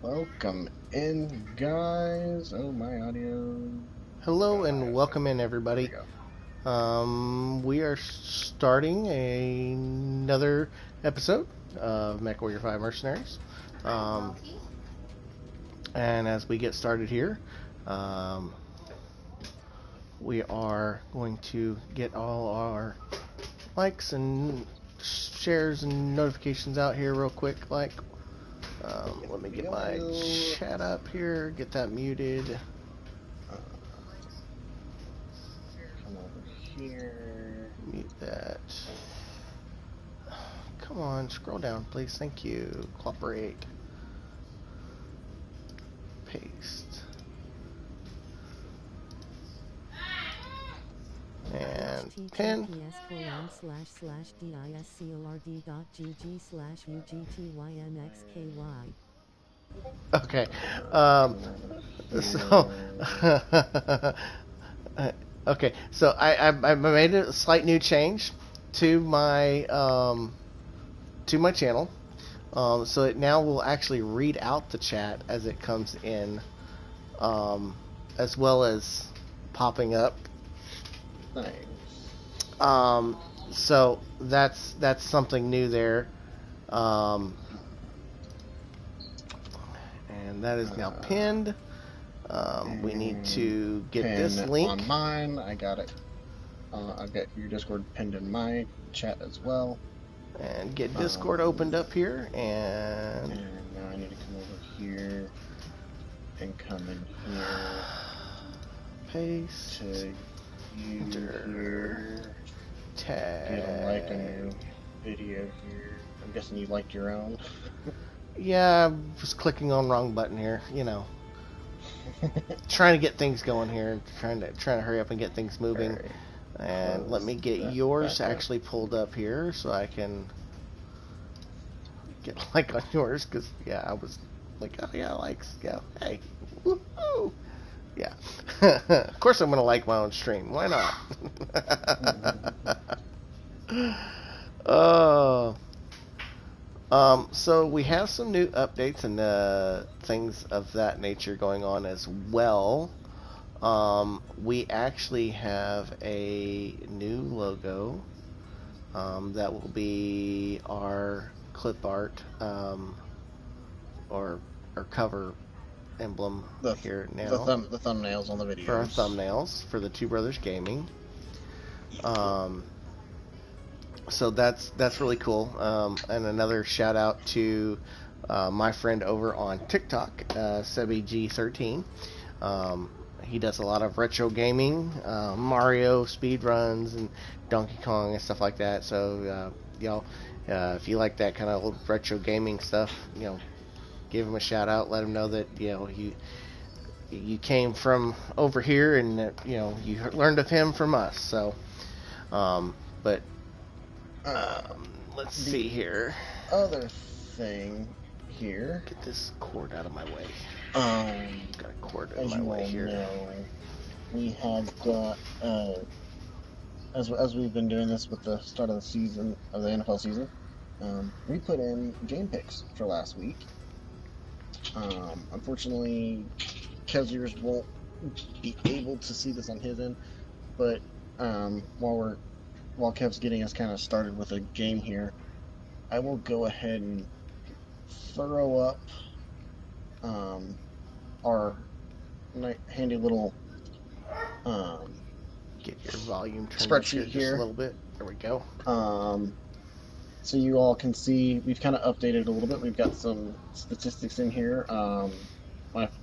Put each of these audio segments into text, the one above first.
Welcome in, guys. Oh, my audio. Hello Oh, and audio's welcome muted. in, There we everybody. go. We are starting another episode of Mechwarrior 5 Mercenaries. And as we get started here, um, we are going to get all our likes and shares and notifications out here real quick. Let me get my chat up here, get that muted. Uh, come over here. Mute that. Come on, scroll down, please. Thank you. Cooperate. Paste. And pin. https://discord.gg/ugtymxky. Okay. So, okay. So I made a slight new change to my channel. So it now will actually read out the chat as it comes in, as well as popping up. Nice. So that's something new there. And that is now pinned. We need to get this link on mine. I got it. I've got your Discord pinned in my chat as well. And get Discord opened up here. And now I need to come over here and come in here. Paste. To you here. Tag. Get a like on your video here. I'm guessing you liked your own. Yeah, I was clicking on wrong button here. You know, trying to get things going here. Trying to hurry up and get things moving. Right. And let me get yours actually pulled up here so I can get a like on yours. Because yeah, I was like, oh yeah, likes. Yeah, hey, woohoo. Yeah. Of course I'm going to like my own stream. Why not? So we have some new updates and things of that nature going on as well. We actually have a new logo that will be our clip art or cover emblem here now. The thumbnails on the videos. For our thumbnails for the Two Brothers Gaming. So that's really cool. And another shout out to my friend over on TikTok, SebiG13. He does a lot of retro gaming, Mario speedruns and Donkey Kong and stuff like that. So y'all, if you like that kind of old retro gaming stuff, give him a shout out. Let him know that you came from over here and that you learned of him from us. So, let's see here. Other thing here. Get this cord out of my way. Got a cord out of my way here. Know, we had as we've been doing this with the start of the season of the NFL season, we put in game picks for last week. Unfortunately, Kev's ears won't be able to see this on his end, but while Kev's getting us kind of started with a game here, I will go ahead and throw up our handy little get your volume turned spreadsheet up here just a little bit. There we go. So you all can see we've kind of updated a little bit. We've got some statistics in here.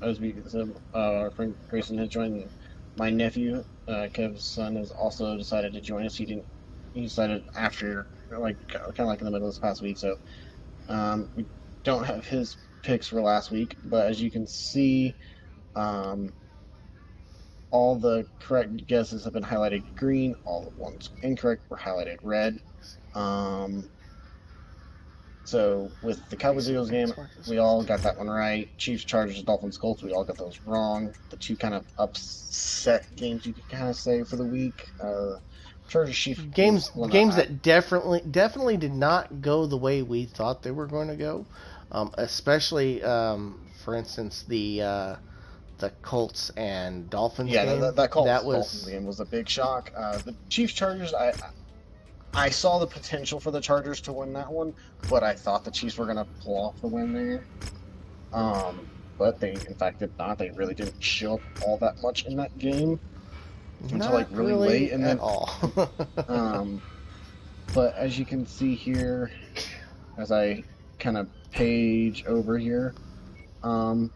As we said, our friend Grayson has joined. My nephew, Kev's son, has also decided to join us. He decided after, kind of like in the middle of this past week. So we don't have his picks for last week, but as you can see, all the correct guesses have been highlighted green. All the ones incorrect were highlighted red. So with the Cowboys Eagles game, we all got that one right. Chiefs, Chargers, Dolphins, Colts, we all got those wrong. The two kind of upset games you could kind of say for the week. Chargers, Chiefs games that definitely did not go the way we thought they were going to go. Especially, for instance, the Colts and Dolphins Yeah, game. that That Colts Dolphins was game was a big shock. The Chiefs Chargers, I saw the potential for the Chargers to win that one, but I thought the Chiefs were gonna pull off the win there. But they in fact did not. They really didn't show up all that much in that game until like not really late, really and at then all. um, but as you can see here, as I kind of page over here, um,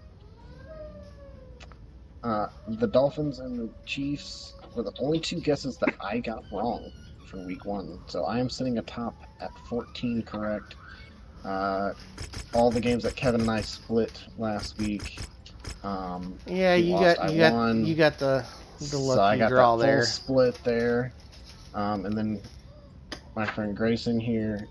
the Dolphins and the Chiefs were the only two guesses that I got wrong for week one. So I am sitting atop at 14 correct. Uh, all the games that Kevin and I split last week, Yeah, he lost, I you won. got the So I lucky got draw that full there. split there. And then my friend Grayson here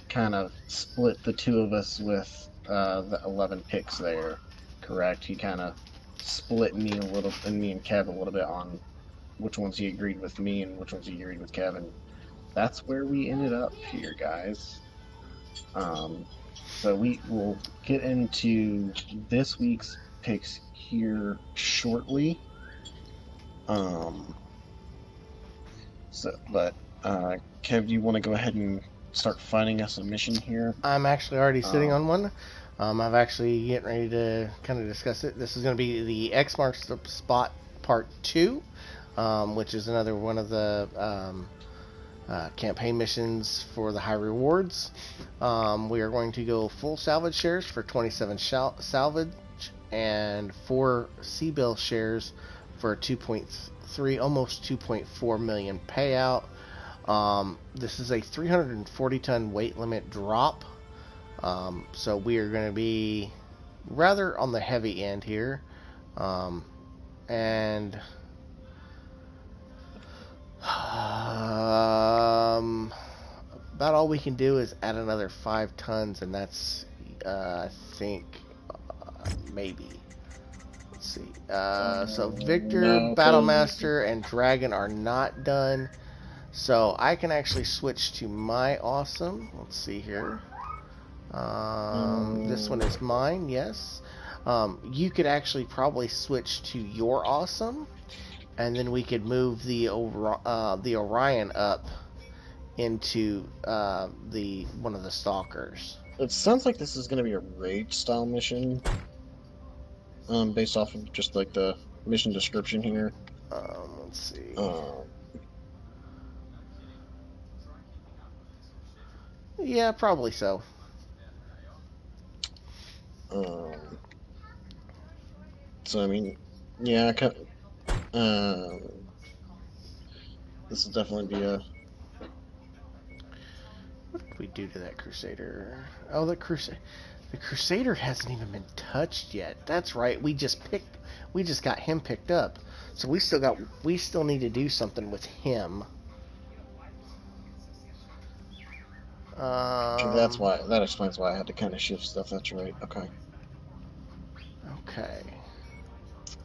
kind of split the two of us with the 11 picks there. Correct. He kind of split me a little, and me and Kev a little bit on which ones he agreed with me and which ones he agreed with Kevin. That's where we ended up here, guys. Um, so we will get into this week's picks here shortly. Um, but Kev, do you want to go ahead and start finding us a mission here? I'm actually already sitting Um, on one. I've actually getting ready to kind of discuss it. This is going to be the X marks the spot part two, which is another one of the campaign missions for the high rewards. We are going to go full salvage shares for 27 salvage and 4 C-bill shares for 2.3, almost 2.4 million payout. This is a 340 ton weight limit drop. So we are going to be rather on the heavy end here. And about all we can do is add another 5 tons, and that's, I think, maybe. Let's see. So Victor, no, because Battlemaster, and Dragon are not done. So I can actually switch to my awesome. Let's see here. This one is mine, yes. You could actually probably switch to your awesome, and then we could move the Orion up into the one of the stalkers. it sounds like this is going to be a raid style mission, based off of just like the mission description here. Let's see. Um, Yeah, probably so. um, so I mean, yeah, this will definitely be a. What did we do to that Crusader? Oh, the Crusader hasn't even been touched yet. That's right. We just got him picked up. So we still need to do something with him. That explains why I had to kind of shift stuff. That's right. Okay. Okay.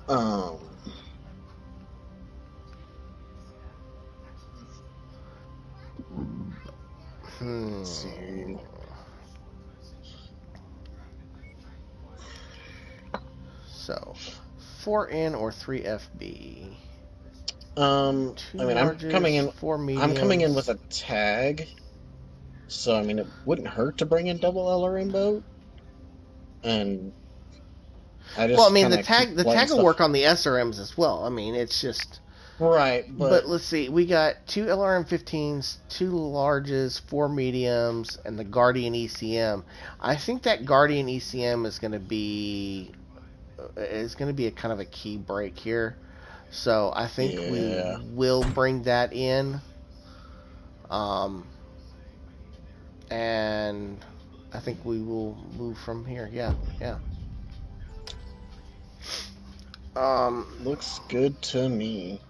Um. Let's see. So, 4N or 3FB? I Two mean, larges, 4 I'm coming in with mediums. a tag, so I mean, it wouldn't hurt to bring in double LRM boat, and I Well, I just mean kind of keep the lighting tag will stuff. work on the SRMs as well. I mean, it's just. Right, but But let's see, we got 2 LRM-15s, 2 larges, 4 mediums, and the Guardian ECM. I think that Guardian ECM is going to be a kind of a key break here. So I think we yeah. will bring that in, um, and I think we will move from here. Yeah, yeah. Looks good to me.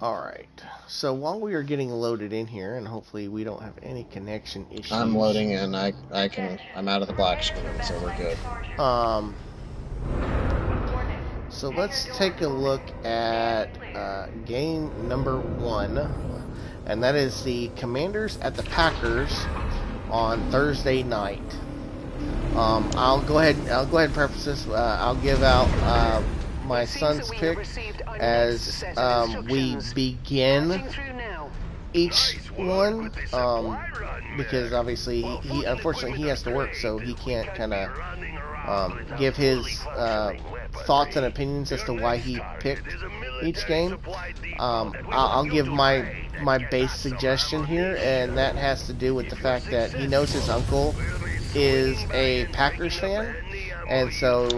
All right. So while we are getting loaded in here, and hopefully we don't have any connection I'm issues, loading and I'm out of the black screen, so we're good. um, so let's take a look at game number 1, and that is the Commanders at the Packers on Thursday night. I'll go ahead. I'll go ahead and preface this. I'll give out my son's pick as we begin each one, because obviously he unfortunately he has to work, so he can't kind of give his thoughts and opinions as to why he picked each game. I'll give my base suggestion here, and that has to do with the fact that he knows his uncle is a Packers fan, and so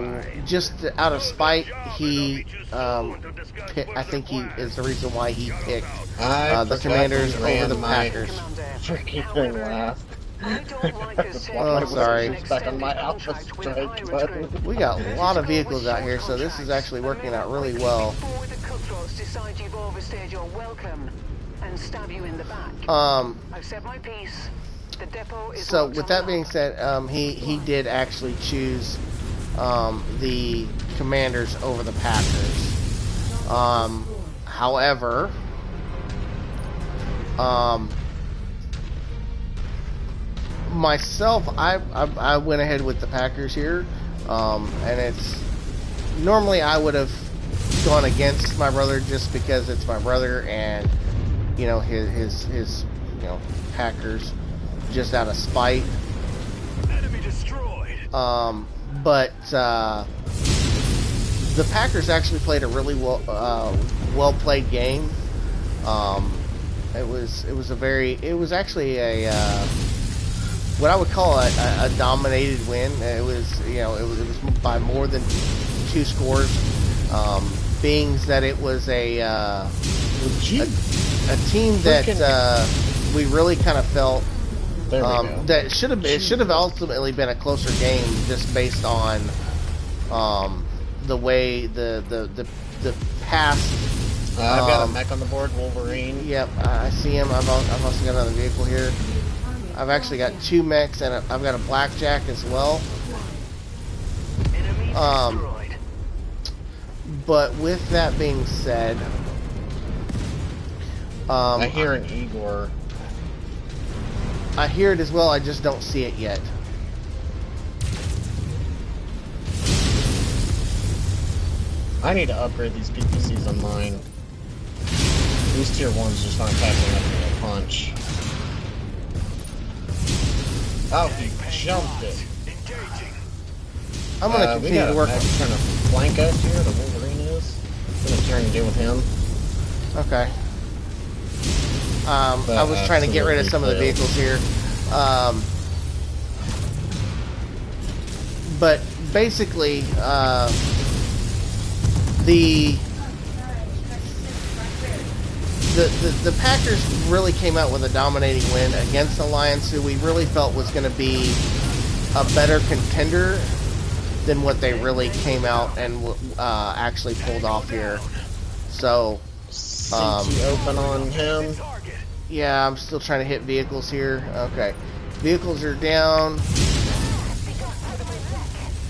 just out of spite, he I think he is the reason why he picked the Commanders over the Packers. Freaking thing last. Oh, sorry. Back on my alpha strike button. We got a lot of vehicles out here, so this is actually working out really well. So with that being said, he did actually choose the Commanders over the Packers. However, myself, I went ahead with the Packers here, and it's normally I would have gone against my brother just because it's my brother, and you know his you know Packers just out of spite. Enemy destroyed. But the Packers actually played a really well played game. It was actually a what I would call a dominated win. It was it was by more than 2 scores. Being that it was a team that we really kind of felt that it should have ultimately been a closer game, just based on the way the past. I've got a mech on the board, Wolverine. Yep, I see him. I've also got another vehicle here. I've actually got 2 mechs, and I've got a blackjack as well. But with that being said, I hear an Igor. I hear it as well. I just don't see it yet. I need to upgrade these PPCs on mine. These tier 1s just aren't packing up with a punch. Oh, he jumped it. I'm going to continue to work on trying to flank us here, the Wolverine is. I'm going to try and deal with him. Okay. I was trying to get rid of some of the vehicles here. But basically, the Packers really came out with a dominating win against the Lions, who we really felt was going to be a better contender than what they really came out and actually pulled off here. So, CT open on him. Yeah, I'm still trying to hit vehicles here. Okay, vehicles are down.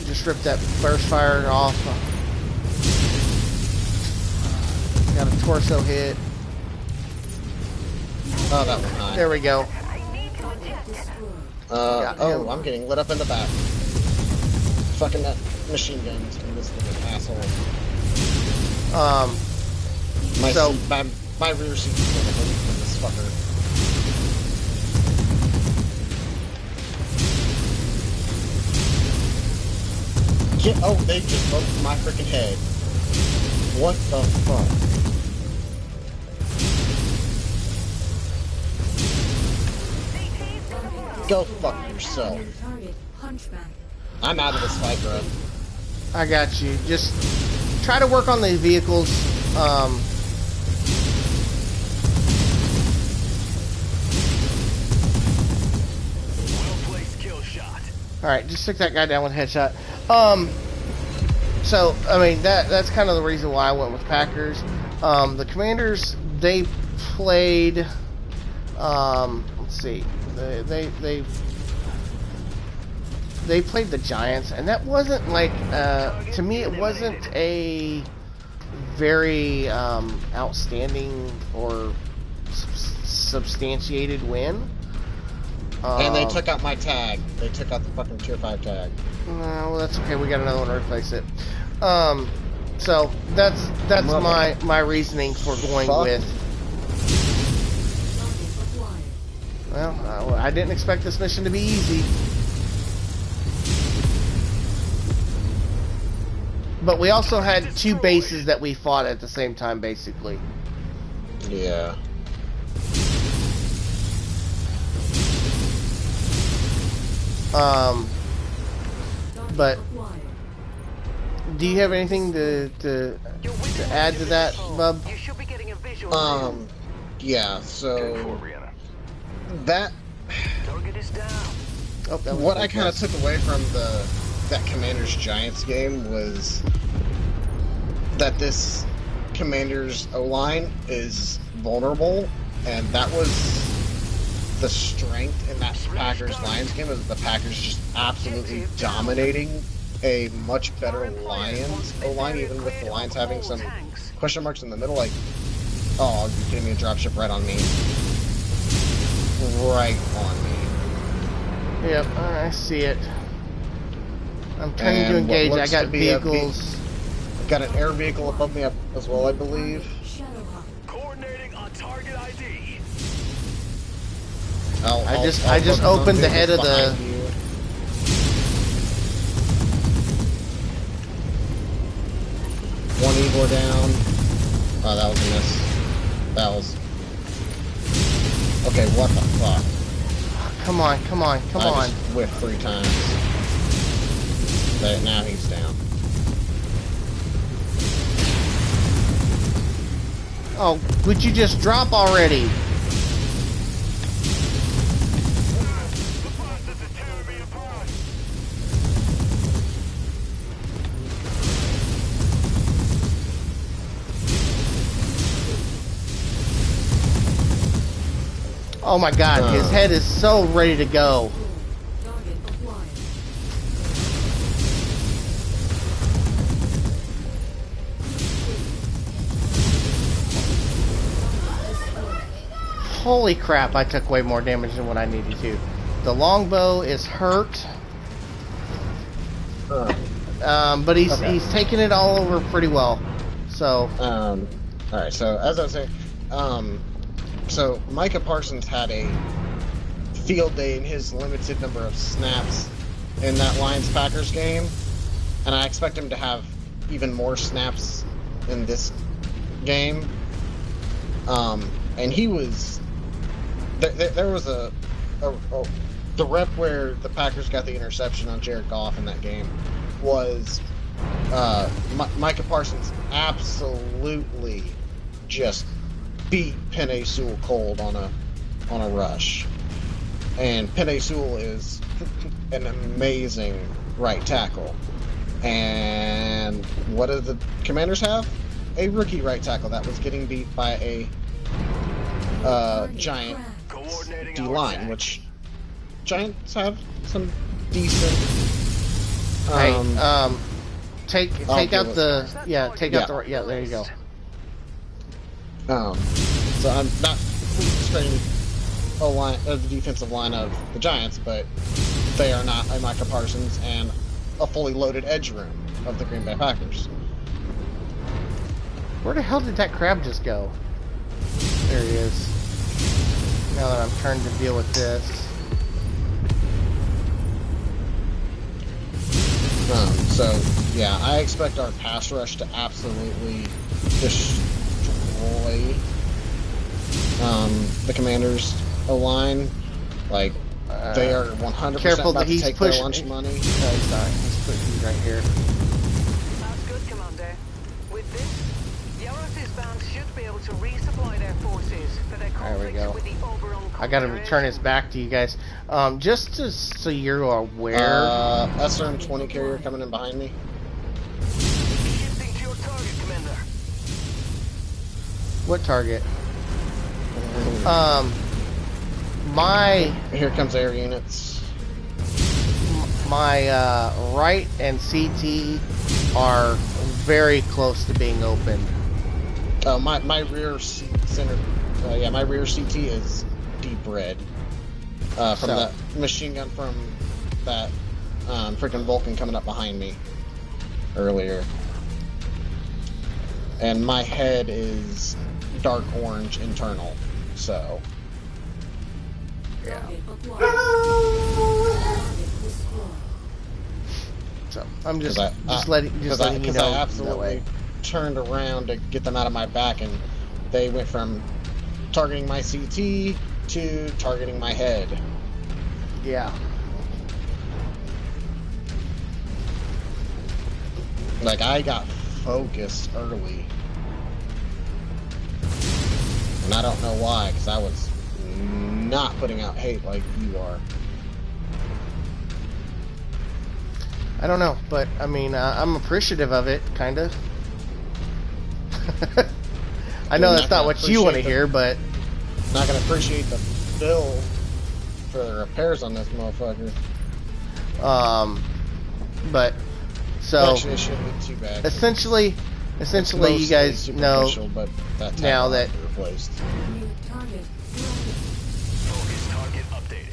Just ripped that burst fire off. Got a torso hit. Oh, that was nice. There we go. Oh, I'm getting lit up in the back. Fucking that machine gun in this little asshole. My rear seat is going to hit from this fucker. Oh, they just broke my freaking head. What the fuck? Go fuck yourself. I'm out of this fight, bro. I got you. Just try to work on the vehicles. Alright, just took that guy down with a headshot. So, I mean, that's kind of the reason why I went with Packers. The Commanders, they played, let's see, they played the Giants, and that wasn't like, to me, it wasn't a very outstanding or substantiated win. And they took out my tag. They took out the fucking tier 5 tag. Well, that's okay. We got another one to replace it. So that's my reasoning for going with. Well, I didn't expect this mission to be easy. But we also had two bases that we fought at the same time, basically. Yeah. But do you have anything to add to that, Bub? Yeah. So that. Oh, that was what I kind of took away from that Commander's Giants game was that this Commander's O-line is vulnerable, and that was the strength in that Packers-Lions game, is the Packers just absolutely dominating a much better Lions O-line, even with the Lions having some question marks in the middle, like, oh, you're kidding me, a dropship right on me. Right on me. Yep, I see it. I'm turning to engage. I got vehicles. I've got an air vehicle above me as well, I believe. Coordinating on target ID. I just opened the head of the. One Igor down. Oh, that was a miss. That was. Okay, what the fuck? Come on. I just whiffed 3 times. But now he's down. Oh, would you just drop already? Oh my god, his head is so ready to go. Holy crap, I took way more damage than what I needed to. The longbow is hurt. But he's taking it all over pretty well. So alright, so as I was saying, so Micah Parsons had a field day in his limited number of snaps in that Lions-Packers game, and I expect him to have even more snaps in this game. And he was there was the rep where the Packers got the interception on Jared Goff in that game was Micah Parsons absolutely just beat Penei Sewell cold on a rush. And Penei Sewell is an amazing right tackle. And what do the Commanders have? A rookie right tackle that was getting beat by a giant D-line, which Giants have some decent. Take out the there you go. So I'm not discrediting the defensive line of the Giants, but they are not a Micah Parsons and a fully loaded edge room of the Green Bay Packers. Where the hell did that crab just go? There he is. Now that I'm trying to deal with this. So yeah, I expect our pass rush to absolutely destroy the Commanders' O-line. Like, they are 100% about to take their lunch money. No, he's not. He's pushing right here. That's good, Commander. With this, Yaros's band should be able to resupply their forces for their conflict with the Oberon. I got him to turn his back to you guys. Just so you're aware. SRM-20 carrier coming in behind me. Shifting to your target, Commander. What target? Here comes air units. My right and CT are very close to being opened. My rear center. My rear CT is deep red. from that machine gun from that freaking Vulcan coming up behind me earlier. And my head is dark orange internal, so. Yeah. So I'm just letting you know Because I that absolutely way. turned around to get them out of my back, and they went from targeting my CT to targeting my head. Yeah. Like, I got focused early. And I don't know why, because I was not putting out hate like you are. I don't know, but I mean, I'm appreciative of it, kind of. I know that's not what you want to hear, but not gonna appreciate the bill for the repairs on this motherfucker. But so actually, it shouldn't be too bad. Essentially, you guys know but that now that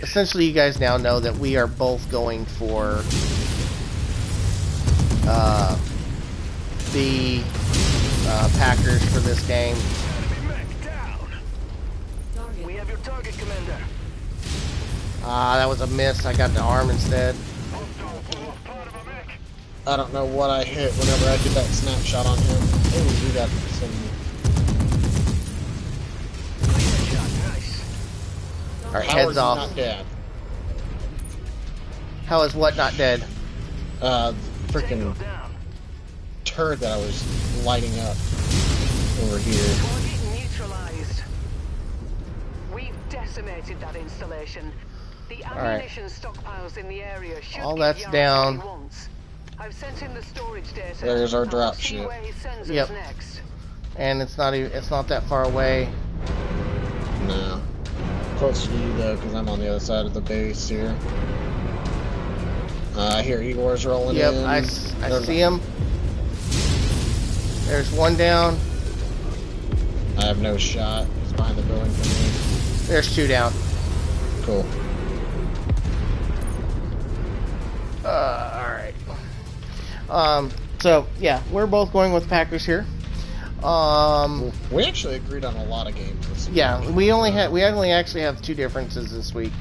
essentially you guys now know that we are both going for the Packers for this game. We have your target, Commander. That was a miss. I got the arm instead. I don't know what I hit whenever I did that snapshot on him. Oh, we got some. Our heads off. Not dead. How is what not dead? Freaking turd that I was lighting up over here. Target neutralized. We've decimated that installation. The ammunition stockpiles in the area should all give that's Yara down. what he wants. I've sent him the storage data. There's our drop ship. Where he sends Yep. us next. And it's not that far away. No. Close to you though, because I'm on the other side of the base here. I hear Igor's rolling in. Yep, I see him. There's one down. I have no shot. He's behind the building from me. There's two down. Cool. Alright. So, yeah, we're both going with Packers here. We actually agreed on a lot of games this week. Yeah, we only actually have two differences this week.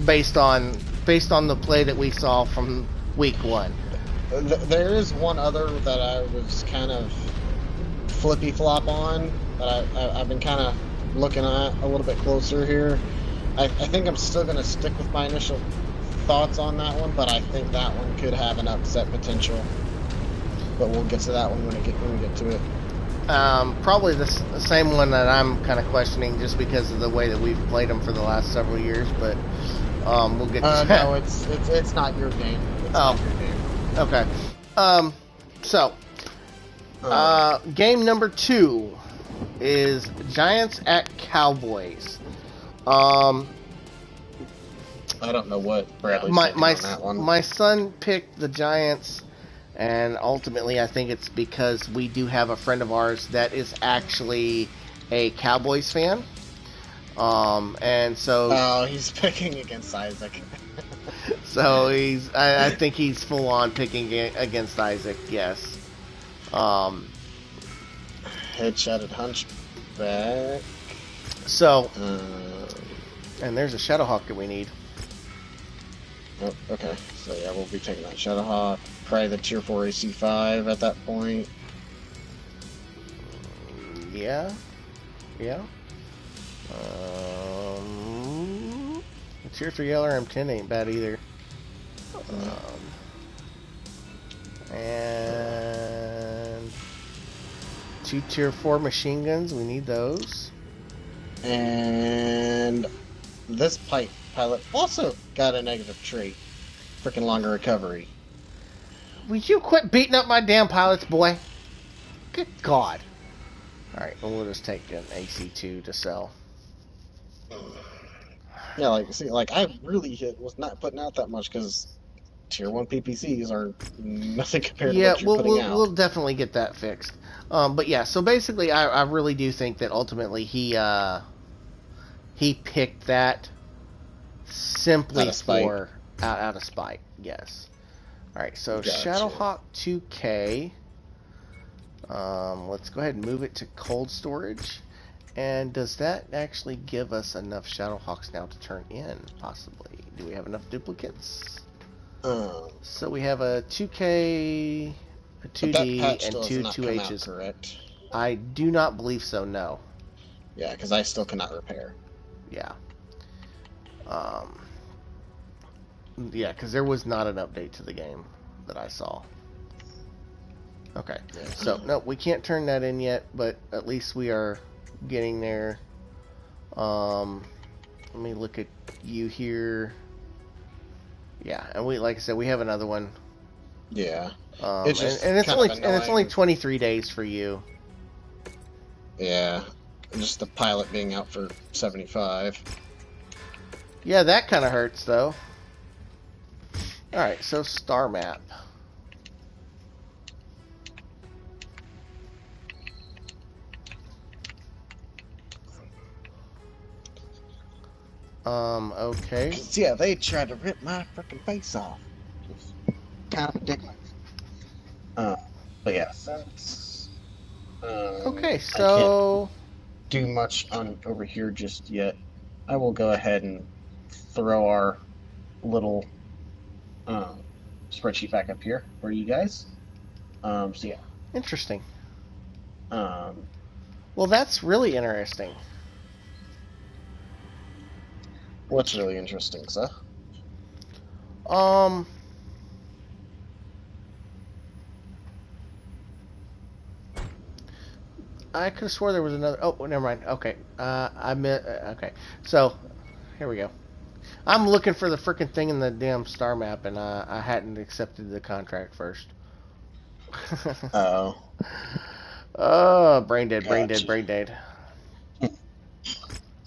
Based on the play that we saw from week one. There is one other that I was kind of flippy-flop on, that I've been kind of looking at a little bit closer here. I think I'm still going to stick with my initial thoughts on that one, but I think that one could have an upset potential. But we'll get to that one when we get to it. Probably the same one that I'm kind of questioning, just because of the way that we've played them for the last several years. But we'll get to that. No, it's not your game. It's not your game. Okay. So game number 2 is Giants at Cowboys. I don't know what Bradley's thinking on that one. My son picked the Giants, and ultimately I think it's because we do have a friend of ours that is actually a Cowboys fan. And so... Oh, he's picking against Isaac. So I think he's full on picking against Isaac, yes. Headshotted hunchback. So... and there's a Shadowhawk that we need. Oh, okay. So yeah, we'll be taking that Shadowhawk. Probably the Tier 4 AC5 at that point. Yeah. The Tier 3 LRM-10 ain't bad either. And 2 Tier 4 machine guns, we need those. And this pilot also got a negative trait. Freaking longer recovery. Will you quit beating up my damn pilots, boy? Good God. Alright, well, we'll just take an AC2 to sell. Yeah, I really was not putting out that much because Tier 1 PPCs are nothing compared to what you're putting out. We'll definitely get that fixed. But yeah, so basically, I really do think that ultimately he picked that simply Out of spite. for out of spite. Yes. All right. So Gotcha. Shadowhawk 2K. Let's go ahead and move it to cold storage. And does that actually give us enough Shadowhawks now to turn in? Possibly. Do we have enough duplicates? So we have a 2K, a But that 2D, patch and still has two not come out, 2Hs. correct? I do not believe so. No. Yeah, because I still cannot repair. Yeah. Yeah, because there was not an update to the game that I saw. Okay. Yeah. So, no, we can't turn that in yet, but at least we are getting there. Let me look at you here. Yeah, and we, like I said, we have another one. Yeah. And it's only 23 days for you. Yeah. Just the pilot being out for 75. Yeah, that kind of hurts, though. Alright, so star map. Okay. Yeah, they tried to rip my freaking face off. It's kind of ridiculous. But yeah, since Okay, I can't so... do much on over here just yet, I will go ahead and throw our little spreadsheet back up here for you guys. So yeah. Interesting. Um, Well, that's really interesting. what's really interesting, sir? I could have swore there was another... Oh, never mind. Okay. Okay. So, here we go. I'm looking for the freaking thing in the damn star map, and I hadn't accepted the contract first. Oh. Oh, brain dead, brain Gotcha. dead, brain dead.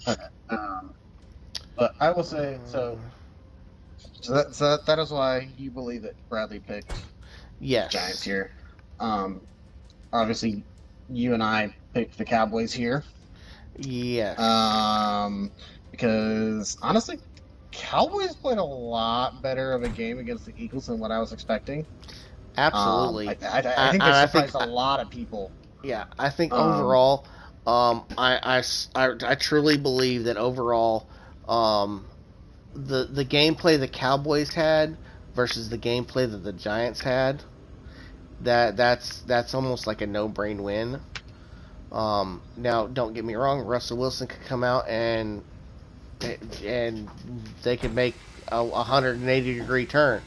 Okay. But I will say so. So that is why you believe that Bradley picked Yes. Giants here. Obviously, you and I picked the Cowboys here. Yes. Because honestly, Cowboys played a lot better of a game against the Eagles than what I was expecting. Absolutely. I think they surprised a lot of people. Yeah, I think overall, I truly believe that overall, the gameplay the Cowboys had versus the gameplay that the Giants had, that's almost like a no-brain win. Now, don't get me wrong, Russell Wilson could come out and they could make a 180-degree turn.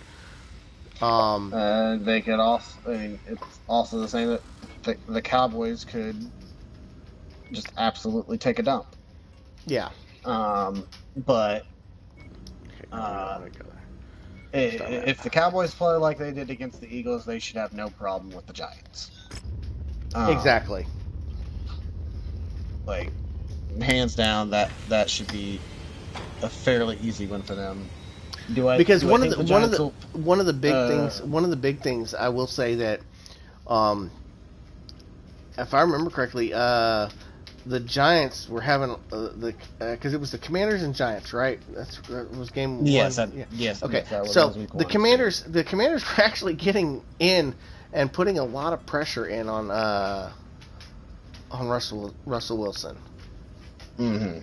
They could also, I mean, it's also the same that the Cowboys could just absolutely take a dump. Yeah. But if the Cowboys play like they did against the Eagles, they should have no problem with the Giants. Exactly. Like, hands down, that should be a fairly easy win for them. Because one of the big things I will say that, if I remember correctly, the Giants were having because it was the Commanders and Giants, right? That was game yes, one. Yes. Okay, yes, so the Commanders were actually getting in and putting a lot of pressure in on Russell Wilson. Mm-hmm.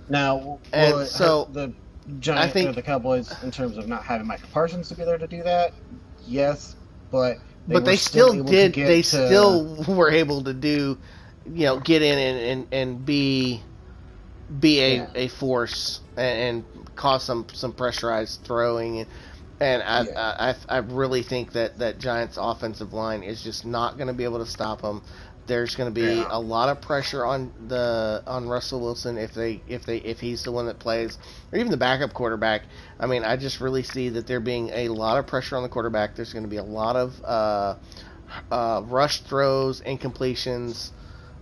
Now, and so the Giants or the Cowboys in terms of not having Micah Parsons to be there to do that, yes, but they still did. They still were able to do, get in and be a force and cause some pressurized throwing, and I really think that Giants offensive line is just not going to be able to stop them. There's going to be a lot of pressure on Russell Wilson if he's the one that plays, or even the backup quarterback. I mean, I just really see that there being a lot of pressure on the quarterback. There's going to be a lot of rush throws, incompletions,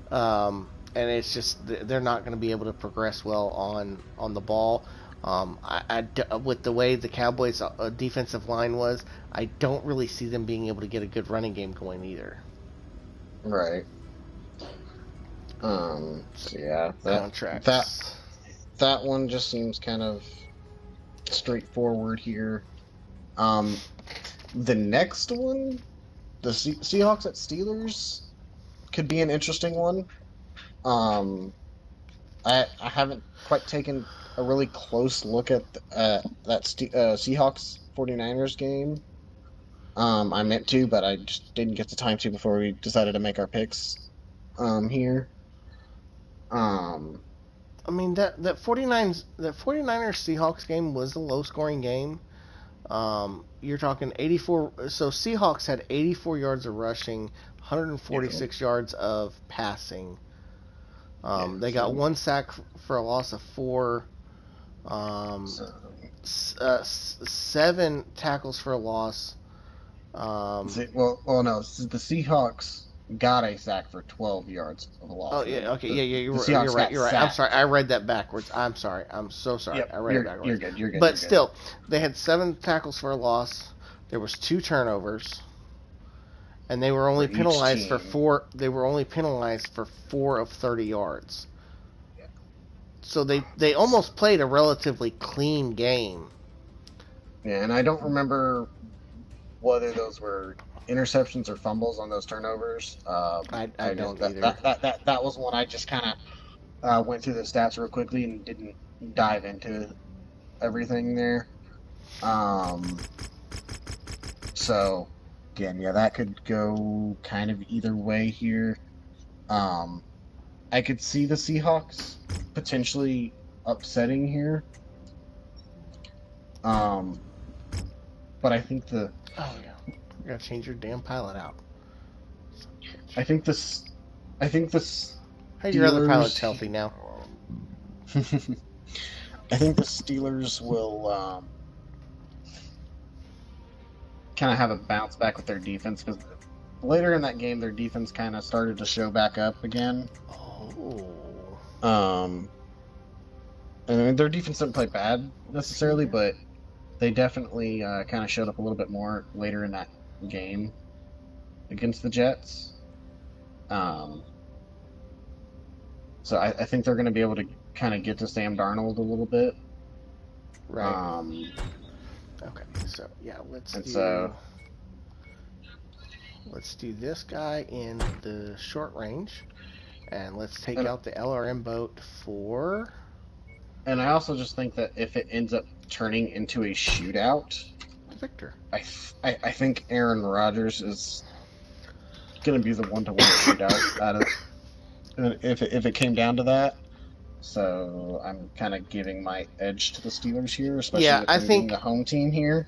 and it's just they're not going to be able to progress well on the ball. With the way the Cowboys' defensive line was, I don't really see them being able to get a good running game going either. Right. So yeah, contracts. That one just seems kind of straightforward here. Um, the next one, the Seahawks at Steelers, could be an interesting one. Um, I haven't quite taken a really close look at that Seahawks 49ers game. I meant to, but I just didn't get the time to before we decided to make our picks here. Um, I mean that 49ers Seahawks game was a low scoring game. You're talking 84. So Seahawks had 84 yards of rushing, yeah, 146 yards of passing. yeah. They got So, one sack for a loss of 4. Um, so seven tackles for a loss. Um, no, the Seahawks got a sack for 12 yards of a oh loss, and yeah, then okay, the, yeah, yeah. the You're Seahawks right. got You're right. I'm sorry. sacked. I read that backwards. I'm sorry. I'm so sorry. Yep, I read it you're backwards. good. You're good. But You're good. still, they had 7 tackles for a loss. There was 2 turnovers, and they were only For each penalized for team. 4. They were only penalized for 4 of 30 yards. Yeah. So they almost played a relatively clean game. Yeah, and I don't remember whether those were interceptions or fumbles on those turnovers. I I just don't either. that was one I just kind of went through the stats real quickly and didn't dive into everything there. Um, so again, yeah, that could go kind of either way here. Um, I could see the Seahawks potentially upsetting here. Um, but Oh yeah, you gotta change your damn pilot out. I think this I think the Hey, your other pilot's Steelers. healthy now. I think the Steelers will kind of have a bounce back with their defense because later in that game, their defense kind of started to show back up again. Oh. Um, and their defense didn't play bad necessarily, but they definitely kind of showed up a little bit more later in that game against the Jets. Um, so I think they're going to be able to kind of get to Sam Darnold a little bit. Right. Um, Okay. So yeah, and so let's do this guy in the short range, and let's take and, out the LRM boat for. and I also just think that if it ends up turning into a shootout, Victor. I think Aaron Rodgers is going to be the one to win the shootout out of if it came down to that. So I'm kind of giving my edge to the Steelers here, especially Yeah, with I them being think the home team here.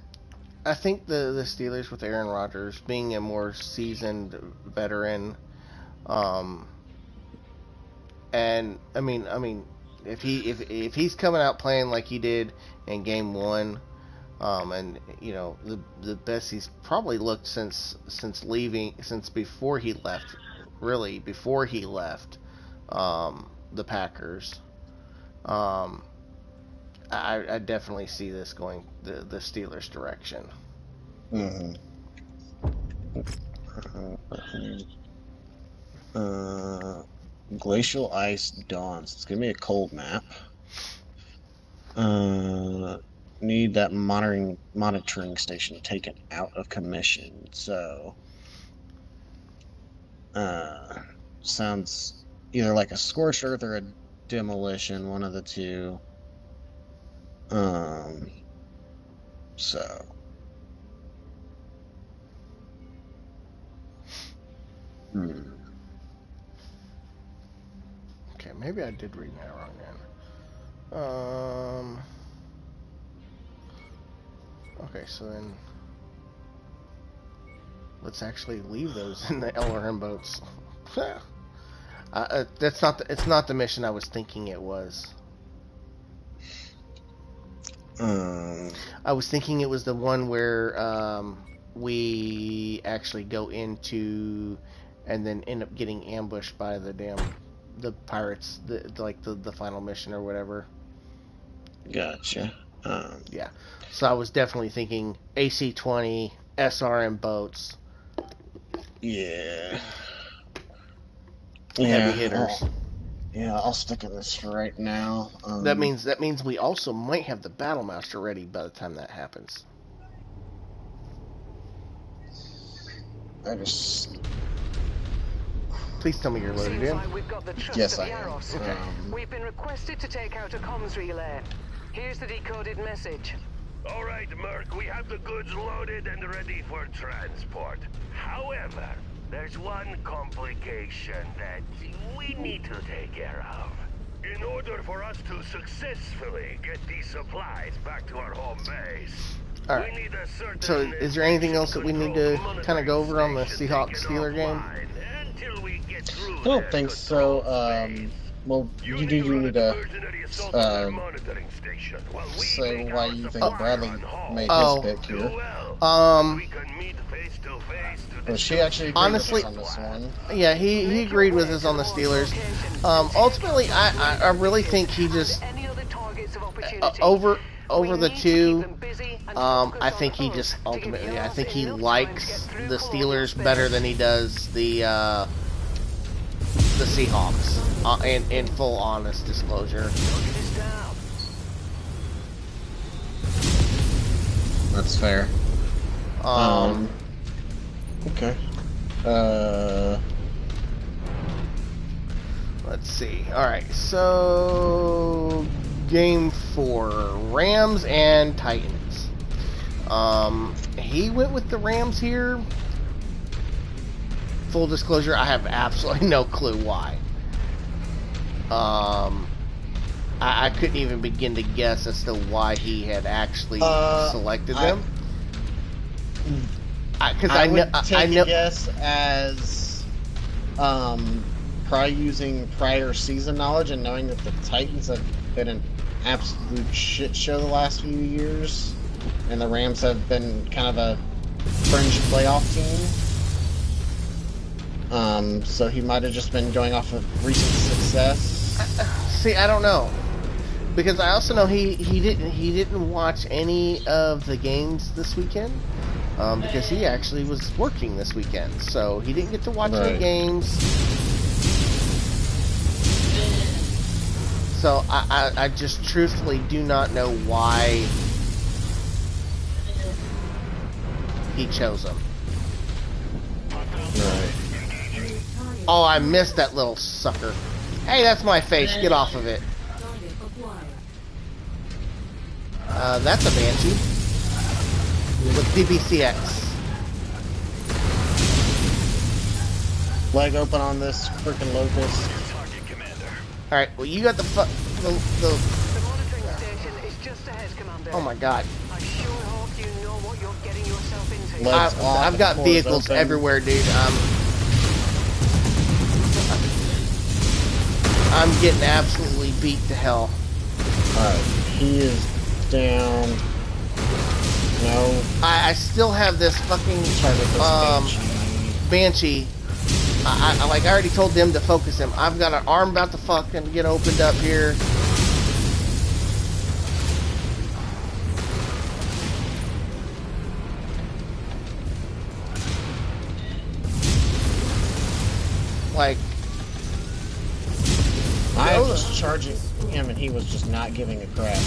the Steelers with Aaron Rodgers being a more seasoned veteran, um, and I mean, if he's coming out playing like he did in Game 1, and you know the best he's probably looked since before he left, really before he left, the Packers. Um, I definitely see this going the Steelers' direction. Mm-hmm. Glacial ice dawns. It's gonna be a cold map. Uh, Need that monitoring station taken out of commission. So, uh, sounds either like a scorched earth or a demolition, one of the two. Um, so. Hmm. Okay, maybe I did read that wrong then. Okay, so then let's actually leave those in the LRM boats. It's not the mission I was thinking it was. I was thinking it was the one where we actually go into and then end up getting ambushed by the pirates, the final mission or whatever. Gotcha. Yeah. So I was definitely thinking AC-20 SRM boats. Yeah. Heavy hitters. Yeah, I'll stick in this for right now. That means we also might have the Battle Master ready by the time that happens. I just Please tell me you're loaded Seems in. like we've got the trust yes, of I am. Yaros. Okay. We've been requested to take out a comms relay. Here's the decoded message. All right, Merc, we have the goods loaded and ready for transport. However, there's one complication that we need to take care of. In order for us to successfully get these supplies back to our home base, All right. we need a certain So, is there anything else that we need to kind of go over on the Seahawks-Steeler game? Until we get through I don't think so. Well, you do need to say why you think Bradley made his pick here. But she actually agreed honestly, with us on this one. yeah, he agreed with us on the Steelers. Ultimately, I really think he just over the two. I think he just ultimately, I think he likes the Steelers better than he does the Seahawks. In full honest disclosure. That's fair. Okay. Let's see. All right, so game 4, Rams and Titans. He went with the Rams here. Full disclosure, I have absolutely no clue why. I couldn't even begin to guess as to why he had actually selected them. Because I would take a guess as probably using prior season knowledge and knowing that the Titans have been an absolute shit show the last few years, and the Rams have been kind of a fringe playoff team. So he might have just been going off of recent success. See, I don't know, because I also know he didn't watch any of the games this weekend. Because he actually was working this weekend, so he didn't get to watch any games. So I just truthfully do not know why he chose him. Right. Oh, I missed that little sucker. Hey, that's my face. Get off of it. That's a Banshee. With PPCX. Leg open on this freaking Locust. Alright, well you got the monitoring station is just ahead, Commander. Oh my god. I sure hope you know what you're getting yourself into. I've got vehicles everywhere, dude. I'm getting absolutely beat to hell. Alright, he is down. No. I still have this fucking Banshee. I already told them to focus him. I've got an arm about to fucking get opened up here. Like, I was charging him and he was just not giving a crap.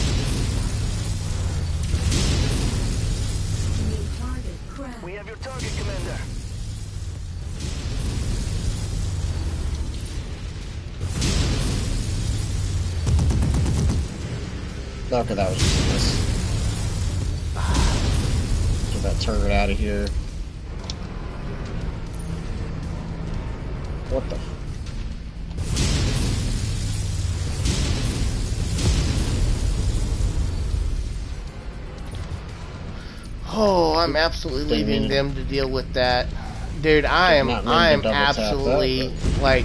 We have your target, Commander. Okay, that was just a miss. Get that turret out of here. What the? oh, I'm absolutely leaving them to deal with that. Dude, I am absolutely, like,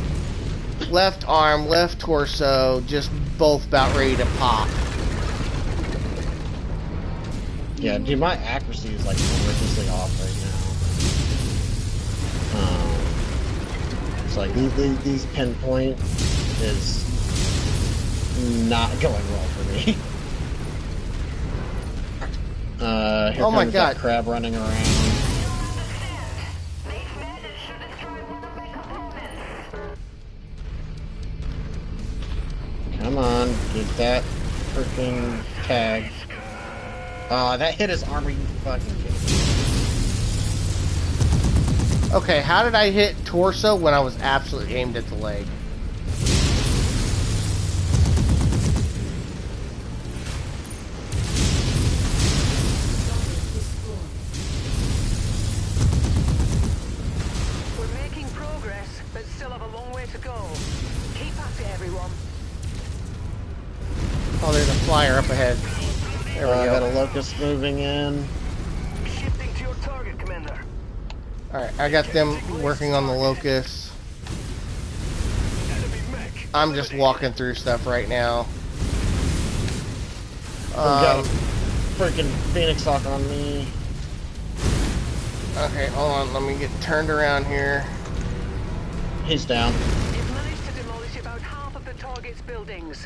left arm, left torso, just both about ready to pop. Yeah, dude, my accuracy is like horrendously off right now. It's like these pinpoint is not going well for me. Here oh my comes god. That crab running around. Come on, get that freaking tag. That hit his armor, you fucking kidding me. Okay, how did I hit torso when I was absolutely aimed at the leg? We're making progress, but still have a long way to go. Keep at it, everyone. Oh, there's a flyer up ahead. There we I go. got a locust moving in. Shifting to your target, Commander. Alright, I got them working on the locust. Enemy mech. I'm just walking through stuff right now. We've got a freaking Phoenix Hawk on me. Okay, hold on. Let me get turned around here. He's down. You've managed to demolish about half of the target's buildings.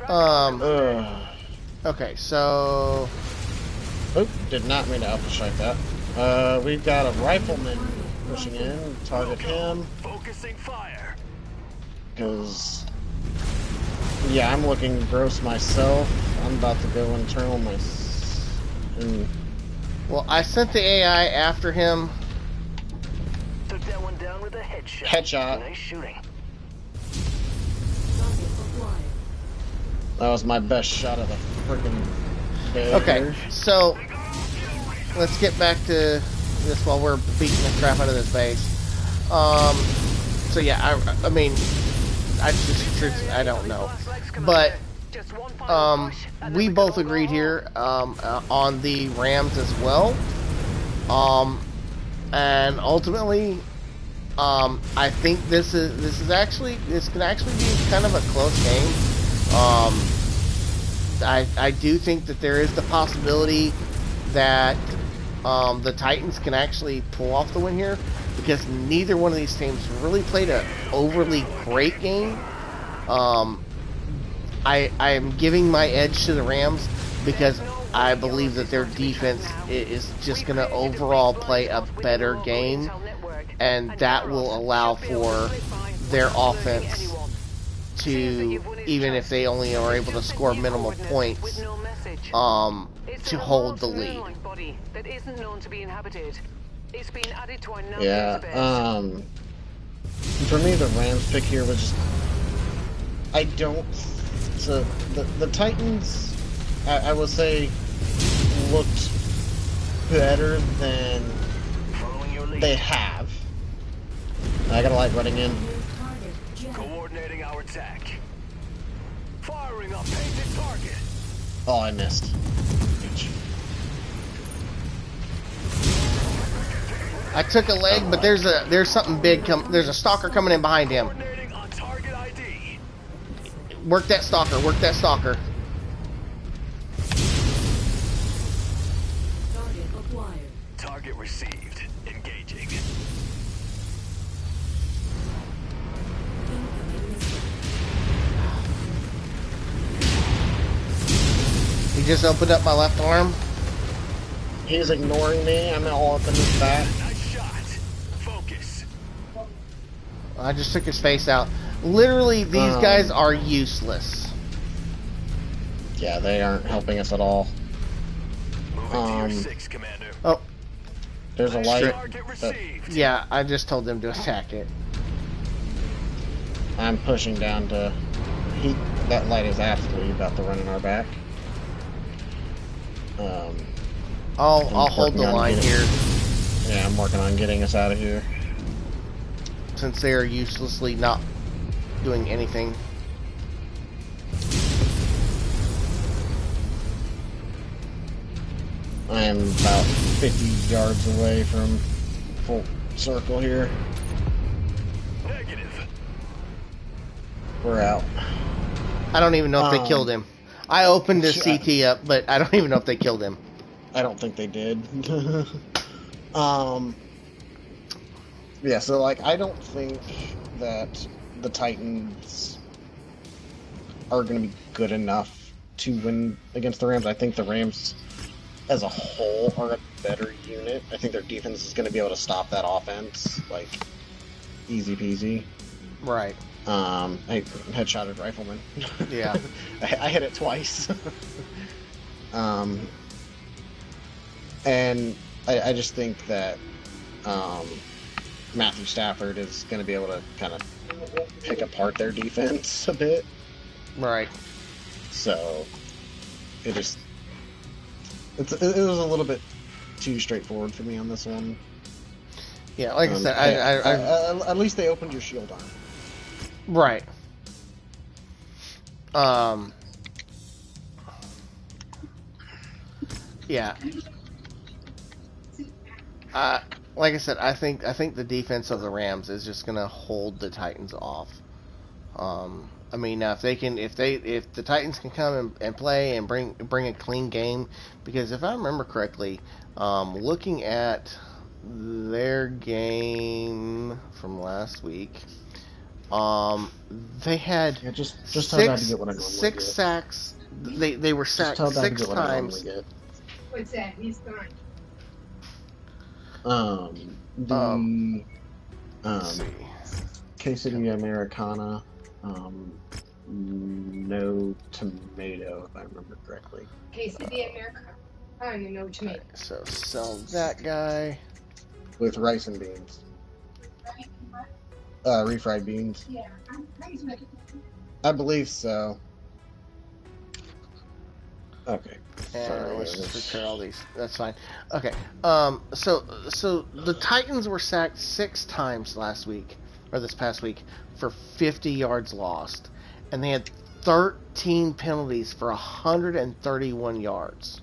Ugh. Okay, so... Oop, did not mean to alpha strike that. We've got a rifleman pushing in. Target him. Focusing fire. Because... yeah, I'm looking gross myself. I'm about to go internal and Well, I sent the AI after him. Took that one down with a headshot. Headshot. Nice shooting. that was my best shot of the freaking day. Okay, here. so... let's get back to this while we're beating the crap out of this base. So yeah, I mean... I don't know. But... we both agreed here on the Rams as well, and ultimately, I think this can actually be kind of a close game. I do think that there is the possibility that the Titans can actually pull off the win here, because neither one of these teams really played an overly great game. I am giving my edge to the Rams because I believe that their defense is just going to overall play a better game, and that will allow for their offense to, even if they only are able to score minimal points, to hold the lead. Yeah, for me the Rams pick here was just... I don't... So, the Titans, I will say, looked better than they have. I got a light running in. Coordinating our attack. Firing up painted target. Oh, I missed. I took a leg, but there's something big there's a stalker coming in behind him. Coordinating on target ID. Work that stalker, work that stalker. Target acquired. Target received. Engaging. He just opened up my left arm. He's ignoring me. I'm all up in his back. Nice shot. Focus. I just took his face out. Literally, these guys are useless. Yeah, they aren't helping us at all. Moving to your 6, Commander. Oh, There's a light. Target But received. yeah, I just told them to attack it. I'm pushing down to... That light is absolutely about to run in our back. I'll I'm hold the working on line getting- here, Yeah, I'm working on getting us out of here. since they are uselessly not doing anything. I am about 50 yards away from full circle here. Negative. We're out. I don't even know if they killed him. I opened his Sure. CT up, but I don't even know if they killed him. I don't think they did. Yeah, so like I don't think that the Titans are going to be good enough to win against the Rams. I think the Rams as a whole are a better unit. I think their defense is going to be able to stop that offense like easy peasy. Right. I headshotted rifleman. Yeah. I hit it twice. um, and I just think that Matthew Stafford is going to be able to kind of pick apart their defense a bit. Right. So it just it was a little bit too straightforward for me on this one. Yeah, like I said, at least they opened your shield arm. Right. Yeah. Like I said, I think the defense of the Rams is just gonna hold the Titans off. I mean, now if the Titans can come and play and bring a clean game, because if I remember correctly, looking at their game from last week, they had just tell Dad to get what I normally six get. sacks. They were sacked just tell Dad 6 to get what I normally times. get. What's that? He's gone. Let's see. Quesadilla Americana, no tomato, if I remember correctly. Quesadilla Americana. I don't even know tomato. Okay, so sell that guy. With rice and beans. Refried beans. Yeah. I believe so. Okay. And let's just repair all these. That's fine. Okay. So the Titans were sacked 6 times last week, or this past week, for 50 yards lost, and they had 13 penalties for 131 yards.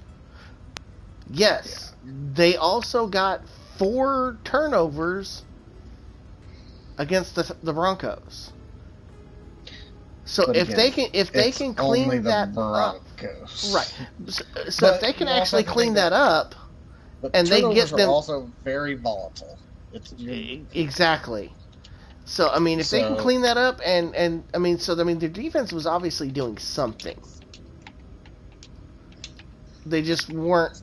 Yes, they also got 4 turnovers against the Broncos. So but if again, they can clean that up, right? So if they can actually clean that up, and they get them are also very volatile. Exactly. So I mean, if they can clean that up, and I mean, their defense was obviously doing something. They just weren't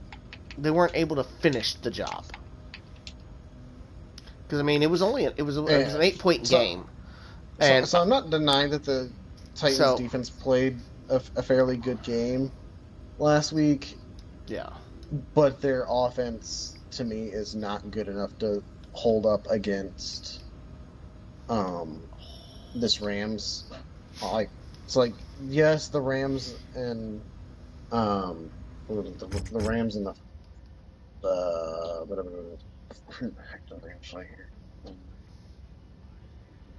able to finish the job. Because I mean, it was an 8-point game. And so I'm not denying that the Titans defense played a fairly good game last week. Yeah. But their offense, to me, is not good enough to hold up against this Rams. Yes, the Rams and the Rams and who the heck do the Rams play here?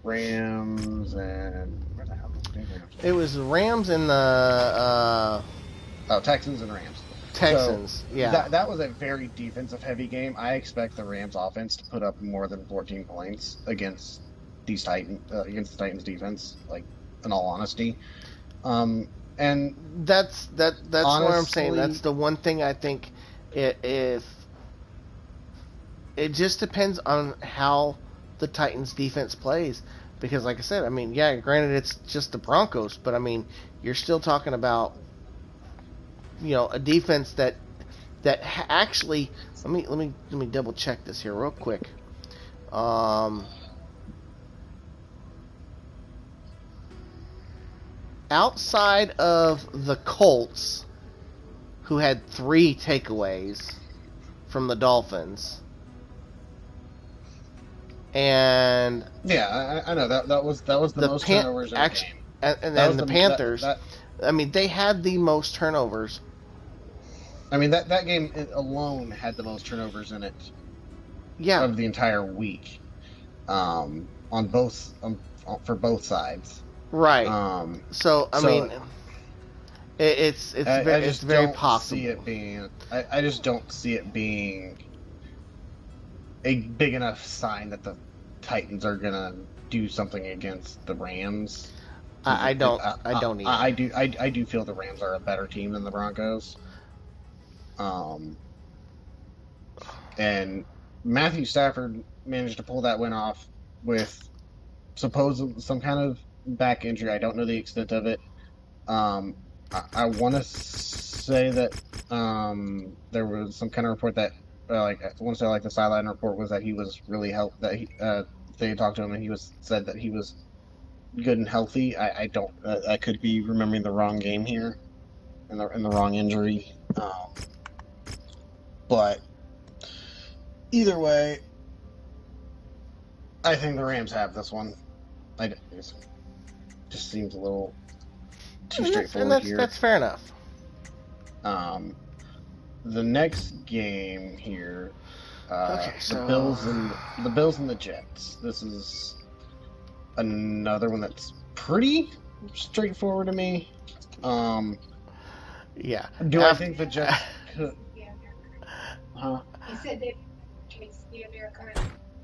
Rams and where the hell did the Rams play? It was the Rams and the Texans and Rams. Texans, so yeah. That was a very defensive heavy game. I expect the Rams offense to put up more than 14 points against these against the Titans defense, like in all honesty. And that's honestly, what I'm saying. That's the one thing I think if it just depends on how the Titans defense plays, because like I said, I mean, yeah, granted it's just the Broncos, but I mean, you're still talking about, you know, a defense that actually, let me double check this here real quick. Outside of the Colts, who had 3 takeaways from the Dolphins, and yeah, I know that was the most turnovers in the game. And then the Panthers, I mean, they had the most turnovers. I mean, that game alone had the most turnovers in it. Yeah. Of the entire week, for both sides. Right. So I mean, it's very possible. I just don't see it being a big enough sign that the Titans are gonna do something against the Rams. I don't either. I do feel the Rams are a better team than the Broncos. And Matthew Stafford managed to pull that win off with supposedly some kind of back injury. I don't know the extent of it. I want to say that there was some kind of report that the sideline report was that he was really they talked to him and he said that he was good and healthy. I don't. I could be remembering the wrong game here, and the wrong injury. But either way, I think the Rams have this one. It just seems a little too straightforward here. that's fair enough. Um, the next game here, Okay, so the Bills and the Jets. This is another one that's pretty straightforward to me. Yeah. Do I think the Jets could? Huh? He said they face the American.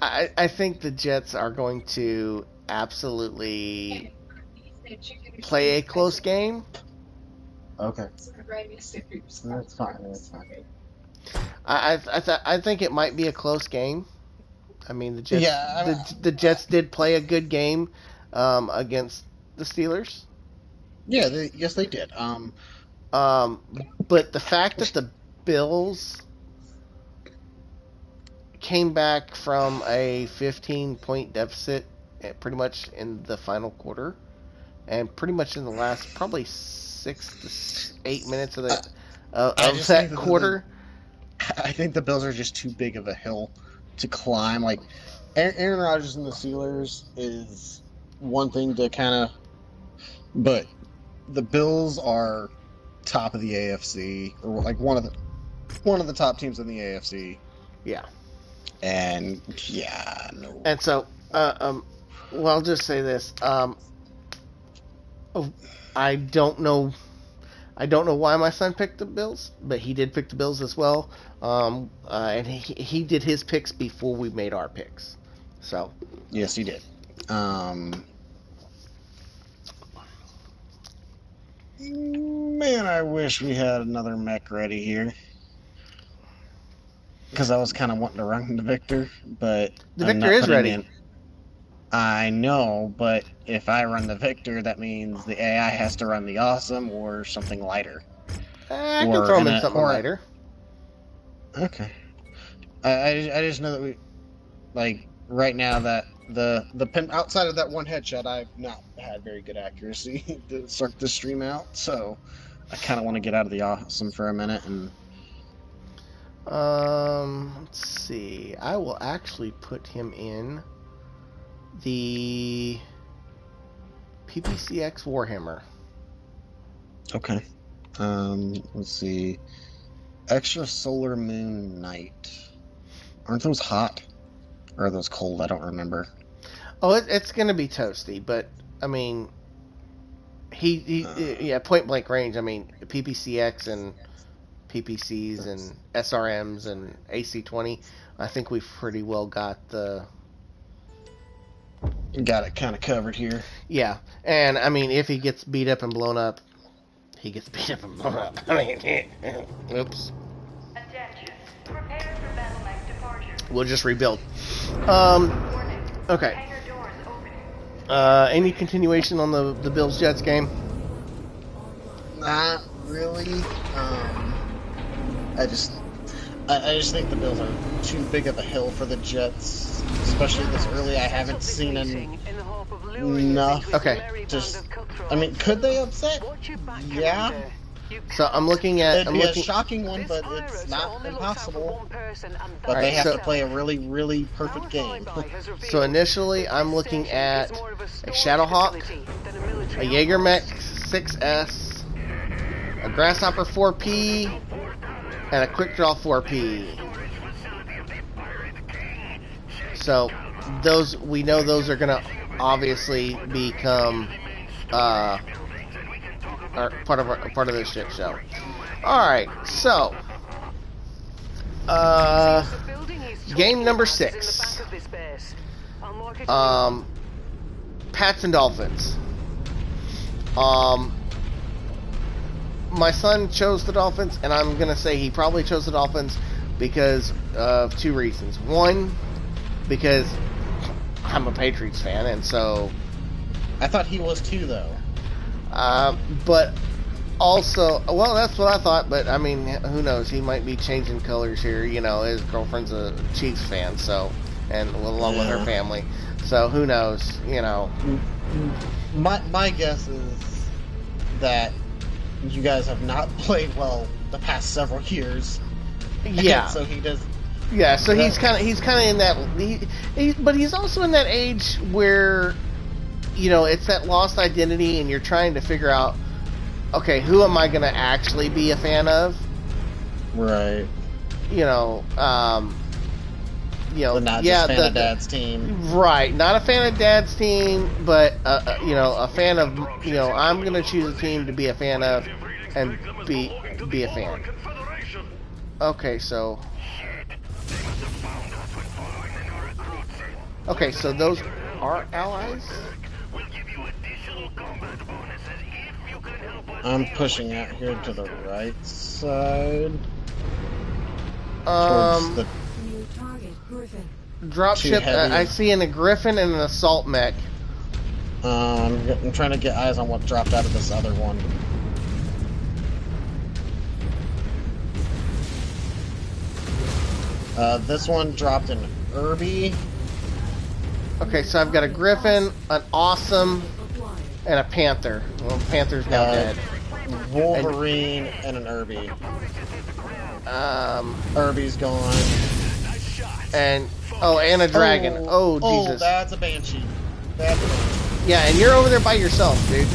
I think the Jets are going to absolutely play a close game. Okay. That's fine. That's fine. I think it might be a close game. I mean, the Jets. Yeah, The Jets did play a good game against the Steelers. Yeah, yes, they did. But the fact that the Bills came back from a 15-point deficit pretty much in the final quarter, and pretty much in the last probably 6 to 8 minutes of that quarter. I think the Bills are just too big of a hill to climb. Like Aaron Rodgers and the Steelers is one thing to kind of, but the Bills are top of the AFC, or like one of the top teams in the AFC. Yeah. And yeah, no. And so, well, I'll just say this. I don't know why my son picked the Bills, but he did pick the Bills as well. And he did his picks before we made our picks. So. Yes, he did. Man, I wish we had another mech ready here. Because I was kind of wanting to run the Victor, but the Victor is ready. I know, but if I run the Victor, that means the AI has to run the Awesome or something lighter. I can throw him in something lighter. Okay. I just know that we, like, right now that the pin outside of that one headshot, I've not had very good accuracy to start the stream out, so I kind of want to get out of the Awesome for a minute and. Let's see. I will actually put him in the PPCX Warhammer. Okay. Let's see. Extra Solar Moon Night. Aren't those hot? Or are those cold? I don't remember. Oh, it's going to be toasty, but, I mean, yeah, point blank range. I mean, PPCX and PPCs and SRMs and AC-20. I think we've pretty well got it kind of covered here. Yeah, and I mean, if he gets beat up and blown up, he gets beat up and blown up. I mean, oops. Attention. Prepare for battle mech departure. We'll just rebuild. Okay. Hangar doors opening. Any continuation on the Bills Jets game? Not really. I just think the Bills are too big of a hill for the Jets, especially this early. I haven't seen enough. Okay. I mean, could they upset? Yeah. So I'm looking at. It'd be a shocking one, but it's not impossible. But they have to play a really, really perfect game. So initially, I'm looking at a Shadowhawk, a Jaegermech 6S, a Grasshopper 4P, and a Quick Draw 4P. So we know those are gonna obviously become part of this shit show. All right, so game number 6. Pats and Dolphins. My son chose the Dolphins, and I'm going to say he probably chose the Dolphins because of 2 reasons. One, because I'm a Patriots fan, and so... I thought he was too, though. But also... Well, that's what I thought, but, I mean, who knows? He might be changing colors here. You know, his girlfriend's a Chiefs fan, so... And along with her family. So who knows? You know. My guess is that you guys have not played well the past several years. Yeah. And so he does. Yeah. So he's kind of in that. But he's also in that age where, you know, it's that lost identity, and you're trying to figure out, okay, who am I going to actually be a fan of? Right. You know. Not just fan of Dad's team. Right, not a fan of Dad's team, but you know, a fan of, you know, I'm gonna choose a team to be a fan of and be a fan. Okay, so those are allies. I'm pushing out here to the right side. Towards the dropship. I see a Griffin and an assault mech. I'm trying to get eyes on what dropped out of this other one. This one dropped an Irby. Okay, so I've got a Griffin, an Awesome, and a Panther. Well, Panther's now dead. Wolverine and an Irby. Irby's gone. And and a dragon. Oh Jesus. Oh, that's a Banshee. Yeah, and you're over there by yourself, dude.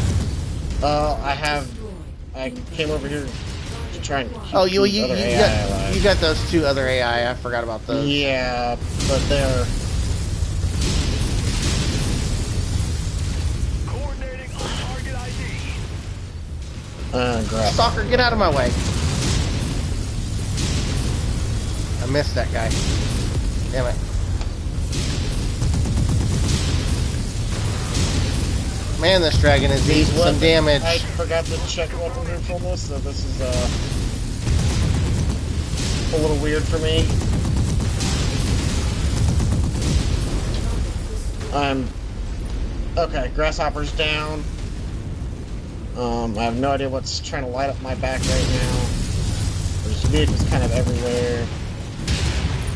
I came over here to try and keep you got those two other AI. I forgot about those. Yeah, but they're Coordinating on target ID. Stalker, get out of my way. I missed that guy. Damn it. Man, this dragon is eating some damage. I forgot to check weapon controlness, so this is a little weird for me. Okay, Grasshopper's down. I have no idea what's trying to light up my back right now. There's vehicles kind of everywhere.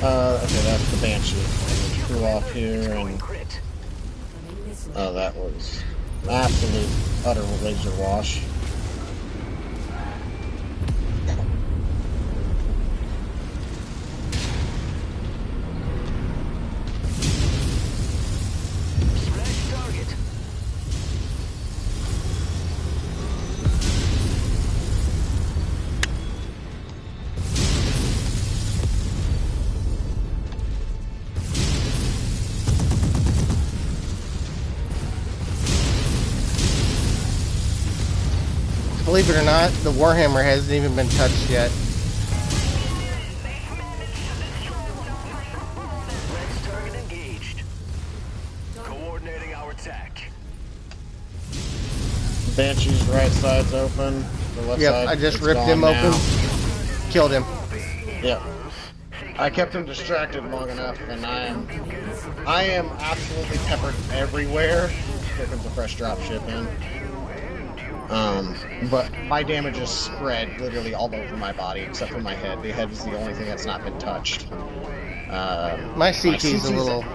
Okay, that's the Banshee. I threw off here, and that was absolute utter laser wash. Believe it or not, the Warhammer hasn't even been touched yet. Next target engaged. Coordinating our attack. Banshee's right side's open. The left side, I just ripped him open. Killed him. Yep. I kept him distracted long enough, and I am absolutely peppered everywhere. Here comes a fresh dropship in. But my damage is spread literally all over my body except for my head. The head is the only thing that's not been touched. My CT's a little...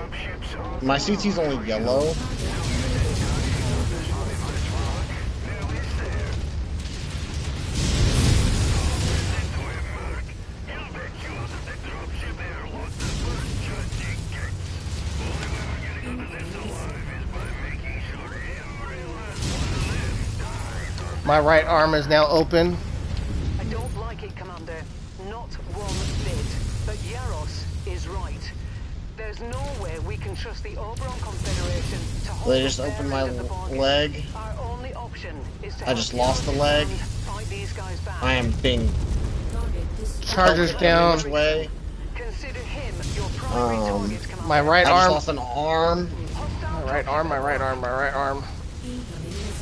My CT's only yellow. My right arm is now open. I don't like it, Commander. Not one bit. But Yaros is right. There's no way we can trust the Oberon Confederation to hold. They just opened my leg. Our only option is to I just lost the leg. fight these guys back. I am being Chargers down. Way. Consider him your primary target, Commander. My right I arm. just lost an arm. My right arm. My right arm. My right arm.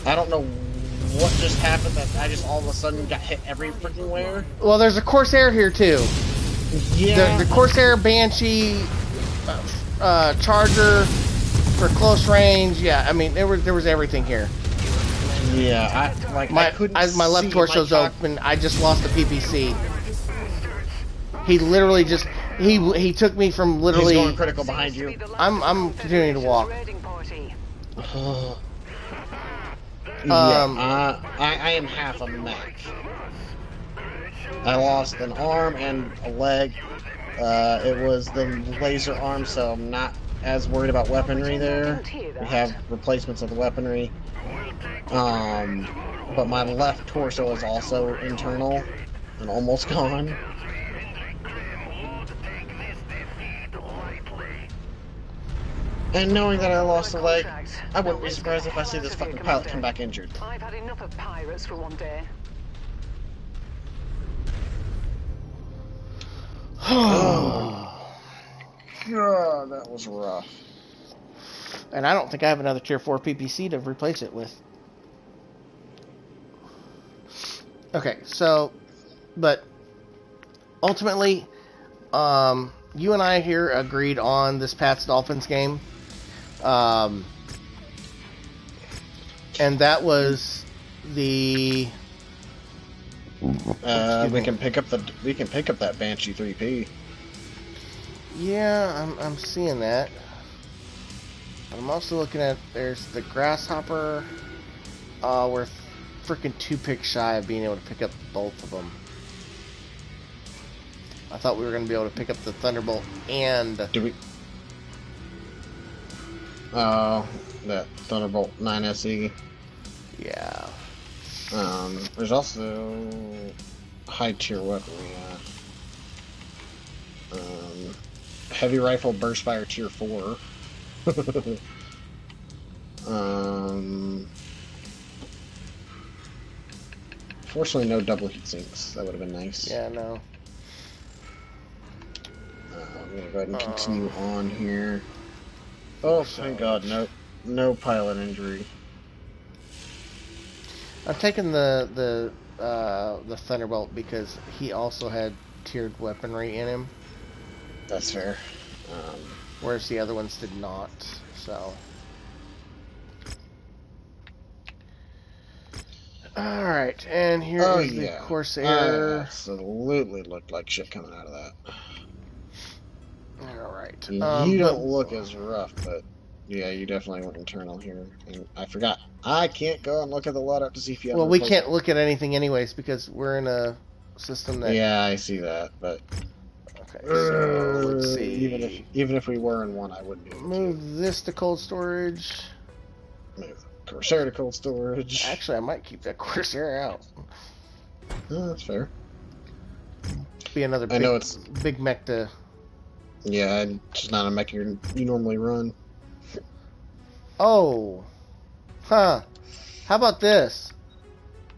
I don't know what just happened that I just all of a sudden got hit every freaking where. Well, there's a Corsair here too. Yeah. The Corsair, Banshee, Charger for close range. Yeah, I mean there was everything here. Yeah, I couldn't my left see torso's open. I just lost the PPC. He literally just He took me from He's literally. going critical behind you. I'm continuing to walk. Yeah, I am half a mech. I lost an arm and a leg. It was the laser arm, so I'm not as worried about weaponry there. We have replacements of the weaponry. But my left torso is also internal and almost gone. And knowing that I lost a leg, I wouldn't be surprised if I see this fucking pilot come back injured. I've had enough of pirates for one day. Oh, God, that was rough. And I don't think I have another tier 4 PPC to replace it with. Okay, so, but ultimately, you and I here agreed on this Pats Dolphins game. And that was the. We can pick up that Banshee 3P. Yeah, I'm seeing that. I'm also looking at there's the Grasshopper. We're freaking 2 picks shy of being able to pick up both of them. I thought we were going to be able to pick up the Thunderbolt and. Do we? Oh, that Thunderbolt 9 SE. Yeah. There's also high tier weaponry. Heavy rifle burst fire tier 4. Fortunately, no double heat sinks. That would have been nice. Yeah, no. I'm gonna go ahead and continue on here. Oh, thank God, no pilot injury. I'm taking the Thunderbolt because he also had tiered weaponry in him, That's fair. whereas the other ones did not. So, all right, and here is the Corsair. Absolutely looked like shit coming out of that. All right. You don't look as rough, but yeah, you definitely went internal here. And I forgot, I can't go and look at the loadout to see if you have. Well, we can't look at anything anyways because we're in a system that. Yeah, I see that, but okay. So let's see. Even if we were in one, I wouldn't be able to. Move this to cold storage. Move Corsair to cold storage. Actually, I might keep that Corsair out. Oh, that's fair. Be another. I know it's big mech to. Yeah, it's just not a mech you normally run. Oh. Huh. How about this?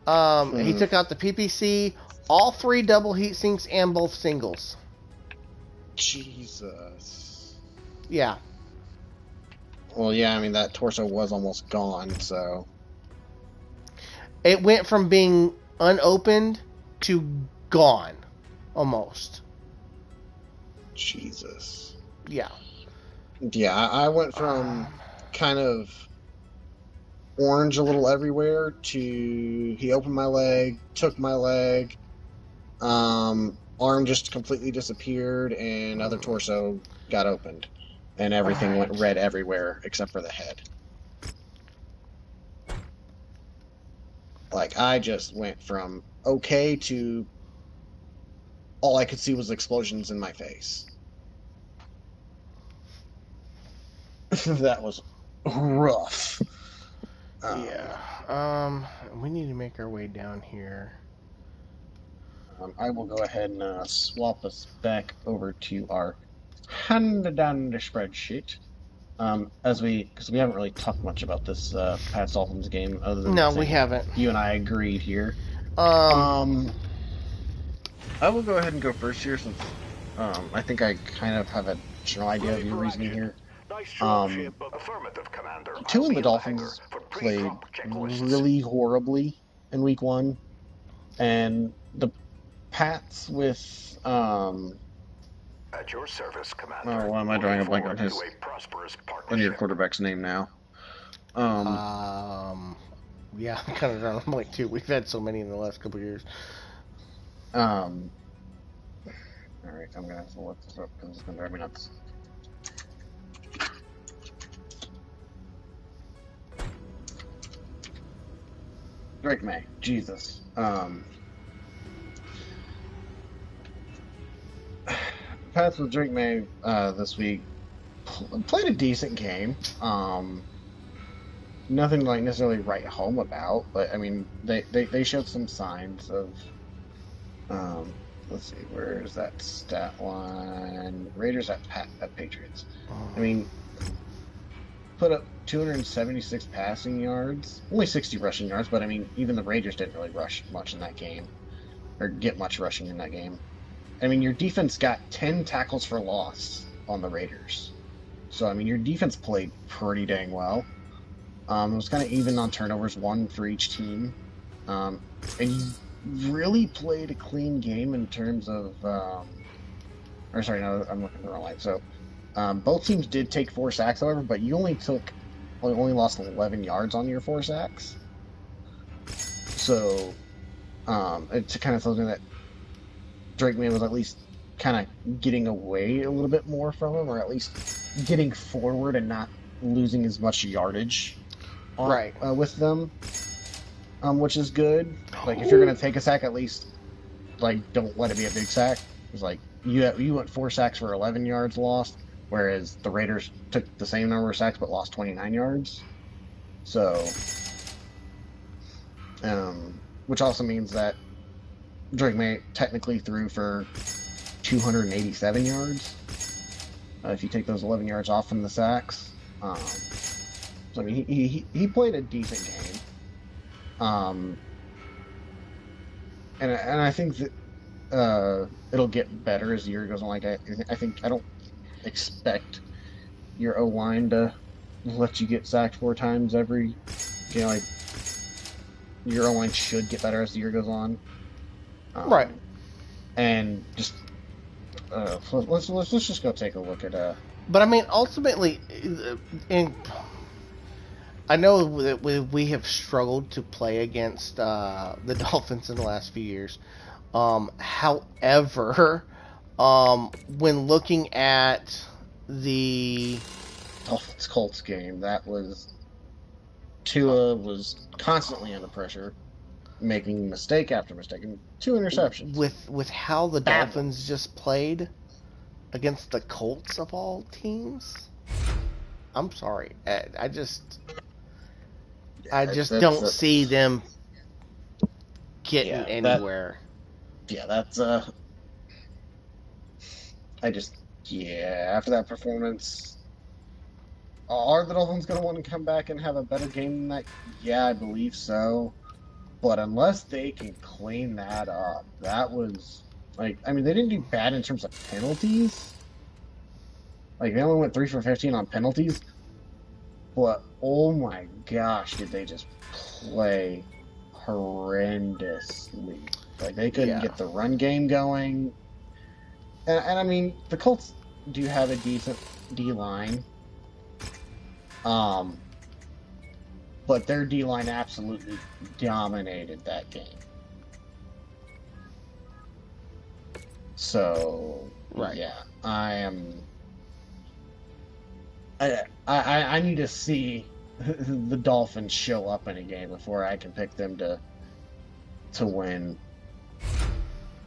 He took out the PPC, all 3 double heat sinks, and both singles. Jesus. Yeah. Well, yeah, I mean, that torso was almost gone, so. It went from being unopened to gone. Almost. Jesus. Yeah. Yeah, I went from kind of orange a little everywhere to he opened my leg, took my leg, arm just completely disappeared, and other torso got opened, and everything went red everywhere except for the head. Like, I just went from okay to all I could see was explosions in my face. That was rough. Yeah. We need to make our way down here. I will go ahead and swap us back over to our hand-down spreadsheet. Because we haven't really talked much about this Pats Dolphins game, other than no, we haven't. You and I agreed here. I will go ahead and go first here since I think I kind of have a general idea of your reasoning here. Affirmative, Commander. Two of the Dolphins played really horribly in week 1, and the Pats with At your service, Commander. oh, why am I drawing a blank on your quarterback's name now? Yeah, I'm kind of drawing a blank too. We've had so many in the last couple of years. Alright, I'm gonna have to look this up because it's gonna drive me nuts. Drake May, Jesus. Pats with Drake May this week played a decent game. Nothing like necessarily write home about, but I mean they showed some signs of let's see, where is that stat line? Raiders at Patriots. I mean, put up 276 passing yards, only 60 rushing yards, but I mean, even the Raiders didn't really rush much in that game, or get much rushing in that game. I mean, your defense got 10 tackles for loss on the Raiders. So, I mean, your defense played pretty dang well. It was kind of even on turnovers, one for each team. And you really played a clean game in terms of, or sorry, no, I'm looking at the wrong line. So, both teams did take 4 sacks, however, but you only lost 11 yards on your 4 sacks. So, it's kind of something that Drake May was at least kind of getting away a little bit more from him, or at least getting forward and not losing as much yardage with them, which is good. Like, if you're going to take a sack, at least, like, don't let it be a big sack. It's like, you went 4 sacks for 11 yards lost, whereas the Raiders took the same number of sacks but lost 29 yards. So, which also means that Drake May technically threw for 287 yards if you take those 11 yards off from the sacks. So I mean, he played a decent game, and I think that it'll get better as the year goes on. Like I don't expect your O line to let you get sacked 4 times every. Like your O line should get better as the year goes on. Right. And just let's just go take a look at But I mean, ultimately, and I know that we have struggled to play against the Dolphins in the last few years. However, when looking at the Dolphins Colts game, that was Tua was constantly under pressure, making mistake after mistake, and 2 interceptions. With how the Dolphins just played against the Colts of all teams, I'm sorry, I just don't see them getting anywhere. That's after that performance, are the Dolphins going to want to come back and have a better game than that? Yeah, I believe so. But unless they can clean that up, that was, like, I mean, they didn't do bad in terms of penalties. Like, they only went 3 for 15 on penalties. But, oh my gosh, did they just play horrendously. Like, they couldn't get the run game going. And I mean, the Colts do have a decent D-line. But their D-line absolutely dominated that game. So, yeah, I need to see the Dolphins show up in a game before I can pick them to win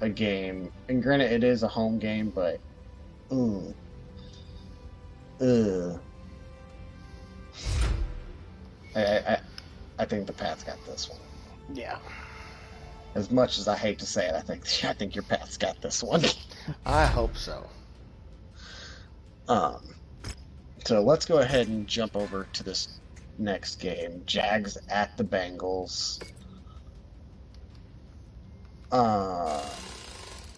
a game. And granted, it is a home game, but I think the Pats got this one. Yeah. As much as I hate to say it, I think your Pats got this one. I hope so. So let's go ahead and jump over to this next game. Jags at the Bengals.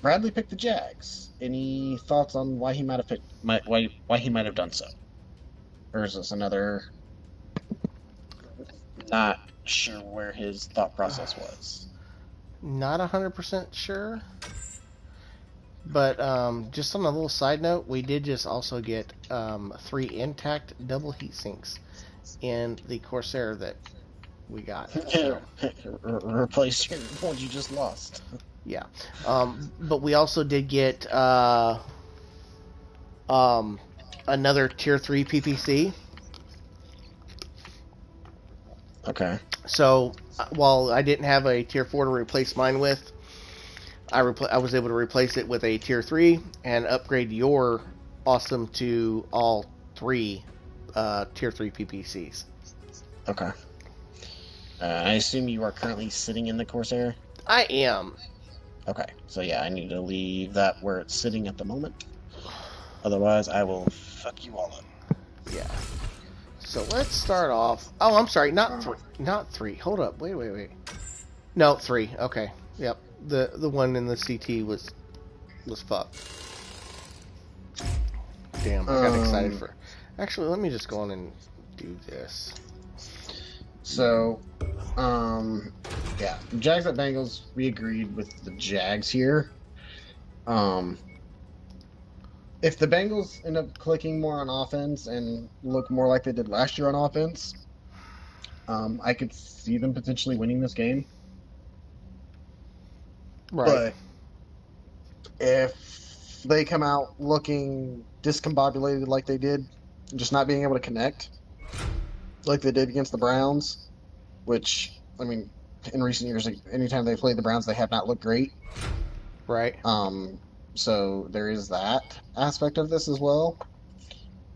Bradley picked the Jags. Any thoughts on why he might have why he might have done so? Or is this another not sure where his thought process was? Not 100% sure. But just on a little side note, we did just also get 3 intact double heat sinks in the Corsair that we got. So. Replace your ones you just lost. Yeah. But we also did get another tier 3 PPC. Okay. So while I didn't have a tier 4 to replace mine with, I was able to replace it with a tier 3 and upgrade your awesome to all three tier 3 PPCs. Okay. I assume you are currently sitting in the Corsair. I am. Okay. So yeah, I need to leave that where it's sitting at the moment. Otherwise, I will fuck you all up. Yeah. So let's start off. Oh, I'm sorry, not Uh, three. Not three. Hold up. Wait. No, three. Okay. Yep. The one in the CT was fucked. Damn, I got excited Um. for. Actually, let me just go on and do this. So, um, yeah, Jags at Bengals. We agreed with the Jags here. Um, if the Bengals end up clicking more on offense and look more like they did last year on offense, I could see them potentially winning this game. Right. But if they come out looking discombobulated like they did, just not being able to connect like they did against the Browns, which I mean, in recent years, like, anytime they played the Browns, they have not looked great. Right. Um, so there is that aspect of this as well.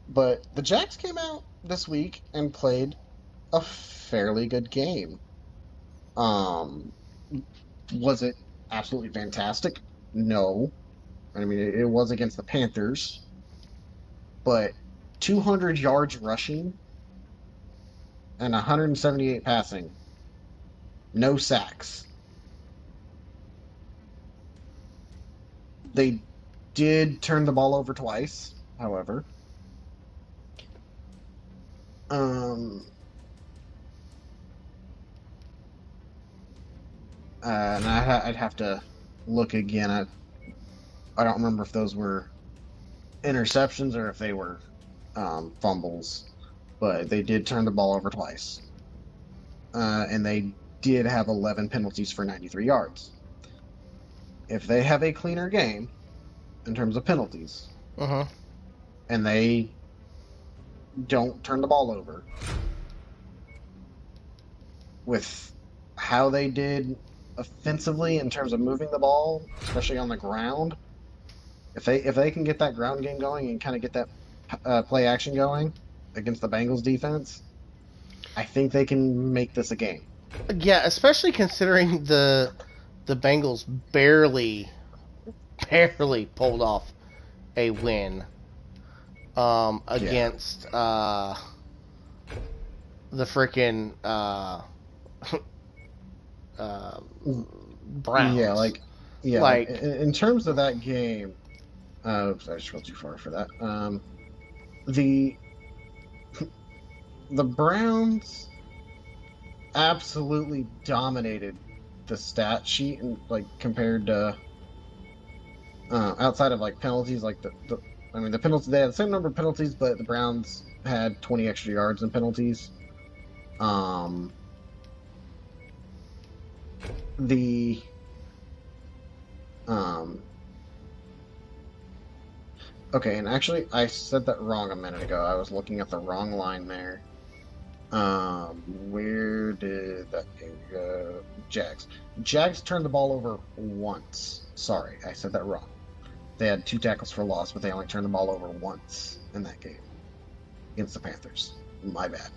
But the Jacks came out this week and played a fairly good game. Um, was it absolutely fantastic? No. I mean, it was against the Panthers, but 200 yards rushing and 178 passing, no sacks. They did turn the ball over twice, however. Um, and I'd have to look again. I don't remember if those were interceptions or if they were fumbles, but they did turn the ball over twice. And they did have 11 penalties for 93 yards. If they have a cleaner game in terms of penalties Uh huh. and they don't turn the ball over with how they did offensively in terms of moving the ball, especially on the ground, if they can get that ground game going and kind of get that play action going against the Bengals defense, I think they can make this a game. Yeah, especially considering the Bengals barely pulled off a win Yeah, against the freaking uh, yeah, Browns. like Like, in terms of that game. Oops, I scrolled too far for that. The the Browns absolutely dominated the stat sheet and like compared to outside of like penalties, like I mean the penalties they had the same number of penalties, but the Browns had 20 extra yards in penalties. Um, the um, okay, and actually I said that wrong a minute ago. I was looking at the wrong line there. Where did that game go? Jags. Jags turned the ball over once. Sorry, I said that wrong. They had 2 tackles for loss, but they only turned the ball over once in that game against the Panthers. My bad.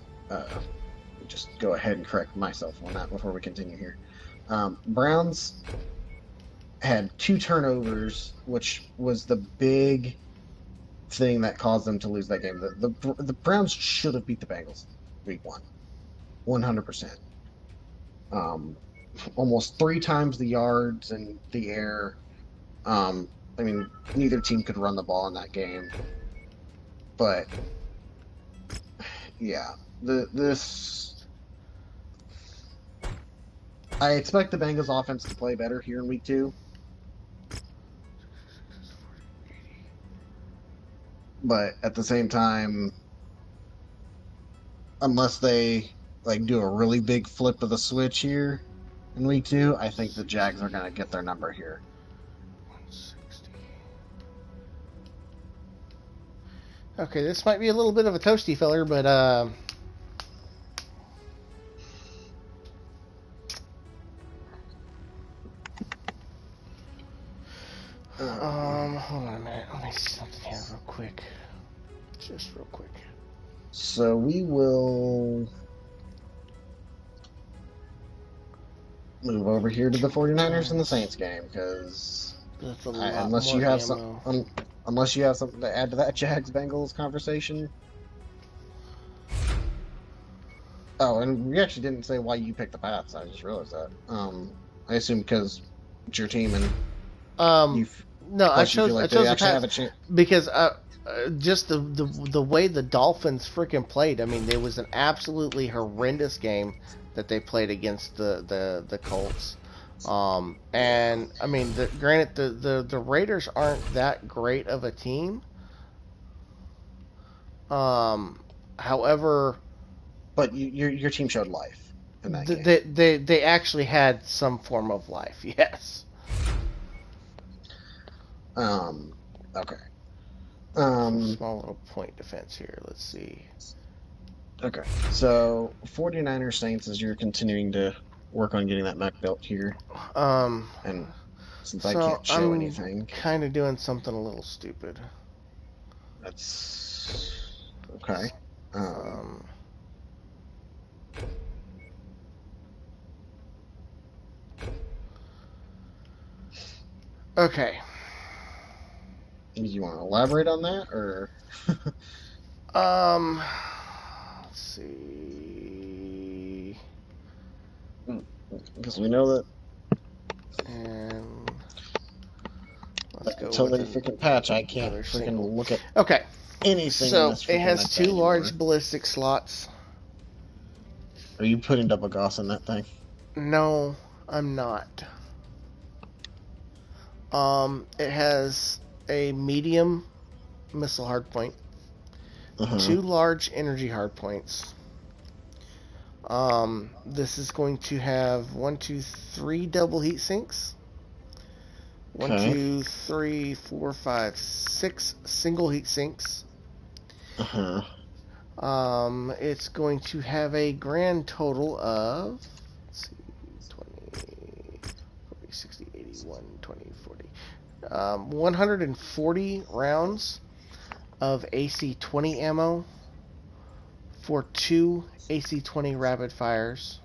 Just go ahead and correct myself on that before we continue here. Browns had 2 turnovers, which was the big thing that caused them to lose that game. The Browns should have beat the Bengals week 100%. Um, almost 3 times the yards in the air. I mean, neither team could run the ball in that game, but yeah, this I expect the Bengals offense to play better here in week 2, but at the same time, unless they like do a really big flip of the switch here, in week 2, I think the Jags are going to get their number here. 160. Okay, this might be a little bit of a toasty filler, but hold on a minute. Let me see something here real quick. Just real quick. So we will move over here to the 49ers and the Saints game because That's a lot unless more you have ammo. unless you have something to add to that Jags Bengals conversation. Oh, and we actually didn't say why you picked the Pats. I just realized that. I assume because it's your team and Um, you no, plus you feel I like they chose the actually have Pats a chance. because just the way the Dolphins freaking played. I mean, there was an absolutely horrendous game that they played against the Colts. And I mean, granted, the Raiders aren't that great of a team. However, But your team showed life in that game. they actually had some form of life. Yes. Okay. Small little point defense here. Let's see. Okay. So 49ers Saints as you're continuing to work on getting that Mac belt here. Um, And since I so can't show I'm anything, kind of doing something a little stupid. that's okay. Um, Um, okay. you want to elaborate on that, or Um, let's see. because we know that And let's go until with they freaking patch, I can't another freaking single. look at Okay. anything in So this it freaking has iPad two anymore. large ballistic slots. Are you putting double Gauss in that thing? No, I'm not. It has a medium missile hardpoint, Uh-huh. two large energy hardpoints. This is going to have 3 double heat sinks. One, Okay. 2, 3, 4, 5, 6 single heat sinks. Uh-huh. It's going to have a grand total of, let's see, 20, 40, 60, 81, 20, 40, 140 rounds of AC-20 ammo for 2 AC-20 rapid fires,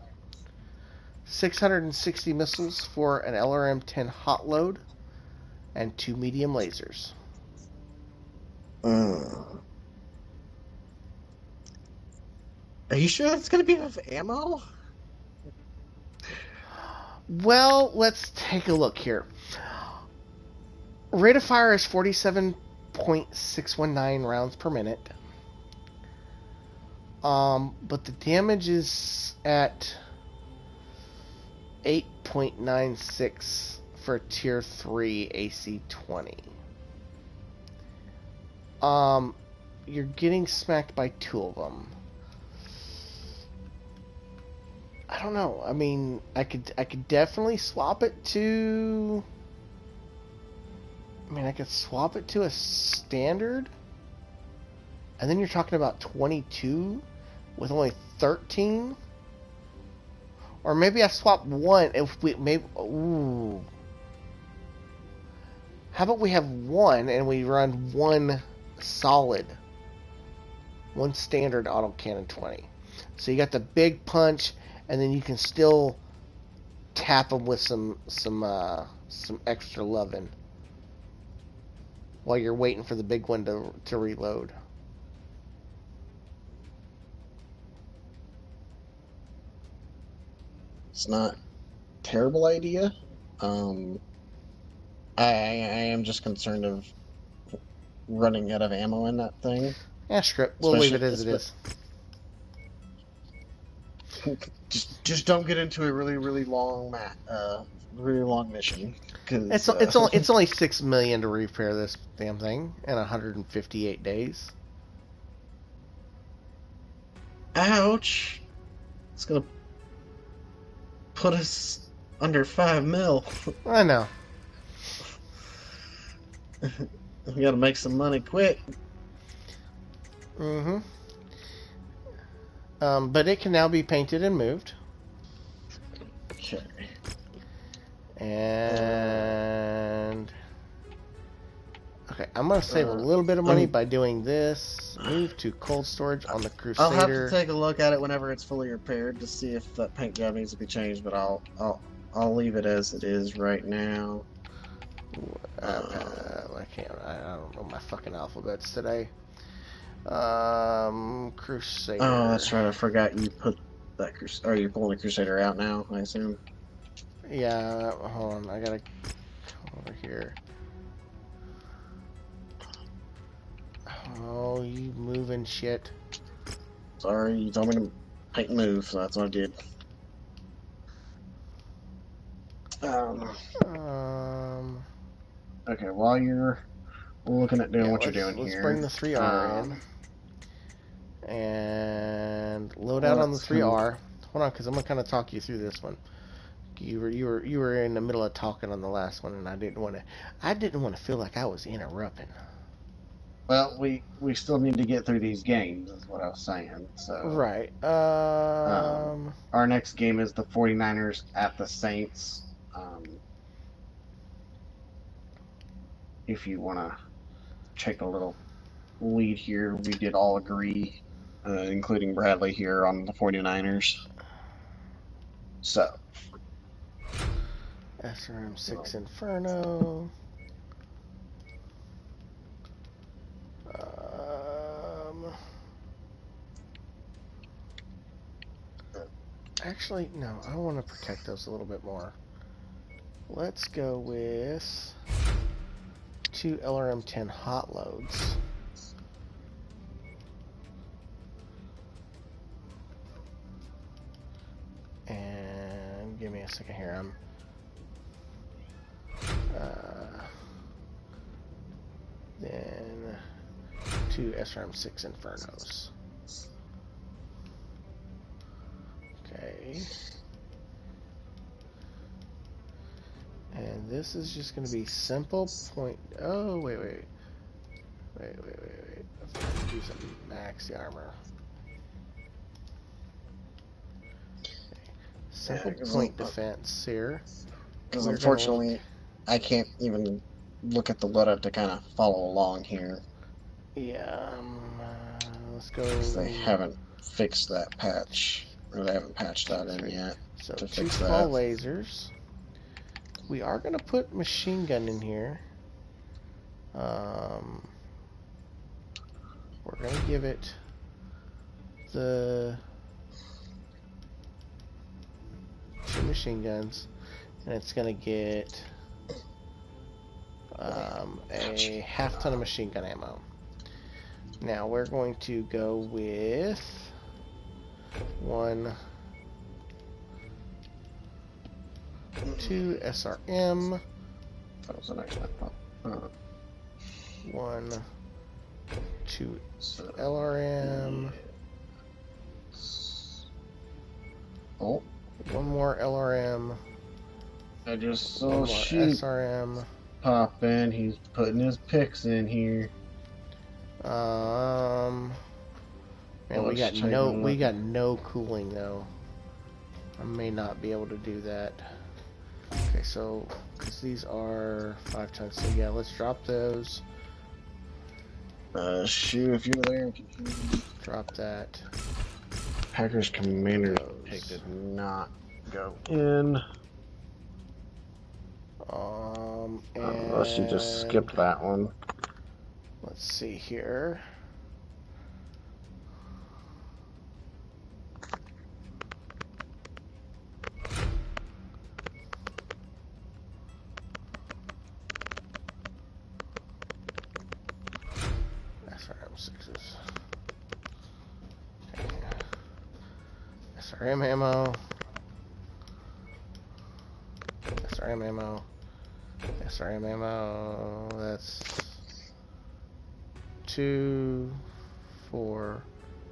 660 missiles for an LRM-10 hot load, and 2 medium lasers. Are you sure that's gonna be enough ammo? Well, let's take a look here. Rate of fire is 47.619 rounds per minute. But the damage is at 8.96 for tier 3 AC-20. You're getting smacked by 2 of them. I don't know. I mean, I could definitely swap it to. I mean, I could swap it to a standard, and then you're talking about 22 with only 13. Or maybe I swap one if we maybe. Ooh. How about we have one and we run one solid, one standard autocannon 20. So you got the big punch, and then you can still tap them with some extra loving while you're waiting for the big one to reload. It's not a terrible idea. Um, I am just concerned of running out of ammo in that thing, Yeah, script. We'll leave especially it as it is. just don't get into a really long really long mission because It's only 6 million to repair this damn thing in 158 days. ouch, it's gonna put us Under 5 mil. I know. We gotta make some money quick. Mm-hmm. But it can now be painted and moved. Okay. And okay, I'm gonna save a Uh, little bit of money um, by doing this. Move to cold storage on the I'll have to Crusader. take a look at it whenever it's fully repaired to see if that paint job needs to be changed, but I'll leave it as it is right now. I can't. I don't know my fucking alphabets today. Oh, Crusader. that's right. I forgot you put that or you're pulling the Crusader out now, I assume. Yeah, hold on. I gotta come over here. Oh, you moving shit. Sorry, you told me to paint and move, so that's what I did. Um, Um, okay, while you're looking at doing yeah. what you're doing Let's bring here, the 3R in and load out on the let's come. 3R. Hold on, because I'm gonna kind of talk you through this one. You were in the middle of talking on the last one, and I didn't want to feel like I was interrupting. Well, we still need to get through these games, is what I was saying. So, Right. our next game is the 49ers at the Saints. If you want to take a little lead here, we did all agree, including Bradley here, on the 49ers. So, SRM6 Inferno. Um, Actually, no. I want to protect those a little bit more. Let's go with 2 LRM-10 hot loads. And give me a second here. Then 2 SRM6 Infernos. Okay. And this is just going to be simple point. Oh, wait. I have to do some max the armor. Simple point defense here. because We're going to. unfortunately, I can't even look at the loadout to kind of follow along here. Yeah, let's go. Because they haven't fixed that patch, or they haven't patched that in yet So, to 2 fix small that. lasers. We are going to put machine gun in here. We're going to give it the 2 machine guns, and it's going to get a half ton of machine gun ammo. Now we're going to go with 2 SRM, That was the next one. 2 LRM, Oh, 1 more LRM, I just 1 saw more Sheep SRM. pop in. He's putting his picks in here. Man, we got no cooling though. I may not be able to do that. Okay, so because these are 5 tons, so yeah, let's drop those. Shoot, if you're there, can you Drop that. Packers Commander pick did not go in. Unless you just And skipped that one. let's see here. SRM6s. Okay. SRM ammo. SRM ammo. SRM ammo. That's 2, 4,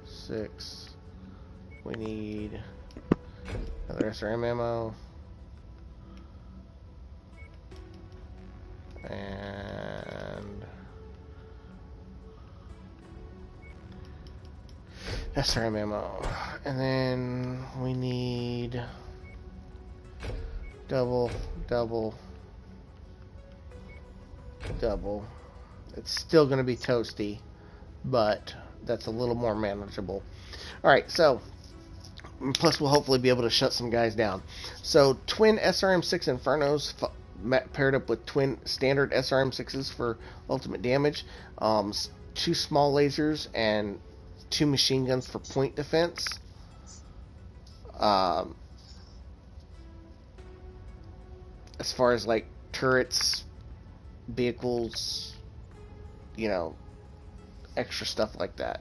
6. We need another SRM ammo. And SRM ammo. And then we need double, double, double. It's still going to be toasty, but that's a little more manageable. Alright, so plus we'll hopefully be able to shut some guys down. So twin SRM6 Infernos paired up with twin standard SRM6s for ultimate damage, 2 small lasers, and 2 machine guns for point defense. As far as like turrets, vehicles, you know, extra stuff like that.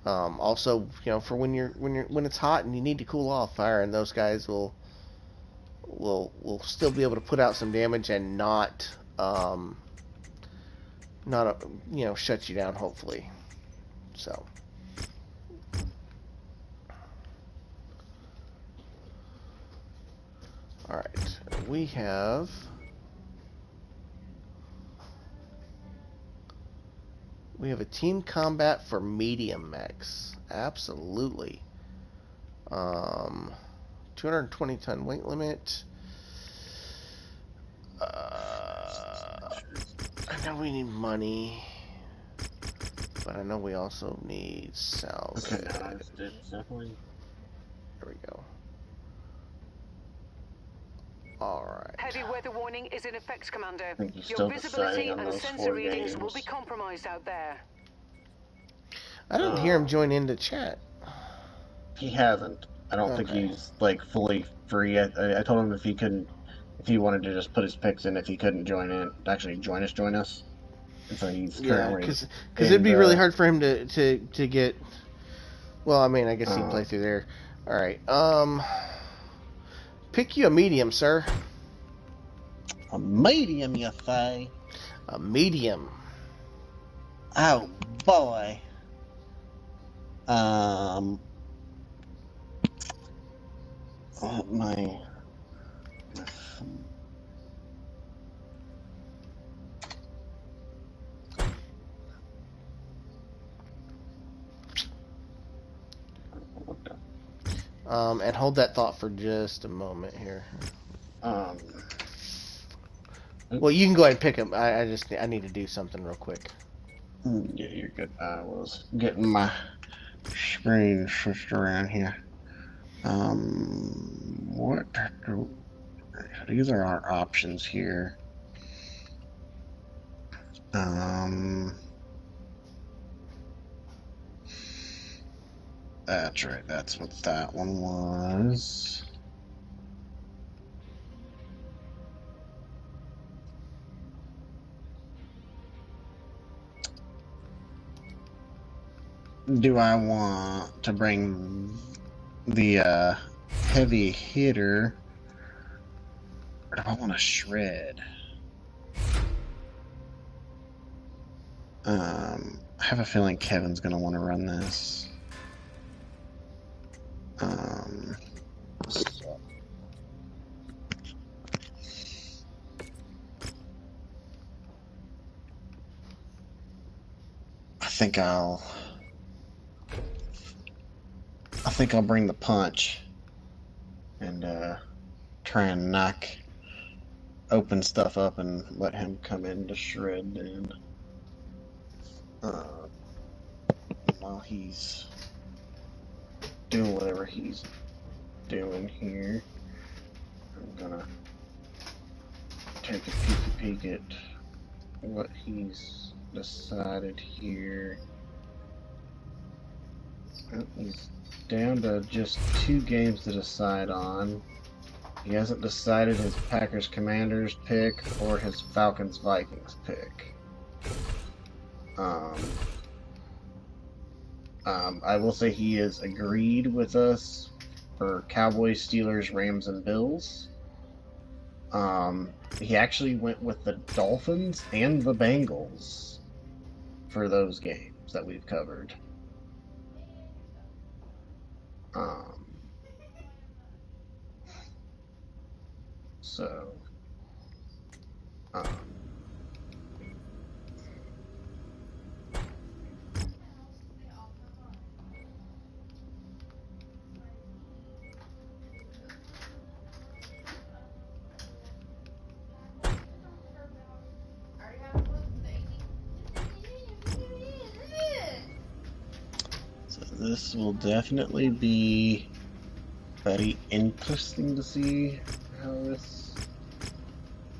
Also, you know, for when it's hot and you need to cool off, fire, and those guys will still be able to put out some damage and not you know, shut you down, hopefully. So all right, we have a team combat for medium mechs. Absolutely. 220 ton weight limit. I know we need money, but I know we also need salvage. Okay, it's definitely. There we go. Alright. Heavy weather warning is in effect, Commander. I think you're Your still visibility deciding on and those sensor 4 readings will be games. compromised out there. I didn't hear him join into chat. He hasn't. I don't think Okay. he's like fully free. I told him if he wanted to just put his picks in, if he couldn't actually join us. And so he's Yeah, currently because it'd in be really the. hard for him to get. Well, I mean, I guess he'd play through there. All right. Pick you a medium, sir. A medium, you say? A medium. Oh boy. My. And hold that thought for just a moment here. Well, you can go ahead and pick him. I need to do something real quick. Yeah, you're good. I was getting my screen switched around here. What? These are our options here. That's right. That's what that one was. Do I want to bring the heavy hitter, or do I want to shred? I have a feeling Kevin's gonna want to run this. So. I think I'll bring the punch and try and knock open stuff up and let him come in to shred then. While he's doing whatever he's doing here, I'm gonna take a peek at what he's decided here. He's down to just 2 games to decide on. He hasn't decided his Packers Commanders pick or his Falcons Vikings pick. I will say he has agreed with us for Cowboys, Steelers, Rams, and Bills. He actually went with the Dolphins and the Bengals for those games that we've covered. So Uh, so this will definitely be very interesting to see how this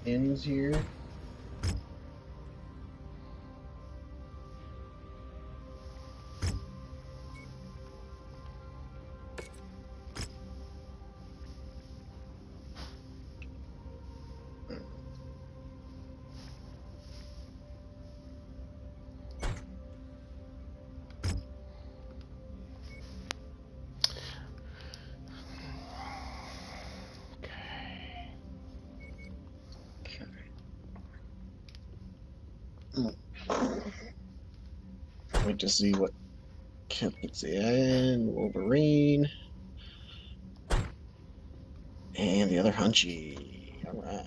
ends here. Wait to see what Kemp's in, Wolverine, and the other Hunchy. Alright.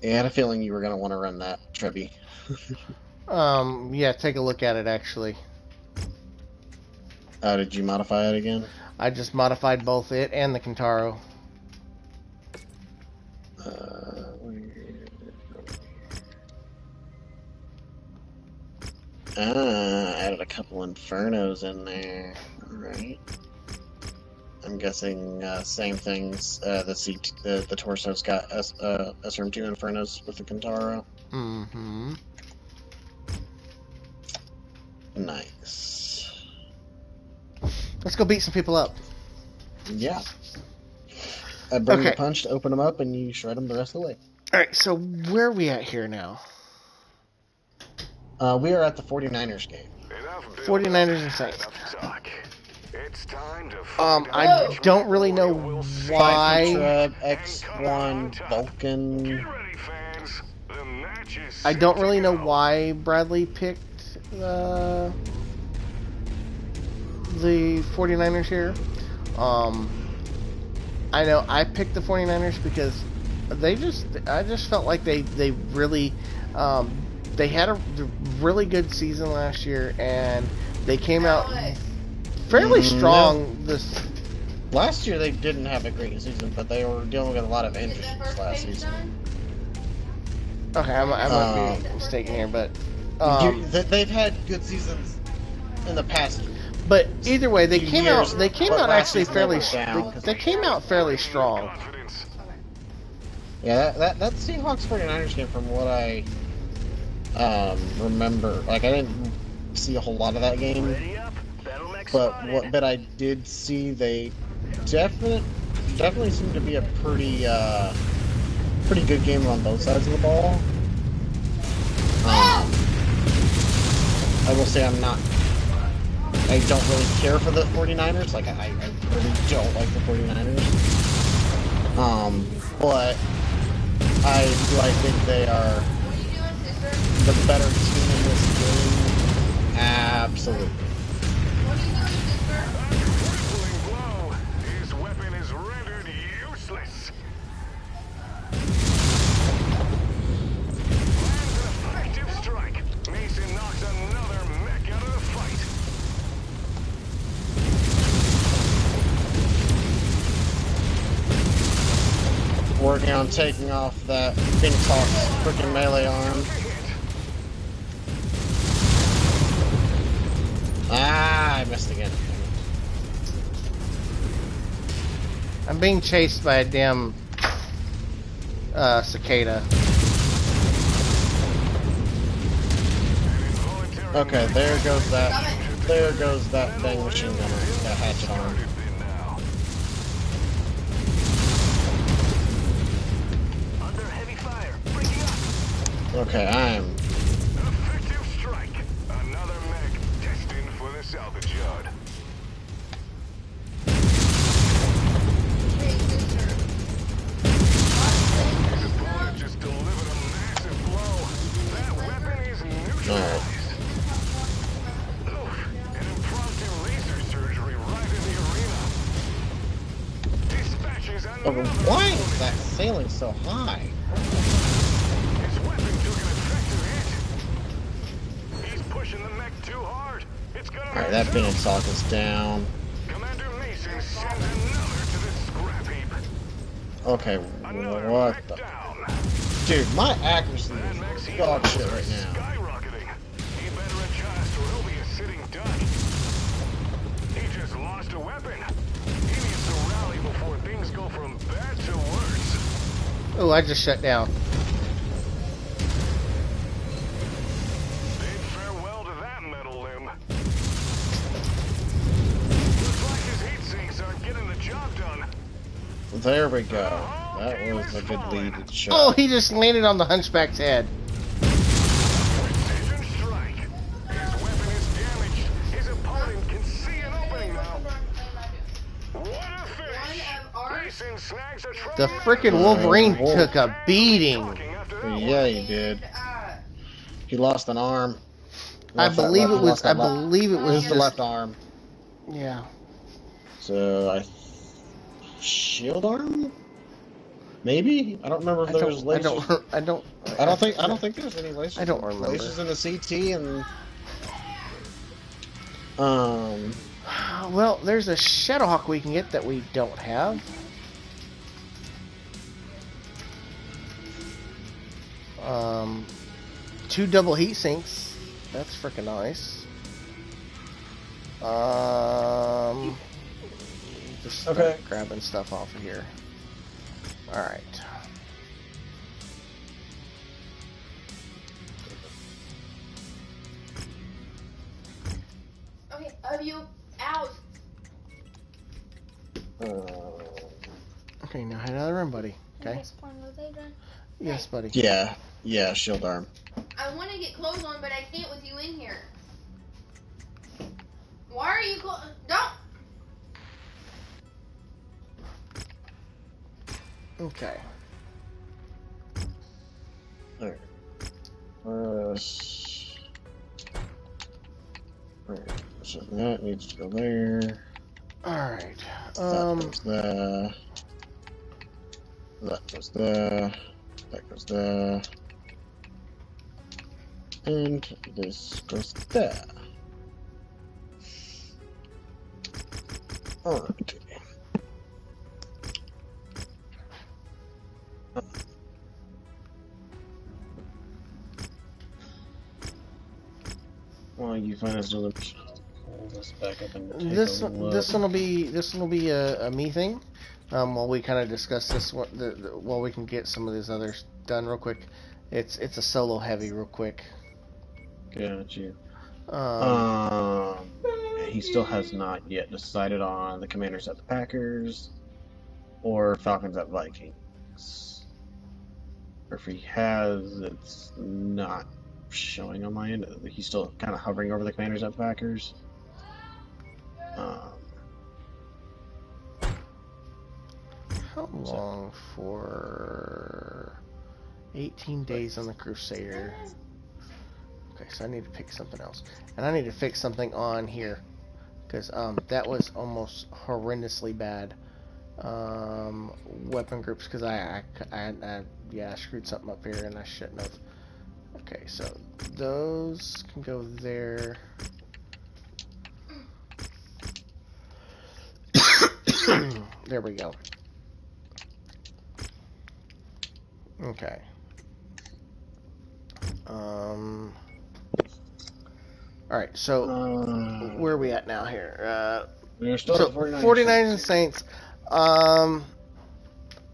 Yeah, I had a feeling you were going to want to run that, Trevi. Yeah, take a look at it actually. Did you modify it again? I just modified both it and the Kintaro. Added a couple Infernos in there. Alright. I'm guessing same things. The Torso's got SRM2 Infernos with the Kintaro. Mm-hmm. Nice. Let's go beat some people up. Yeah. I bring the Okay. punch to open them up, and you shred them the rest of the way. Alright, so where are we at here now? We are at the 49ers game. 49ers and Saints. It's time to I don't really know why. Treb, X1, Vulcan. Get ready, fans. The match is I don't set really to know go. why Bradley picked the 49ers here. I know I picked the 49ers because I just felt like they really they had a really good season last year, and they came out fairly strong this Last year they didn't have a great season, but they were dealing with a lot of injuries last season. Okay, I might be mistaken here, but They've had good seasons in the past. but either way, they came out but last actually season fairly they were down. they came out fairly strong. Yeah, that Seahawks 49ers game, from what I remember, like I didn't see a whole lot of that game, but I did see they definitely seemed to be a pretty good game on both sides of the ball. I will say I don't really care for the 49ers. Like, I really don't like the 49ers. But I think they are the better team in this game. Absolutely. His weapon is rendered useless. Lands an effective strike. Mason knocks another mech out of the fight. Working on taking off that Phoenix Hawk's freaking melee arm. Ah, I missed again. I'm being chased by a damn cicada. Okay, there goes that thing machine gunner, that hatchet arm. Under heavy fire. Breaking up. Okay, I'm Effective strike. Another mech destined for the salvage yard. His opponent just delivered a massive blow. That weapon is neutralized. Oof, an impromptu laser surgery right in the arena. Dispatches another Why is that sailing so high? His weapon took an effective hit. He's pushing the mech too hard. It's gonna Alright, max that out. Beanstalk is down. Commander Mason sends another to this scrap heap. Okay, Another what mech the... down. Dude, my accuracy That is mech's heat dog levels shit are right now. skyrocketing. He better adjust or he'll be a sitting duck. He just lost a weapon. He needs to rally before things go from bad to worse. Oh, I just shut down. Bid farewell to that metal limb. Looks like his heat sinks aren't getting the job done. There we go. That was a good lead shot. Oh, he just landed on the Hunchback's head. Precision strike. His weapon is damaged. His opponent can see an opening now. What a finish! Mason snags a The trophy. frickin' Wolverine took a beating. Yeah, he did. He lost an arm. I believe it was. It was the just. left arm. Yeah. So shield arm? Maybe? I don't remember if there was lasers. I don't think there's any lasers. I don't remember. Lasers in the CT and Well, there's a Shadowhawk we can get that we don't have. Two double heat sinks. That's freaking nice. Just start grabbing stuff off of here. All right. Okay, are you out? Okay, now head out of the room, buddy. Okay. Yes, buddy. Yeah, shield arm. I want to get clothes on, but I can't with you in here. Why are you don't? Okay. Alright. So that needs to go there. Alright. That goes there. That goes there. That goes there. And this goes there. Alright. Well, you find us doing the pull this back up and take This a look. one will be a me thing. While we kind of discuss this one, while we can get some of these others done real quick. It's a solo heavy real quick. Got you. He still has not yet decided on the Commanders at the Packers or Falcons at Vikings. Or if he has, it's not showing on my end. He's still kind of hovering over the Commanders at the Packers. How long for 18 days on the Crusader? Okay, so I need to pick something else. And I need to fix something on here. Because that was almost horrendously bad. Weapon groups, because I screwed something up here and I shouldn't have. Okay, so those can go there. There we go. Okay. Alright, so where are we at now here? We're still So at 49ers. 49ers and Saints.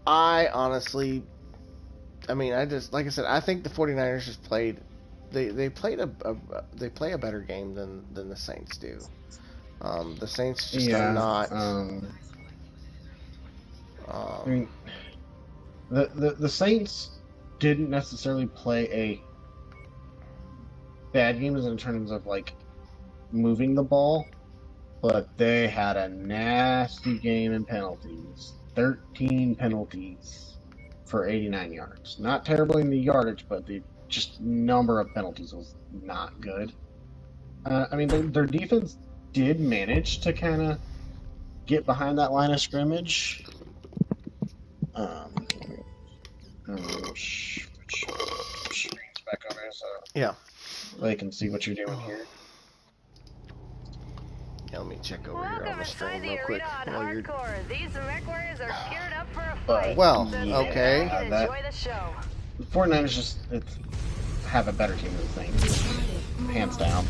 I honestly, I mean, like I said, I think the 49ers just played. They play a better game than the Saints do. The Saints just are not. I mean, the Saints didn't necessarily play a bad game in terms of like moving the ball, but they had a nasty game in penalties. 13 penalties for 89 yards. Not terribly in the yardage, but the just number of penalties was not good. I mean, their defense did manage to kind of get behind that line of scrimmage. Um, screens back over here so Yeah. they can see what you're doing here. Yeah, let me check over here Welcome on the inside stream the real quick arena on while you're. hardcore. These Mechwarriors are geared up for a But fight. Well, So yeah, sit back okay. and that enjoy the show. 49ers just have a better team than the Saints, hands down.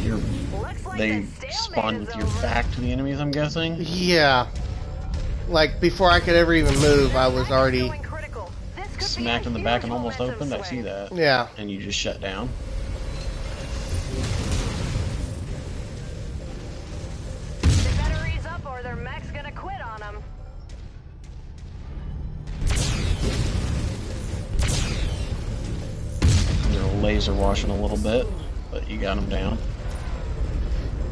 You're, Looks like they the stalemate spawn is with your over. back to the enemies, I'm guessing. Yeah. Like before I could ever even move, I was already. Going critical. This could be Smacked a in the back huge and almost momentum opened. I see swing. that. Yeah. And you just shut down. They better ease up or their mech's gonna quit on them. You're laser washing a little bit, but you got them down.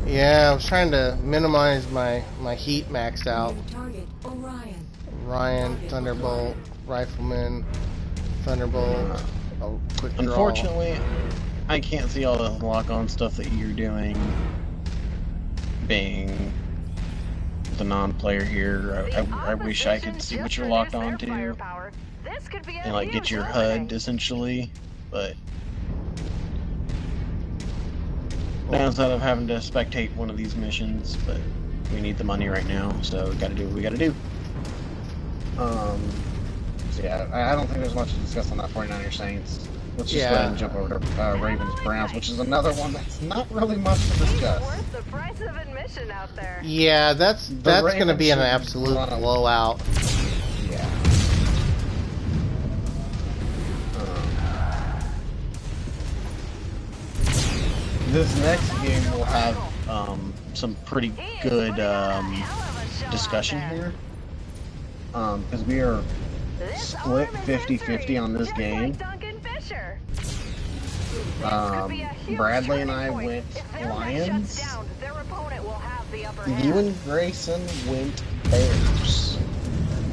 Yeah, I was trying to minimize my heat maxed out. Target Orion. Ryan, Thunderbolt, Rifleman, Thunderbolt. Oh, quick draw. Unfortunately, I can't see all the lock-on stuff that you're doing. Being the non-player here, I wish I could see what you're locked on to This could be a and like get huge your opening. HUD essentially, but downside of having to spectate one of these missions, but we need the money right now, so we gotta do what we gotta do. So yeah, I don't think there's much to discuss on that 49ers Saints. Let's just go ahead and jump over to Ravens Browns, which is another one that's not really much to discuss. Worth the price of admission out there. Yeah, that's going to be an Ravens absolute should run blowout. Yeah. This next game will have some pretty good discussion here. Because we are split 50-50 on this game. Bradley and I went Lions. You and Grayson went Bears.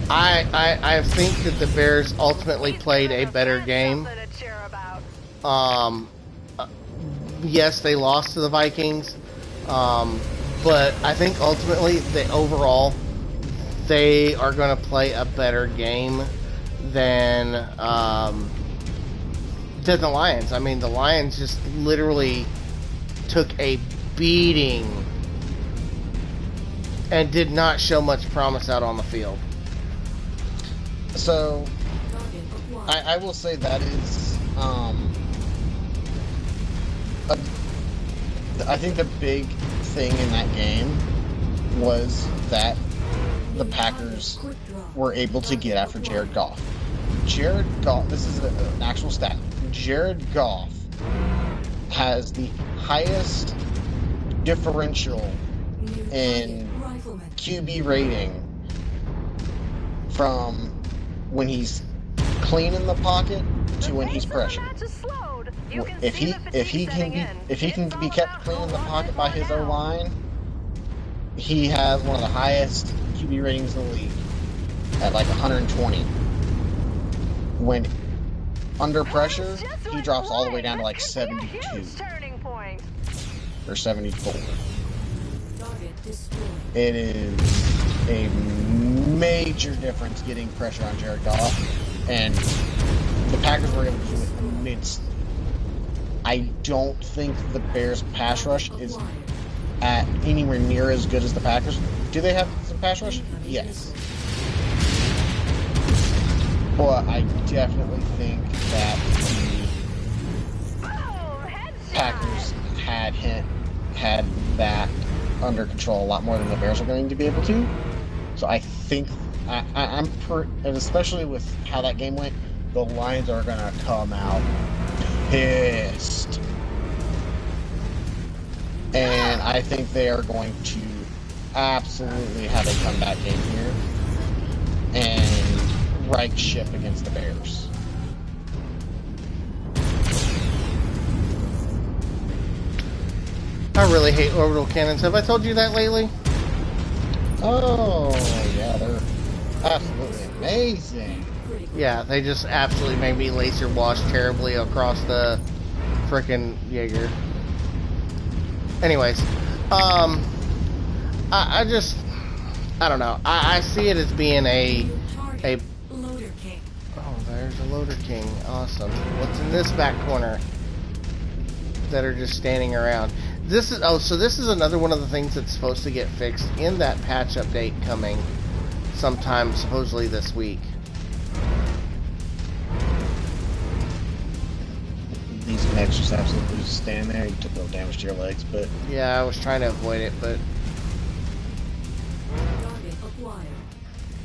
I think that the Bears ultimately played a better game. Yes, they lost to the Vikings, but I think ultimately, overall, they are going to play a better game than the Lions. I mean, the Lions just literally took a beating and did not show much promise out on the field. So, I will say that is, I think the big thing in that game was that the Packers were able to get after Jared Goff. Jared Goff, this is an actual stat. Jared Goff has the highest differential in QB rating from when he's clean in the pocket to when he's pressured. If he can be kept clean in the pocket by his O-line, he has one of the highest QB ratings in the league at like 120. When under pressure, he drops all the way down to like 72 or 74. It is a major difference getting pressure on Jared Goff, and the Packers were able to do it immensely. I don't think the Bears' pass rush is at anywhere near as good as the Packers. Do they have some pass rush? Yes. But I definitely think that the Packers had that under control a lot more than the Bears are going to be able to. So I think and especially with how that game went, the Lions are going to come out pissed. And I think they are going to absolutely have a comeback game here and right ship against the Bears. I really hate orbital cannons. Have I told you that lately? Oh, yeah, they're absolutely amazing. Yeah, they just absolutely made me laser wash terribly across the frickin' Jaeger. Anyways, I just, I don't know. I see it as being a. Oh, there's a loader king. Awesome. What's in this back corner? That are just standing around. This is so this is another one of the things that's supposed to get fixed in that patch update coming sometime supposedly this week. These mechs just absolutely just stand there. You took no damage to your legs, but Yeah, I was trying to avoid it, but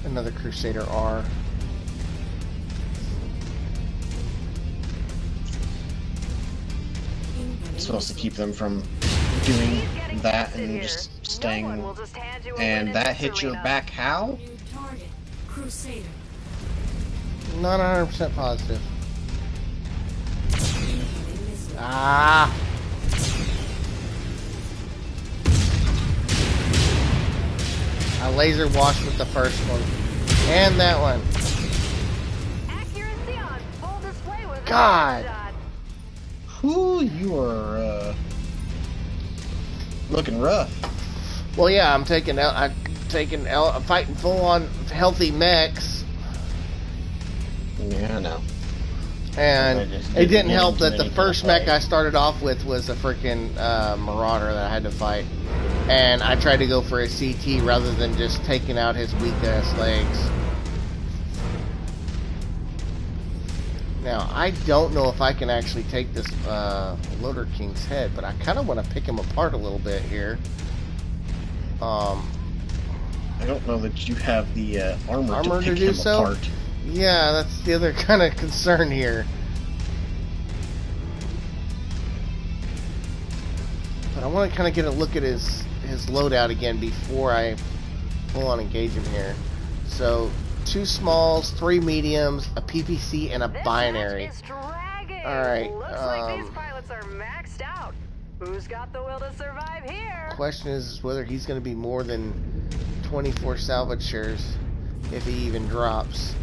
another Crusader R. it's supposed to keep them from doing that and just staying. And that hits your back how? Not 100% positive. Ah! I laser washed with the first one. And that one. Accuracy on full display with God. Whew, you are looking rough. Well, yeah, I'm fighting full on healthy mechs. Yeah, I know. And it didn't help that the first mech I I started off with was a freaking Marauder that I had to fight. And I tried to go for a CT rather than just taking out his weak ass legs. Now, I don't know if I can actually take this Loader King's head, but I kind of want to pick him apart a little bit here. don't know that you have the armor to To pick do him so? apart. Yeah, that's the other kind of concern here. But I want to kind of get a look at his loadout again before I full on engage him here. So, 2 smalls, 3 mediums, a PPC, and a binary. Alright, Looks like these pilots are maxed out. Who's got the will to survive here? question is whether he's going to be more than 24 salvage shares if he even drops.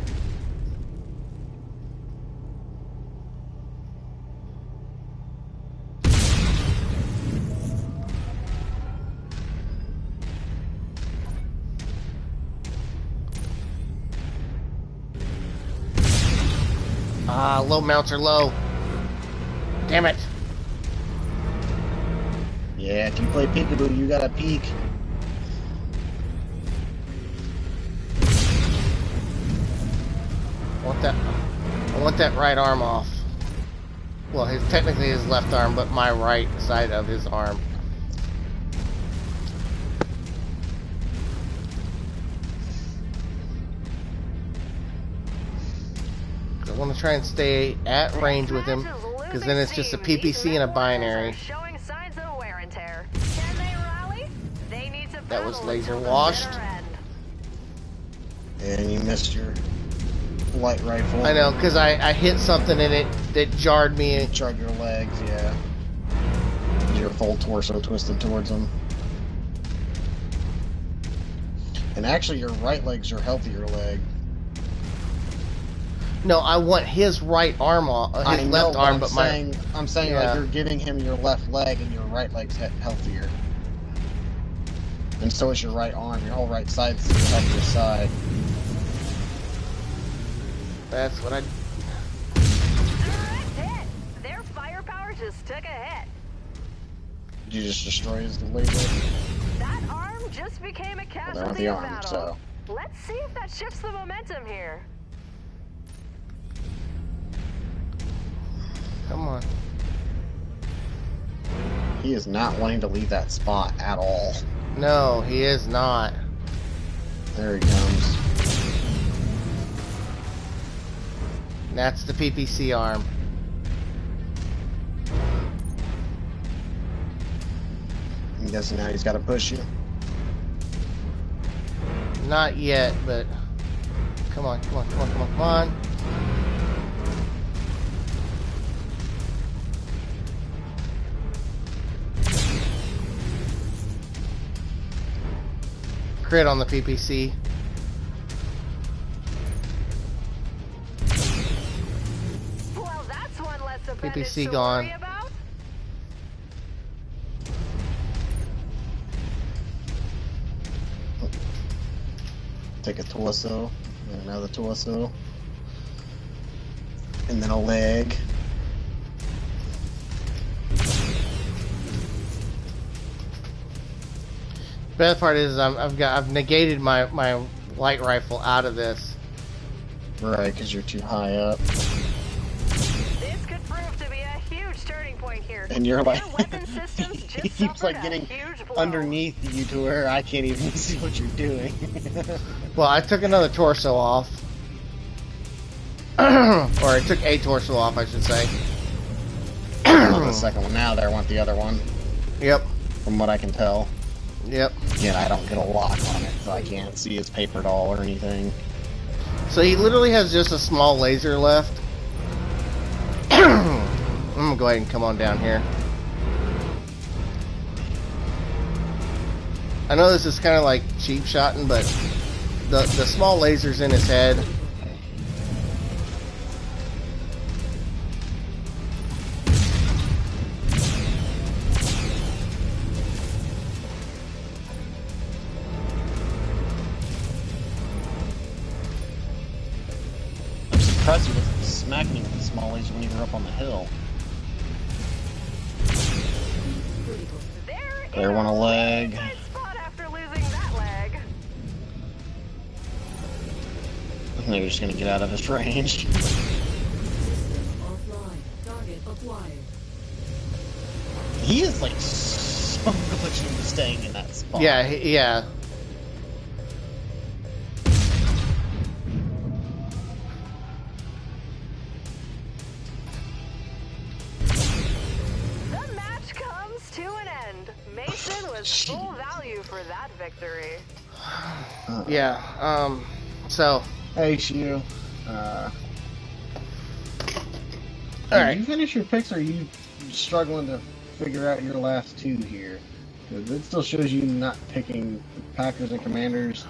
Ah, low mounts are low. Damn it. Yeah, if you play peekaboo, you gotta peek. I want that right arm off. Well, technically his left arm, but my right side of his arm. I want to try and stay at range with him, because then it's just a PPC and a binary. Showing signs of wear and tear. Can they rally? They need to That was battle laser until the washed. bitter end. And you missed your light rifle. I know, because I hit something and it jarred me. You charred your legs, yeah. Your full torso twisted towards them. And actually, your right leg's your healthier leg. No, I want his right arm off, his I know, left arm, but I'm saying Yeah. like you're giving him your left leg and your right leg's healthier. And so is your right arm. Your whole right side's the healthiest side. that's what I. Direct hit. Their firepower just took a hit. Did you just destroy his laser? That arm just became a Well, casualty they're on the of arm, battle. so. Let's see if that shifts the momentum here. Come on. He is not wanting to leave that spot at all. No, he is not. There he comes. That's the PPC arm. I'm guessing now he's got to push you. Not yet, but come on, come on, come on, come on, come on. Crit on the PPC. bandits PPC to gone. worry about? Take a torso, and another torso, and then a leg. Best part is I've negated my light rifle out of this. Right, because you're too high up. This could prove to be a huge turning point here. And you're like, Their weapon systems he just keeps suffered like a getting huge blow. underneath you to where I can't even see what you're doing. Well, I took another torso off. Or I took a torso off, I should say. The second one now, there went the other one, Yep. from what I can tell. Yep. Again, I don't get a lock on it, so I can't see his paper doll or anything. So he literally has just a small laser left. I'm gonna go ahead and come on down here. I know this is kind of like cheap shotting, but the small laser's in his head. I'm surprised he wasn't smacking with the small laser when you were up on the hill. There went a leg. Nice spot after losing that leg. I think we're just gonna get out of his range. Offline. Target acquired. He is like so glitchy with staying in that spot. Yeah, yeah. The match comes to an end. Mason was full value for that victory. Yeah, so... Hey, Shu. Alright. Did you finish your picks, or are you struggling to figure out your last two here? 'Cause it still shows you not picking the Packers and Commanders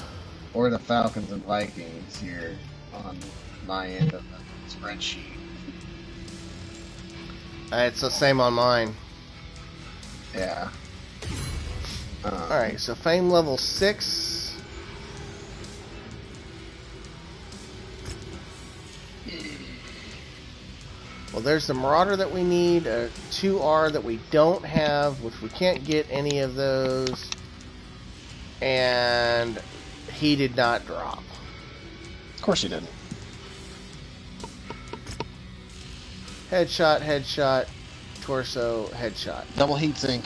or the Falcons and Vikings here on my end of the spreadsheet. It's the same on mine. Yeah. Alright, so fame level 6. Well, there's the Marauder that we need, 2R that we don't have, which we can't get any of those, and he did not drop. Of course you didn't. Headshot, headshot, torso, headshot. Double heat sink.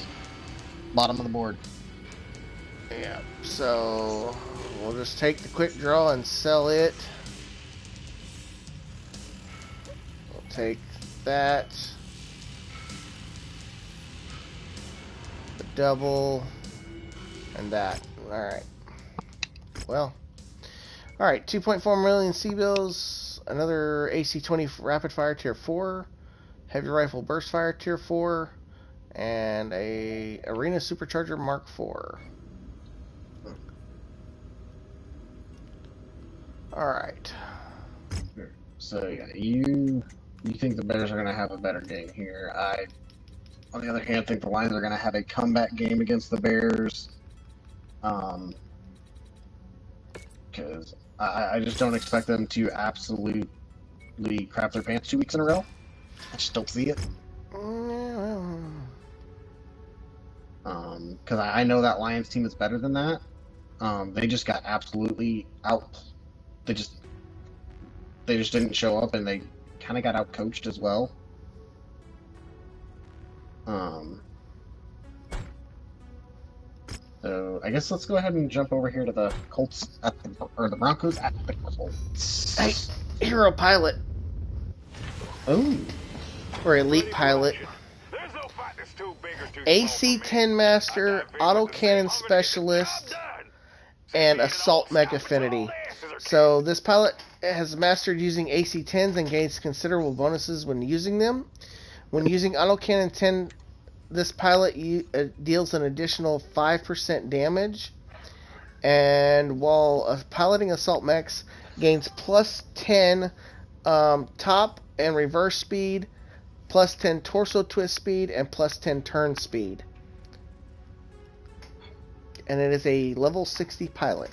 Bottom of the board. Yeah, so we'll just take the quick draw and sell it. We'll take that. The double. And that. Alright. Well. Alright, 2.4 million C-bills. Another AC-20 rapid fire tier 4. Heavy rifle burst fire tier 4. And a arena supercharger Mark 4. Alright. So yeah, you think the Bears are going to have a better game here. I, on the other hand, think the Lions are going to have a comeback game against the Bears. Because I just don't expect them to absolutely crap their pants 2 weeks in a row. I just don't see it. Because I know that Lions team is better than that. They just got absolutely out. They just didn't show up, and they kind of got out coached as well. So I guess let's go ahead and jump over here to the Colts or the Broncos at the Colts. Hey, hero pilot. Oh, Or elite pilot. There's no fight that's too big or too AC-10 master, autocannon specialist, and assault mech affinity. So this pilot has mastered using AC-10s and gains considerable bonuses when using them. When using autocannon 10, this pilot deals an additional 5% damage. And while piloting assault mechs, gains plus 10 top and reverse speed, plus 10 torso twist speed, and plus 10 turn speed. And it is a level 60 pilot.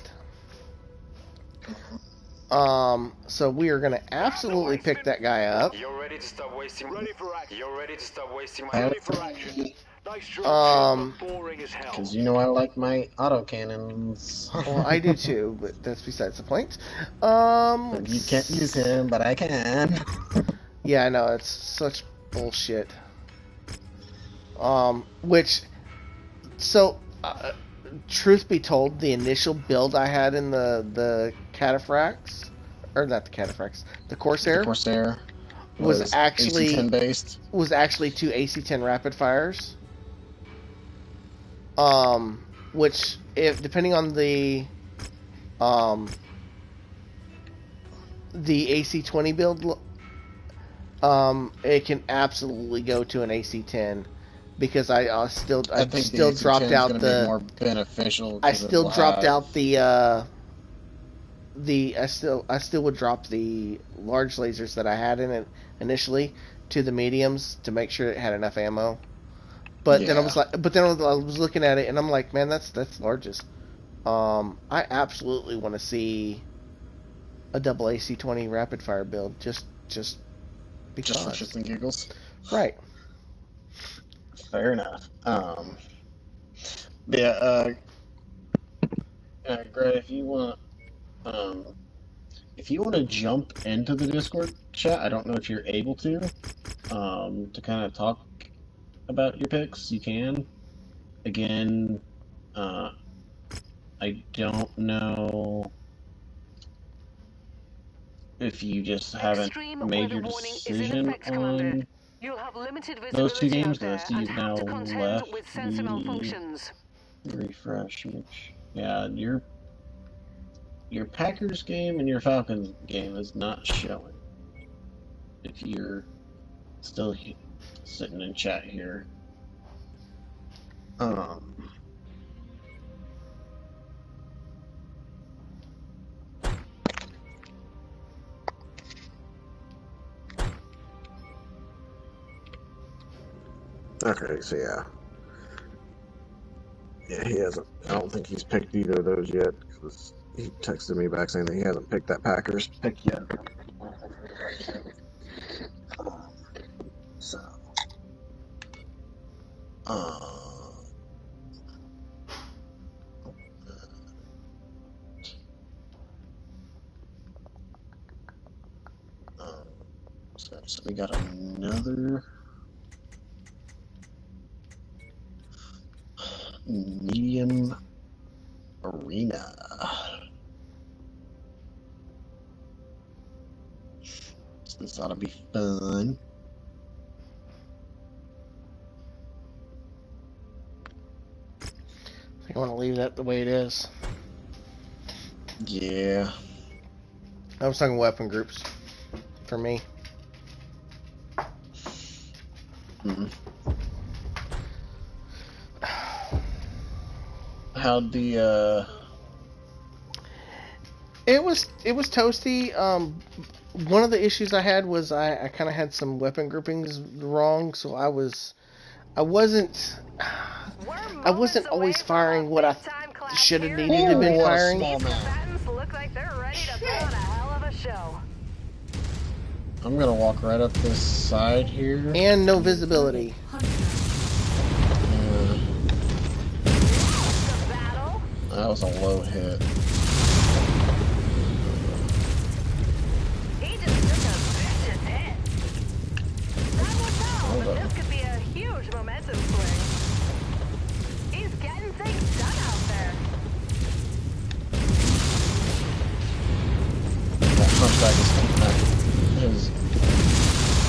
So we are gonna absolutely pick that guy up. You're ready to stop wasting. Ready for action. You're ready to stop wasting. Ready for action. Nice dropship, but boring as hell. Because you know I like my autocannons. Well, I do too, but that's besides the point. You can't use him, but I can. Yeah, I know, it's such bullshit. Truth be told, the initial build I had in the Cataphracts, or not the Cataphracts, the Corsair, was actually AC-10 based. Was actually 2 AC-10 rapid fires. Which, if depending on the AC-20 build, it can absolutely go to an AC-10. Because I still dropped out the more beneficial. I still dropped out I still would drop the large lasers that I had in it initially to the mediums to make sure it had enough ammo. But then I was looking at it and I'm like, man, that's largest. I absolutely want to see a double AC-20 rapid fire build just because. Just for shits and giggles. Right. Fair enough. Greg, if you want to jump into the Discord chat, I don't know if you're able to kind of talk about your picks. You can. Again, I don't know if you just haven't made your decision on those two games. The Steve's now left the refresh. Yeah, your Packers game and your Falcons game is not showing. If you're still sitting in chat here. Okay, so yeah, he hasn't. I don't think he's picked either of those yet. Because he texted me back saying that he hasn't picked that Packers pick yet. So, so we got another medium arena. So this ought to be fun. I think I want to leave that the way it is. Yeah. I was talking weapon groups for me. How'd the It was toasty. One of the issues I had was I kind of had some weapon groupings wrong, so I wasn't always firing what I should have needed to have been firing. Look like they're ready to put on a hell of a show. I'm gonna walk right up this side here. And no visibility. That was a low hit. He just took a vicious hit. Time will tell, but this could be a huge momentum swing. He's getting things done out there. That hunchback is keeping his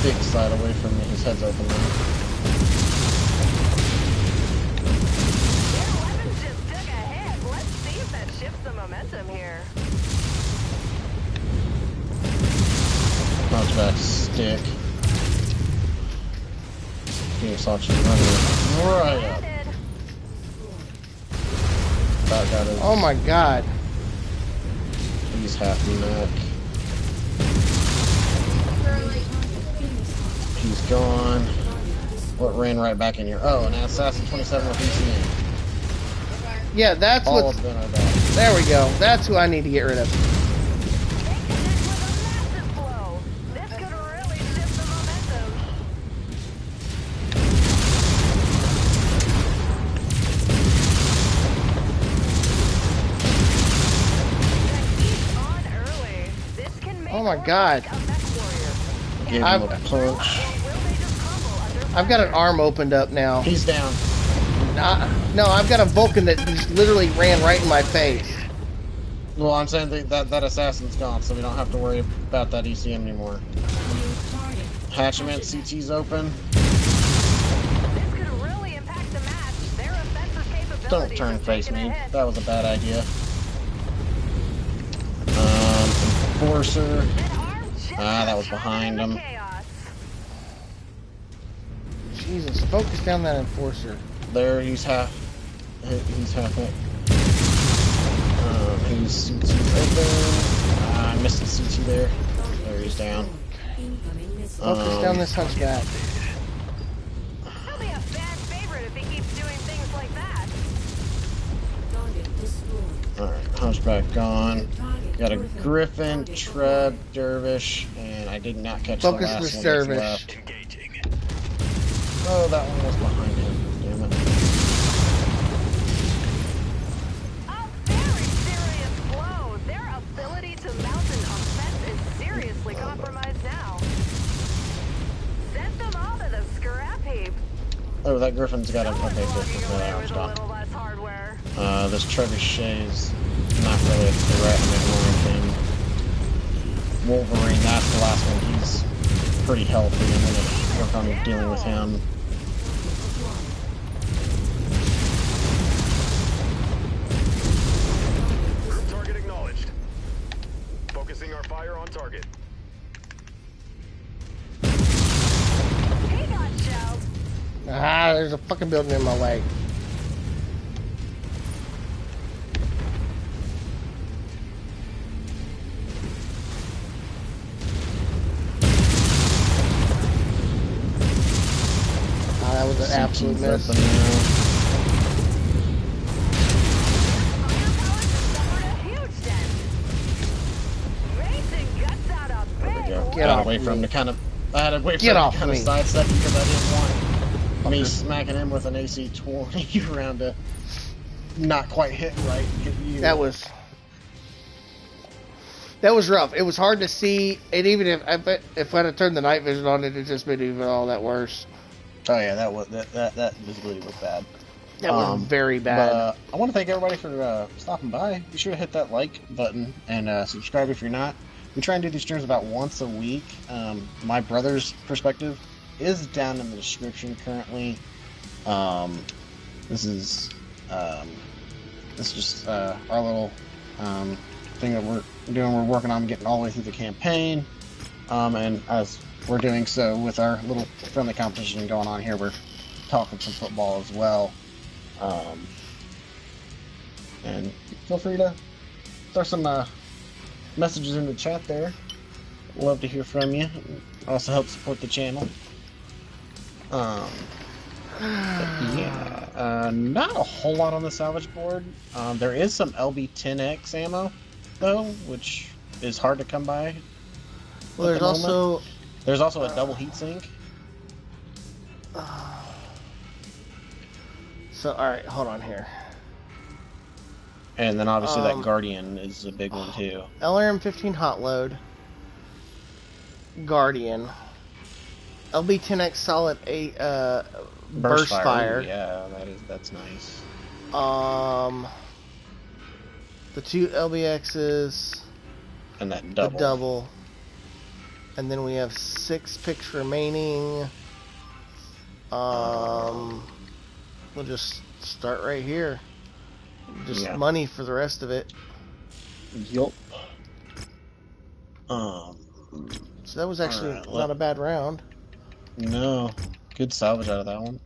big side away from me. His head's open now. Shift the momentum here. Hunchback stick. Phoenix running right up. About got his, Oh my god. He's half neck. He's gone. What ran right back in here? Oh, an Assassin 27 with ECM. Yeah, that's All what's... up in our back. There we go. That's who I need to get rid of. Oh my god. Gave him a punch. I've got an arm opened up now. He's down. No, I've got a Vulcan that just literally ran right in my face. Well, I'm saying that assassin's gone, so we don't have to worry about that ECM anymore. Hatchment CT's open. Don't turn face me. That was a bad idea. Enforcer. That was behind him. Jesus, focus down that Enforcer. There, he's half it. He's CT open. I missed the CT there. There, he's down. Focus down this hunchback. He'll be a fan favorite if he keeps doing things like that. Alright, hunchback gone. Got a Griffin, Treb, Dervish, and I did not catch the last this one Dervish. that's left. Oh, that one was behind him. Damn it. A very serious blow. Their ability to mount an offense is seriously compromised now. Send them all to the scrap heap. Oh, that Griffin's got a... Okay, good. With a Stop. little less hardware. This Trebuchet's not really a threat. I mean, like him. Wolverine, that's the last one. He's pretty healthy. I'm gonna work on dealing with him. Group target acknowledged. Focusing our fire on target. He got shelled. Ah, there's a fucking building in my way. That was an absolute miss. Get off away from him to kind of. I had to wait for him to kind of sidestep because I didn't want me smacking him with an AC-20 round to not quite hit right. Hit you. That was rough. It was hard to see, and even if I'd have turned the night vision on, it just made it even all that worse. Oh yeah, that visibility was bad. That was very bad. But, I want to thank everybody for stopping by. Be sure to hit that like button and subscribe if you're not. We try and do these streams about once a week. My brother's perspective is down in the description currently. This is just our little thing that we're doing. We're working on getting all the way through the campaign, and as we're doing so with our little friendly competition going on here, we're talking some football as well. And feel free to throw some messages in the chat there. Love to hear from you. Also help support the channel. Yeah, not a whole lot on the salvage board. There is some LB-10X ammo though, which is hard to come by. Well, there's also a double heatsink. So, alright, hold on here. And then obviously that Guardian is a big one too. LRM-15 hot load. Guardian. LB-10X solid burst fire. Yeah, that's nice. The two LBXs. And that double. The double. And then we have 6 picks remaining. We'll just start right here. Just money for the rest of it. Yup. So that was actually not a bad round. No. Good salvage out of that one.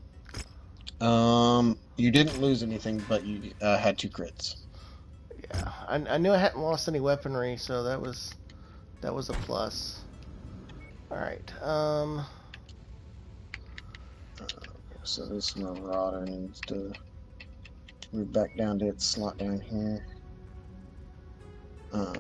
You didn't lose anything, but you had 2 crits. Yeah. I knew I hadn't lost any weaponry, so that was a plus. Alright. So this Marauder needs to move back down to its slot down here. Uh,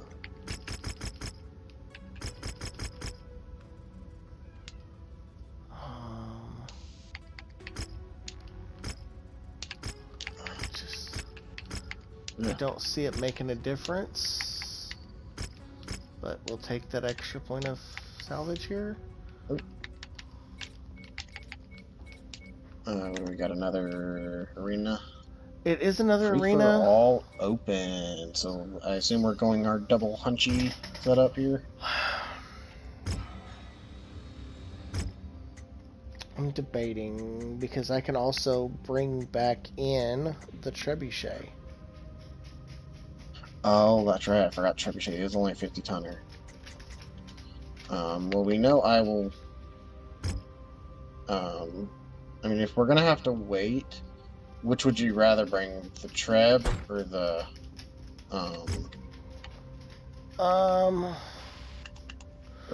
I don't see it making a difference, but we'll take that extra point of salvage here. we got another arena. It is another Free arena. for all open. So I assume we're going our double hunchy setup here. I'm debating because I can also bring back in the trebuchet. Oh, that's right. I forgot trebuchet is only a 50 tonner. Well, we know I will. I mean, if we're gonna have to wait, which would you rather bring, the Treb or the or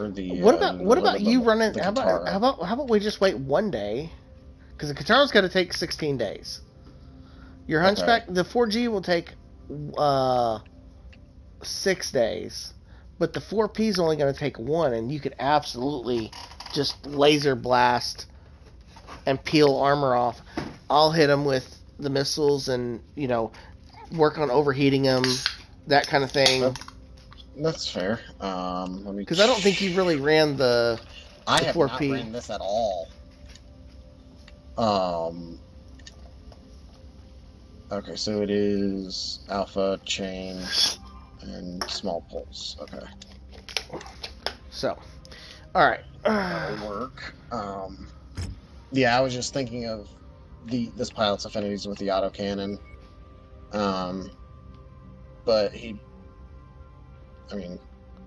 the? What about you running? How about we just wait one day? Because the Katara's got to take 16 days. Your Hunchback, the 4G will take 6 days, but the 4P is only going to take 1, and you could absolutely just laser blast and peel armor off. I'll hit them with the missiles and, you know, work on overheating them, that kind of thing. That's fair. Because I don't think you really ran the I have 4P. not ran this at all. Okay, so it is alpha, chain, and small pulse. Okay. So, all right. That'll work. Yeah, I was just thinking of this pilot's affinities with the autocannon. But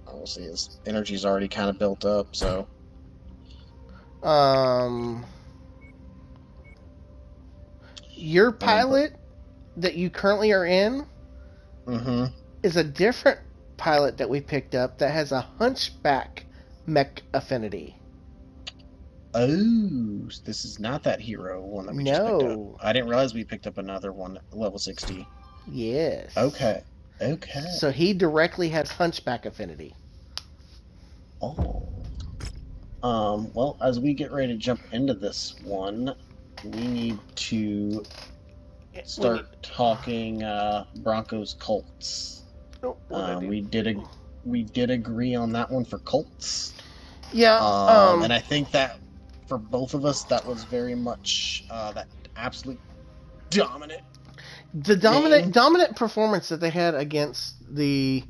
obviously his energy's already kind of built up, so. Your pilot that you currently are in is a different pilot that we picked up that has a hunchback mech affinity. Oh, this is not that hero one that we just picked up. I didn't realize we picked up another one at level 60. Yes. Okay. So he directly has hunchback affinity. Oh. Well, as we get ready to jump into this one, we need to start talking Broncos Colts. We did agree on that one for Colts. Yeah. And I think that for both of us, that was very much that absolute dominant. The dominant performance that they had against the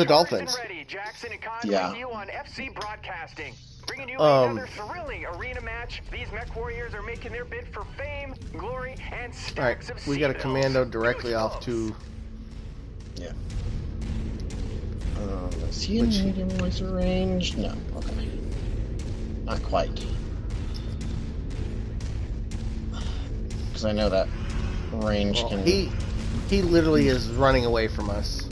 Dolphins. Ready. Jackson and Con with you on FC Broadcasting. Bringing you another thrilling arena match. These Mechwarriors are making their bid for fame, glory, and stacks of we got a commando directly off to. Yeah. Is he in medium laser range? No. Okay. Not quite. Because I know that range can. He literally is running away from us.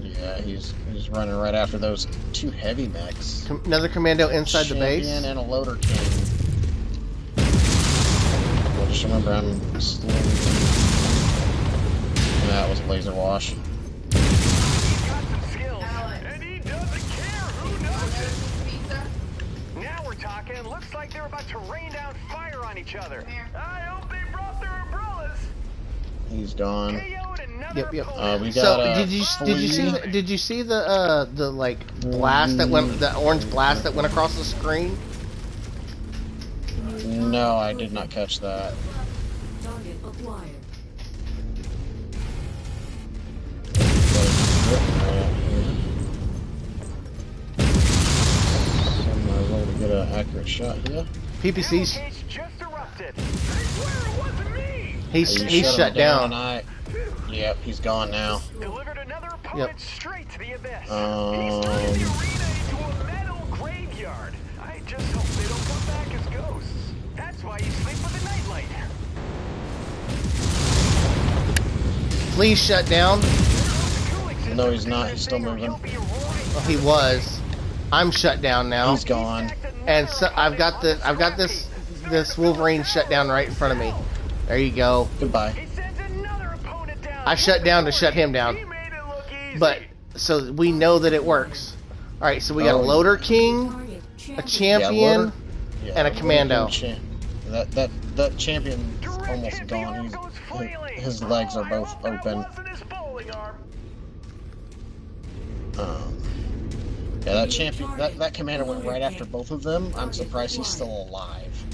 Yeah, he's running right after those two heavy mechs. Another commando inside the base. And a loader king. Well, just remember I'm slowly. That was a laser wash. He's got some skills, and he doesn't care who knows it. Now we're talking. Looks like they're about to rain down fire on each other. I hope they brought their umbrellas. He's gone. Yep. We got. So did you see the like blast that went, the orange blast that went across the screen? No, I did not catch that. Target acquired. Somewhere to get an accurate shot here. PPC's. Just erupted. I swear it wasn't me. He's shut down. Yep, he's gone now. Delivered another opponent straight to the abyss. He's Um, turning the arena into a metal graveyard. I just hope they don't come back as ghosts. That's why you sleep with a nightlight. Please shut down. No, he's not. He's still moving. Oh, he was. I'm shut down now. He's gone. And so I've got this Wolverine shut down right in front of me. There you go. Goodbye. He sends another opponent down. I shut down to shut him down. He made it look easy. But so we know that it works. All right, so we got a Loader King, Target a champion. champion, Yeah, and a commando. That champion's Direct almost hit, the arm gone. goes flailing. His legs are I both hope that open. wasn't his bowling arm. Yeah, that champion, that commander went right after both of them. I'm surprised he's still alive.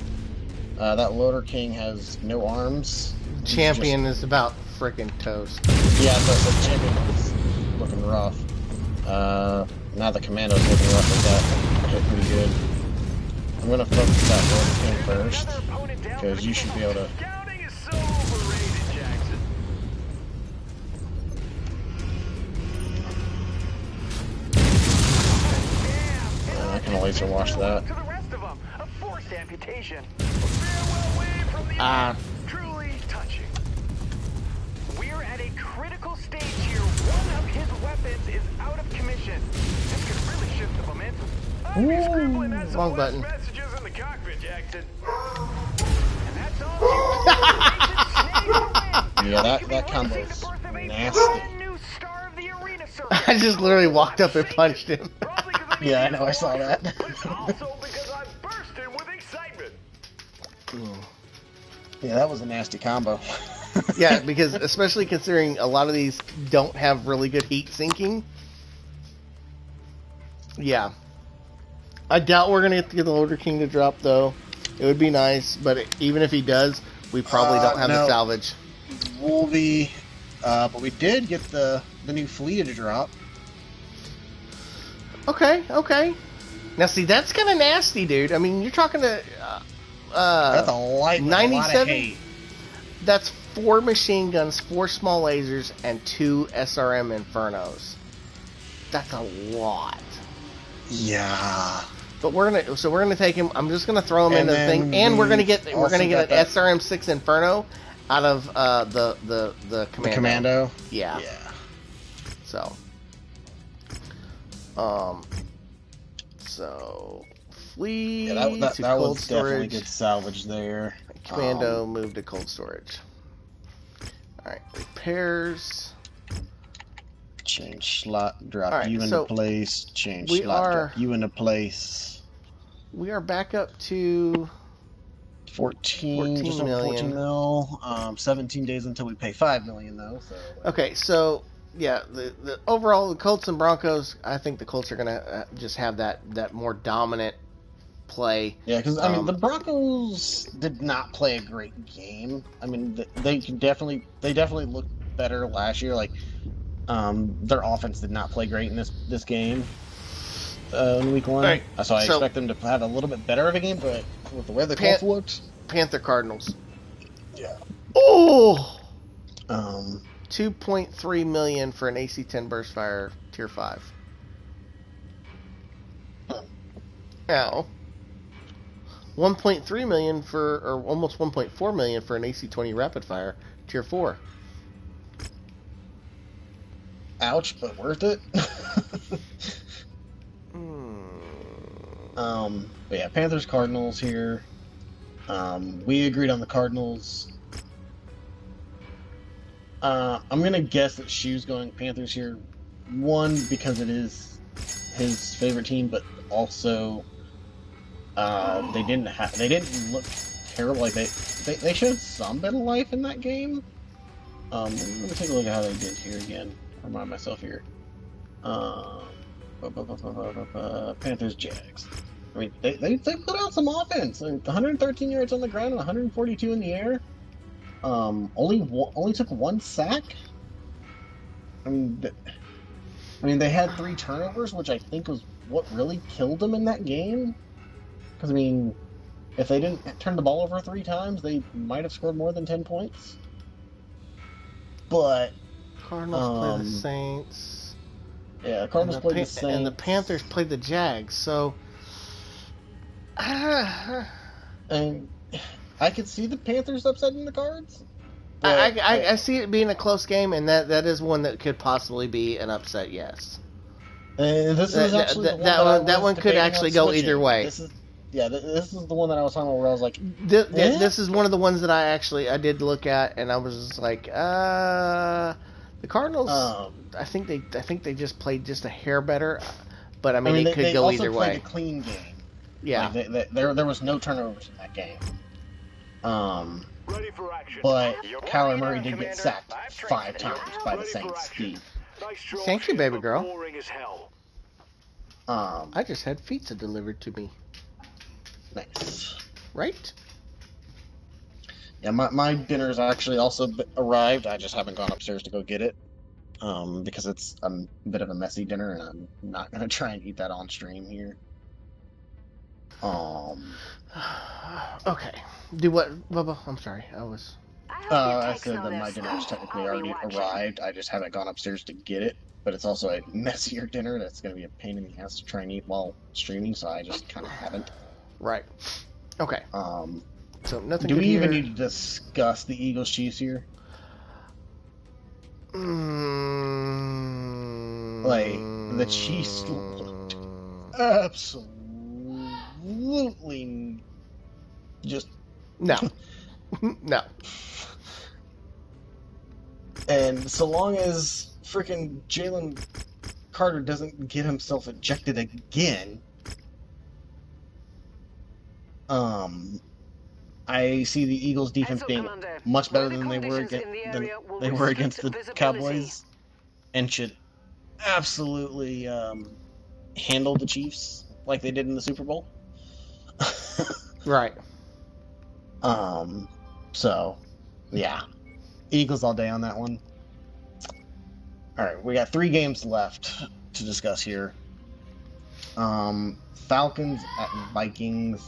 That Loader King has no arms. He's Champion is about freaking toast. Yeah, the champion is looking rough. Now the commando's looking rough with that. Hit pretty good. I'm gonna focus that Loader King first, Another opponent down for because the you should be count. able to. Scouting is so overrated, Jackson. I can laser wash that. To the rest of them, a forced amputation. A farewell wave from the truly touching. We're at a critical stage here. One of his weapons is out of commission. This could really shift the momentum. Scribbling has some wrong less button. messages in the cockpit, Jackson. And that's all. Yeah, that combo is nasty. New star of the arena I just literally walked up and punched him. Yeah, I know, I saw that. But also because I'm bursting with excitement. Yeah, that was a nasty combo. Yeah, because especially considering a lot of these don't have really good heat sinking. Yeah. I doubt we're going to get the Loader King to drop, though. It would be nice, but even if he does, we probably don't have the no. salvage. We'll be, but we did get the new fleet to drop. Okay. Now, see, that's kind of nasty, dude. I mean, you're talking to... That's a light with a lot of 97? hate. That's 4 machine guns, 4 small lasers, and 2 SRM Infernos. That's a lot. Yeah. But we're gonna take him. I'm just gonna throw him And into the then thing, and we're gonna we've get also an got that- SRM6 Inferno out of the The commando. commando. Yeah. Yeah. So. So flee Yeah, that to that cold was definitely storage. good salvage there. Commando move to cold storage. All right, repairs. Change slot, drop All right, you into so place. Change we slot, are- drop you into place. We are back up to 14 just over million. 14 mil. 17 days until we pay 5 million though. So okay. So yeah, the overall the Colts and Broncos. I think the Colts are gonna just have that more dominant play. yeah, because I mean the Broncos did not play a great game. I mean they definitely looked better last year. Like their offense did not play great in this game in week 1. Right. So I So- expect them to have a little bit better of a game, but with the way the Colts looked, Panther Cardinals. yeah. Oh. Um, 2.3 million for an AC-10 burst fire tier 5. Ow. 1.3 million for, or almost 1.4 million for an AC-20 rapid fire tier 4. ouch, but worth it. But yeah, Panthers Cardinals here. We agreed on the Cardinals. I'm gonna guess that Shu's going Panthers here. One, because it is his favorite team, but also they didn't look terrible. Like they showed some bit of life in that game. Let me take a look at how they did here again. Remind myself here. Panthers Jags. I mean, they put out some offense. Like 113 yards on the ground and 142 in the air. Only took 1 sack. I mean, they had 3 turnovers, which I think was what really killed them in that game. Because I mean, if they didn't turn the ball over 3 times, they might have scored more than 10 points. But Cardinals play the Saints. Yeah, Cardinals played the Saints. And the Panthers played the Jags, so... And I could see the Panthers upsetting the Cards. I see it being a close game, and that is one that could possibly be an upset, yes. And this is actually the one that one could actually go either way. Yeah, this is the one that I was talking about where I was like, eh? This is one of the ones that I did look at, and I was just like, the Cardinals. Um, I think they just played just a hair better, but I I mean mean, it could they go also either played a way. clean game. Yeah, Like there was no turnovers in that game. Um, Ready for action. but Your Kyler warrior, Murray did get Commander. sacked I've trained for 5 the times job. by the Ready for Saints action. D. Nice strong Thank you, ship, baby but girl. boring as hell. I Um, just had pizza delivered to me. nice. Right? Yeah, my dinner's actually also arrived. I just haven't gone upstairs to go get it. Because it's a bit of a messy dinner, and I'm not gonna try and eat that on stream here. Um, Okay. Do what, Bubba? I'm sorry. I was. I hope you I take said that my notice. dinner is technically I'll be already watching. arrived. I just haven't gone upstairs to get it. But it's also a messier dinner that's gonna be a pain in the ass to try and eat while streaming, so I just kind of haven't. Right. Okay. Um, So nothing do good we even here. need to discuss the Eagles Chiefs here? Like the Chiefs looked absolutely just No. No. and so long as freaking Jalen Carter doesn't get himself ejected again, I see the Eagles defense Heads up, being Commander. much better Weather than conditions in the than area will they were restrict against the visibility. Cowboys, and should absolutely handle the Chiefs like they did in the Super Bowl. Right. So yeah, Eagles all day on that one. All right, we got 3 games left to discuss here. Falcons at Vikings.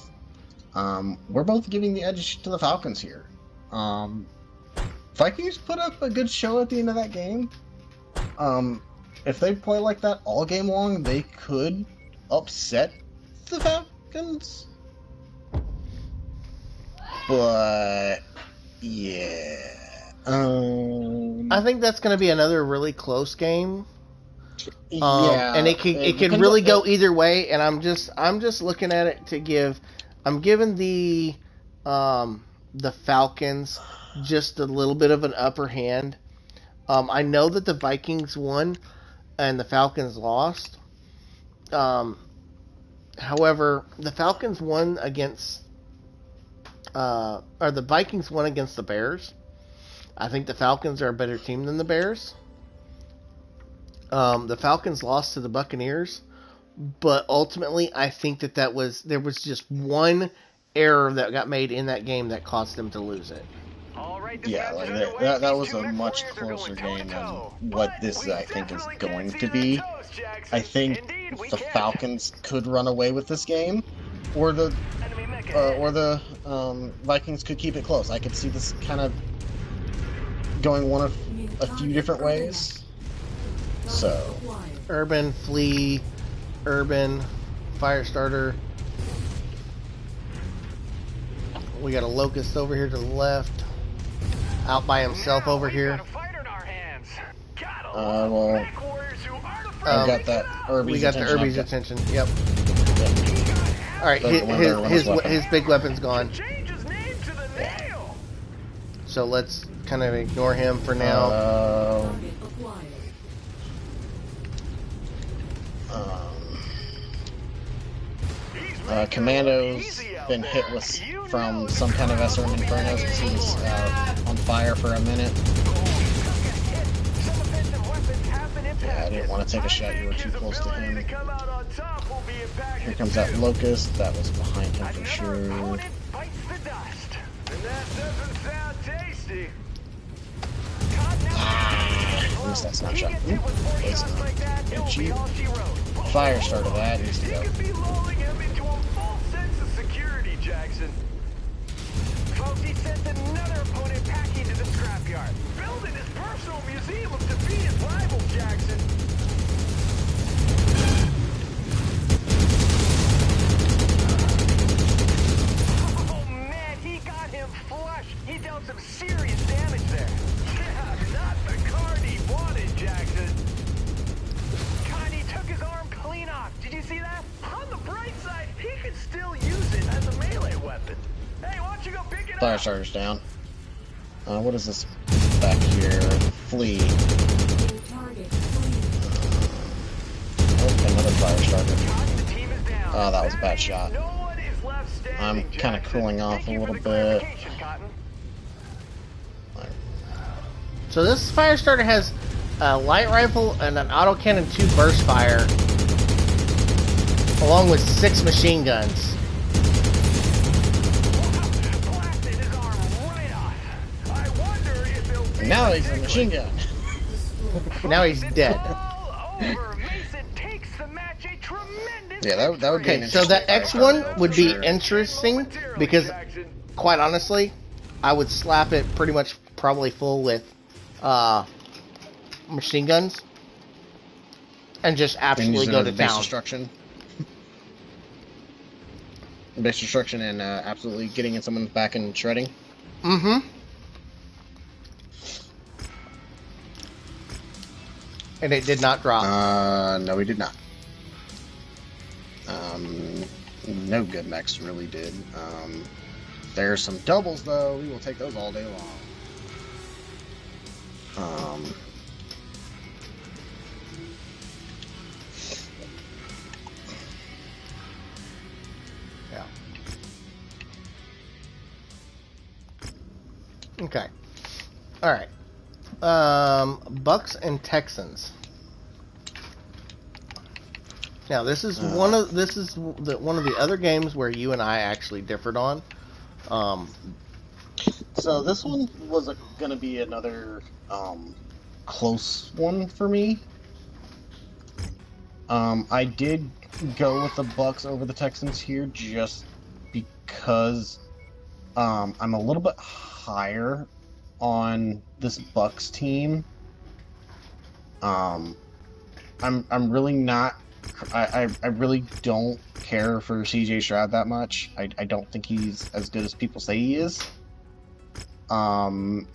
We're both giving the edge to the Falcons here. Vikings put up a good show at the end of that game. If they play like that all game long, they could upset the Falcons. But yeah, I think that's going to be another really close game. Yeah, And it can really go either way. And I'm just looking at it to give. I'm giving the Falcons just a little bit of an upper hand. I know that the Vikings won and the Falcons lost. However, the Falcons won against, or the Vikings won against the Bears. I think the Falcons are a better team than the Bears. The Falcons lost to the Buccaneers, but ultimately, I think that there was just one error that got made in that game that caused them to lose it. Yeah, like that was a much closer game than what this I think is going to be. I think the Falcons could run away with this game, or the Vikings could keep it close. I could see this kind of going one of a few different ways. So, Urban, Flea, Urban, Firestarter. We got a Locust over here to the left. Out by himself over here. well, I got that Irby's we got the attention. Irby's attention. Yep. Yep. All right, his big weapon's gone. So let's kind of ignore him for now. Commando's been hit with from some kind of SRM Inferno because he was on fire for a minute. Yeah, I didn't want to take a shot. You were too close to him. Here comes that Locust. That was behind him for sure. At least that's not shot. It's not. Cheap. Fire started that. Needs to go. Jackson. Folks, he sent another opponent packing to the scrapyard, building his personal museum of defeated rivals, Jackson. Oh man, he got him flush. He dealt some serious damage there. Yeah, not the card he wanted, Jackson. God, he took his arm clean off. Did you see that? On the bright side, he could still use it. fire starter's down. What is this back here? Flee. Target clear. Oh, another fire starter. The team is down. Oh, that was a bad shot. No one is left standing, I'm kind of Jackson. cooling off Thank a you for little the bit. clarification, Cotton. So this fire starter has a light rifle and an autocannon 2 burst fire, along with 6 machine guns. Blasted his arm right off. I wonder if he'll be Now he's a machine gun. Now he's dead. all over. Mason takes the match. A tremendous Yeah, that would be an Okay, so interesting the fire X1 starter, would for be sure. interesting because, quite honestly, I would slap it pretty much probably full with machine guns and just And absolutely using go it to as base town. destruction. Base destruction and absolutely getting in someone back and shredding. Mm-hmm. And it did not drop. No, we did not. No good mechs really did. There's some doubles though. We will take those all day long. Yeah. Okay. All right. Bucks and Texans. Now this is one of the other games where you and I actually differed on. So this one was going to be another close one for me. I did go with the Bucks over the Texans here just because I'm a little bit higher on this Bucks team. I'm really not. I really don't care for CJ Stroud that much. I don't think he's as good as people say he is. And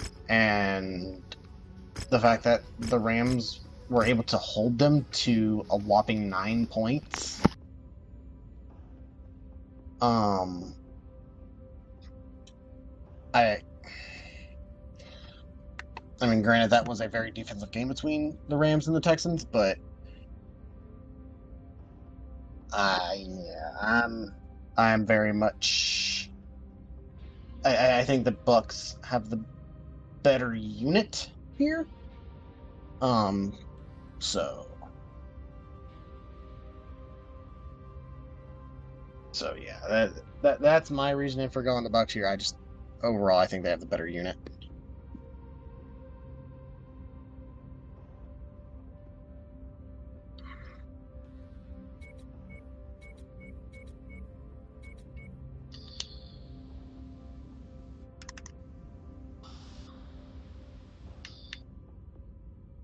the fact that the Rams were able to hold them to a whopping 9 points. I mean, granted, that was a very defensive game between the Rams and the Texans, but I'm very much. I think the Bucks have the better unit here. So yeah, that's my reasoning for going the Bucks here. Overall, I think they have the better unit.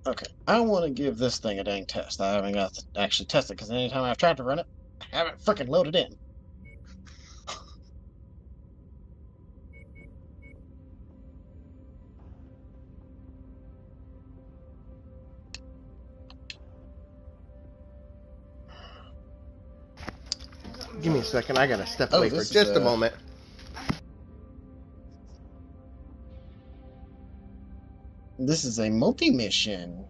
Okay, I want to give this thing a dang test. I haven't got to actually test it because anytime I've tried to run it, I haven't freaking loaded in. Give me a second. I gotta step Oh, away for this is just a moment. This is a multi-mission.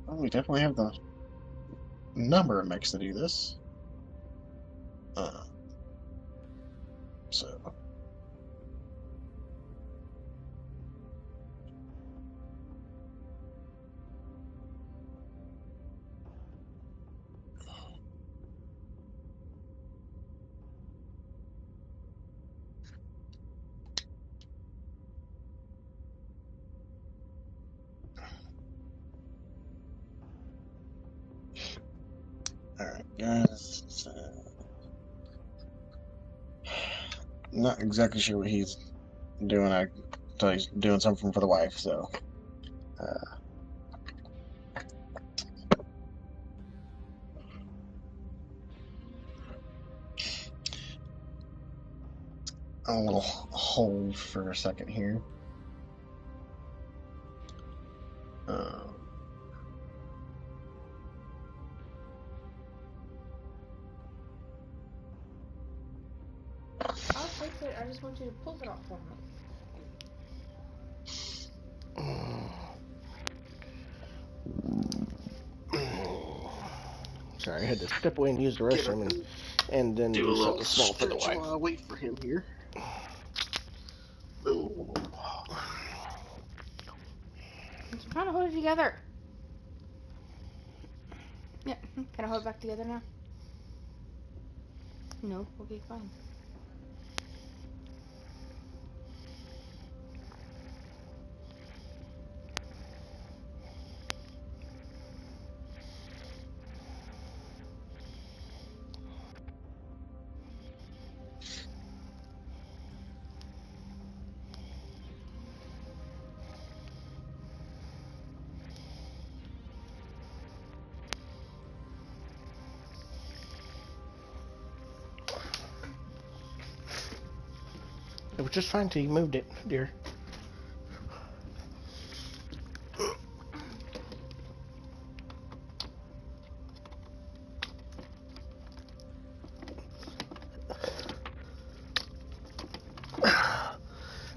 Oh, we definitely have the number of mechs to do this. So. Alright, guys. So, not exactly sure what he's doing. I thought he's doing something for the wife, so. a little hold for a second here. Um, I'll fix it. I just want you to pull it off for me. Sorry, I had to step away and use the get a, restroom and then do a do little something small for the stretch wife. while I wait for him here. Ooh. I'm trying to hold it together. Yeah, can I hold it back together now? No, okay, fine. It was just fine till you moved it, dear.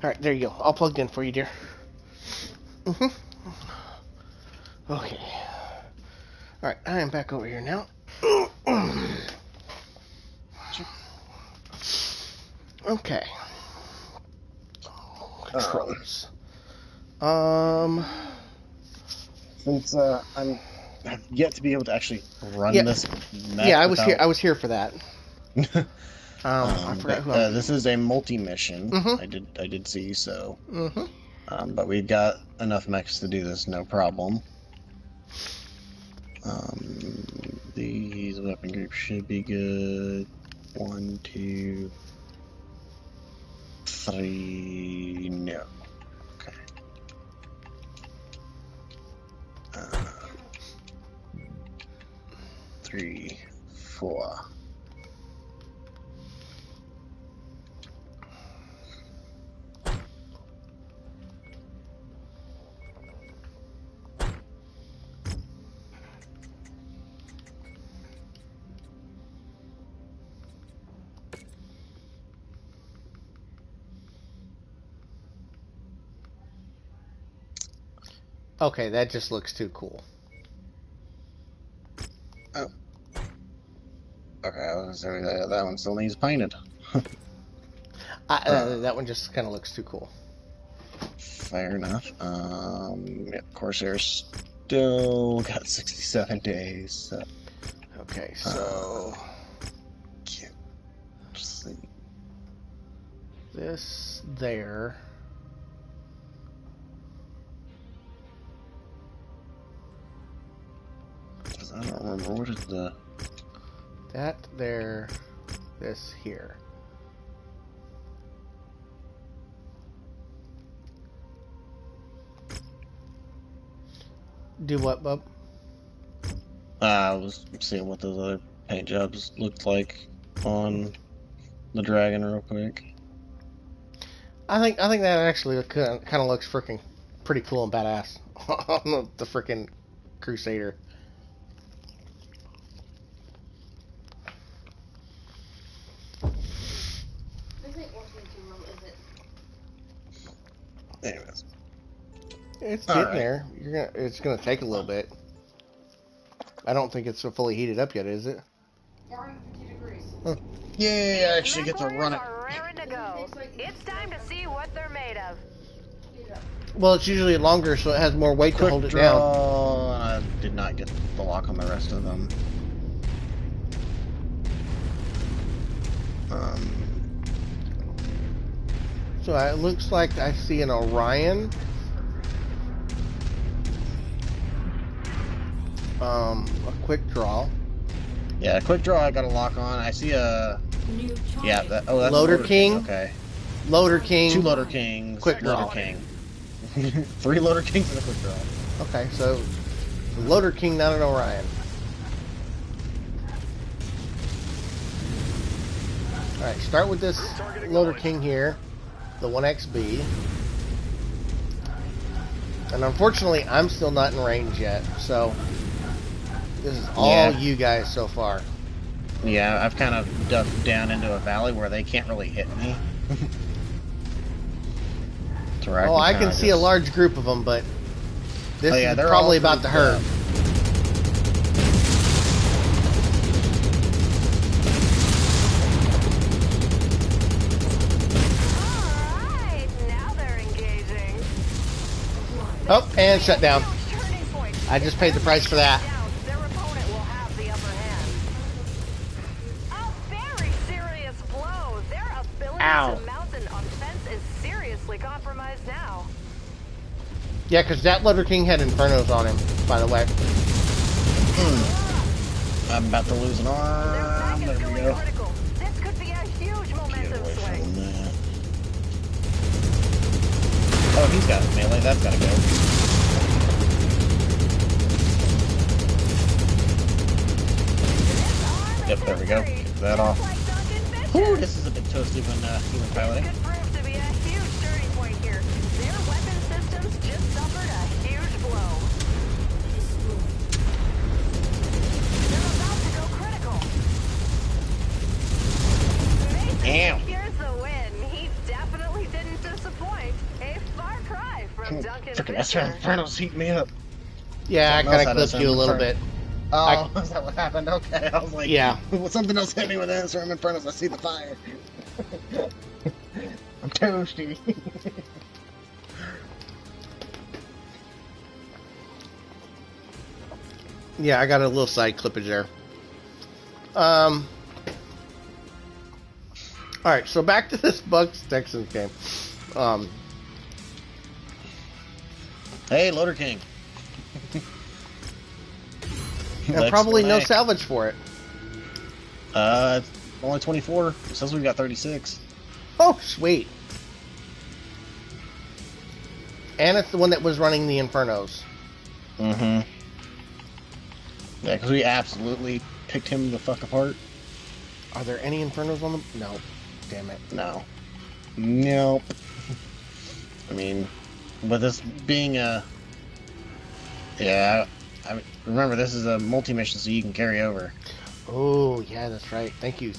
Alright, there you go. All plugged in for you, dear. Okay. Alright, I am back over here now. Okay. Controls. Since I've yet to be able to actually run Yeah. this mech Yeah, I without... was here for that. I forgot who I'm... this is a multi-mission. Mhm. I did see so. Mhm. But we've got enough mechs to do this, no problem. These weapon groups should be good. 1, 2, 3. No. Okay. 3, 4. Okay, that just looks too cool. Oh. Okay, I was gonna say that one still needs painted. That one just kind of looks too cool. Fair enough. Yep, Corsair's still got 67 days. So. Okay, so Let's see. This there. I don't remember what is the. That there. This here. Do what, bub? I was seeing what those other paint jobs looked like on the dragon real quick. I think that actually kind of looks freaking pretty cool and badass on the freaking Crusader. This ain't working too well, is it? Anyways. It's All getting right. there. It's gonna take a little bit. I don't think it's fully heated up yet, is it? 450 degrees. Huh. Yay, I actually get to run Mechwarriors it. are raring to go. It's time to see what they're made of. Well, it's usually longer, so it has more weight to hold it down. Draw, and I did not get the lock on the rest of them. So it looks like I see an Orion. A quick draw. Yeah, quick draw. I got a lock on. I see a. New target. Yeah, that's a Loader King. Okay. Loader King. 2 Loader Kings. Quick draw. Loader King. 3 Loader Kings and a quick draw. Okay, so Loader King, not an Orion. Alright, start with this Target Loader acknowledged. King here, the 1XB. And unfortunately, I'm still not in range yet, so this is all Yeah. you guys so far. Yeah, I've kind of ducked down into a valley where they can't really hit me. To where Oh, I kinda can see a just- large group of them, but this Oh, yeah, is they're probably all about to hurt. Alright, now they're engaging. Oh, and shut down. Huge turning point. I just paid the price for that. Down, their opponent will have the upper hand. A very serious blow. Their ability Ow. to mount an offense is seriously compromised now. Yeah, because that Loader King had Infernos on him, by the way. I'm about to lose an Their arm. back There is we going go. critical. This could be a huge Get momentum away swing. from that. Oh, he's got melee. That's gotta go. Yep, there we go. Get that off. Whew, this is a bit toasty when human piloting. Could prove to be a huge turning point here. Their weapon systems just suffered a huge blow. They're about to go critical. Mason Damn. secures the win. He definitely didn't disappoint. A far cry from Duncan Freaking Fisher. SR Inferno's heating me up. Yeah, I Something kind else of had clipped you a little Inferno. bit. Oh, is that what happened? Okay, I was like, Yeah. well, something else hit me with SR Infernos. I see the fire. I'm toasty. Yeah, I got a little side clippage there. Alright, so back to this Bucks-Texans game. Hey, Loader King. And probably no salvage for it. It's only 24. It says we've got 36. Oh, sweet. And it's the one that was running the Infernos. Mm-hmm. Yeah, because we absolutely picked him the fuck apart. Are there any Infernos on them? No. Damn it. No. Nope. I mean, with this being a... Yeah, I mean, remember, this is a multi-mission, so you can carry over. Oh, yeah, that's right. Thank you.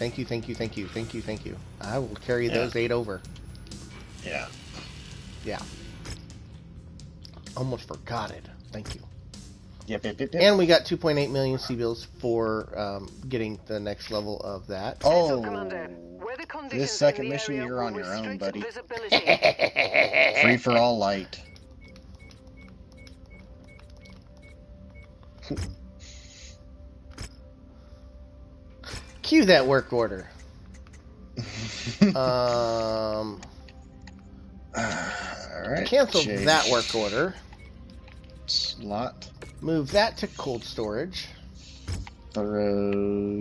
I will carry those 8 over. Yeah. Yeah. Almost forgot it. Thank you. Yep. And we got 2.8 million C-bills for getting the next level of that. Oh, Commander, weather conditions this second in the mission, area you're on will your own, restrict buddy. visibility. Free for all light. Cue that work order. Alright. Cancel change that work order. Slot. Move that to cold storage. Throw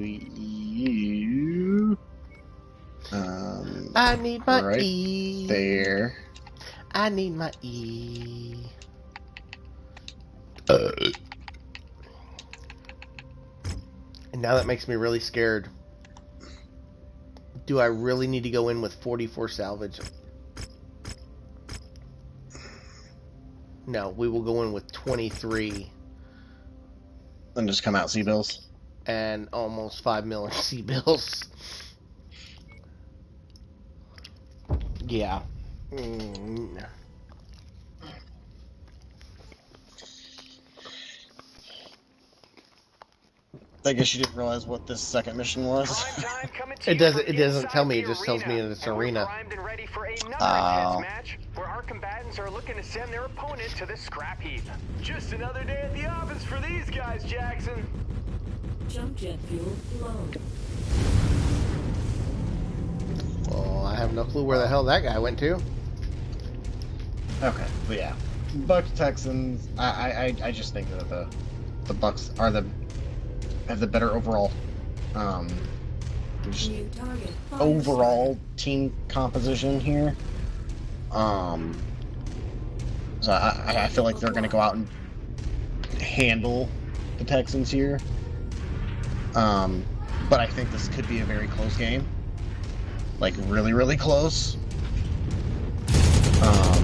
you. I need my right E. there. I need my E. And now that makes me really scared. Do I really need to go in with 44 salvage? No, we will go in with 23 And just come out C-bills. and almost 5 million C-bills. Yeah. I guess you didn't realize what this second mission was. It doesn't tell me, it just tells me that it's arena. Primed and ready for another Oh. intense match where our combatants are looking to send their opponent to the scrap heap. Just another day at the office for these guys, Jackson. Jump jet fuel low. Oh, I have no clue where the hell that guy went to. Okay, but yeah. Bucks Texans. I just think that the Bucks are have the better overall just New target. overall team composition here. So I feel like they're going to go out and handle the Texans here. But I think this could be a very close game. like really, really close. Um,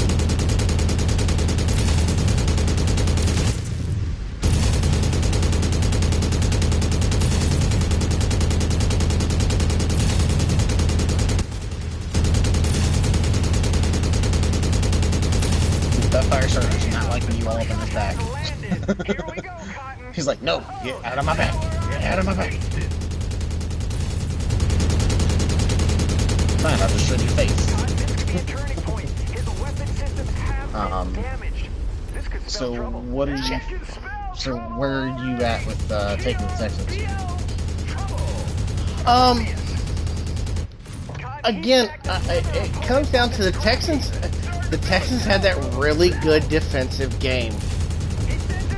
that fire starter is not liking you all up in his back. Here we go, Cotton. He's like, no, get out of my back. Get out of my back. Fine, I'll just show your face. So what are you? So where are you at with taking the Texans? Again, it comes down to the Texans. The Texans had that really good defensive game.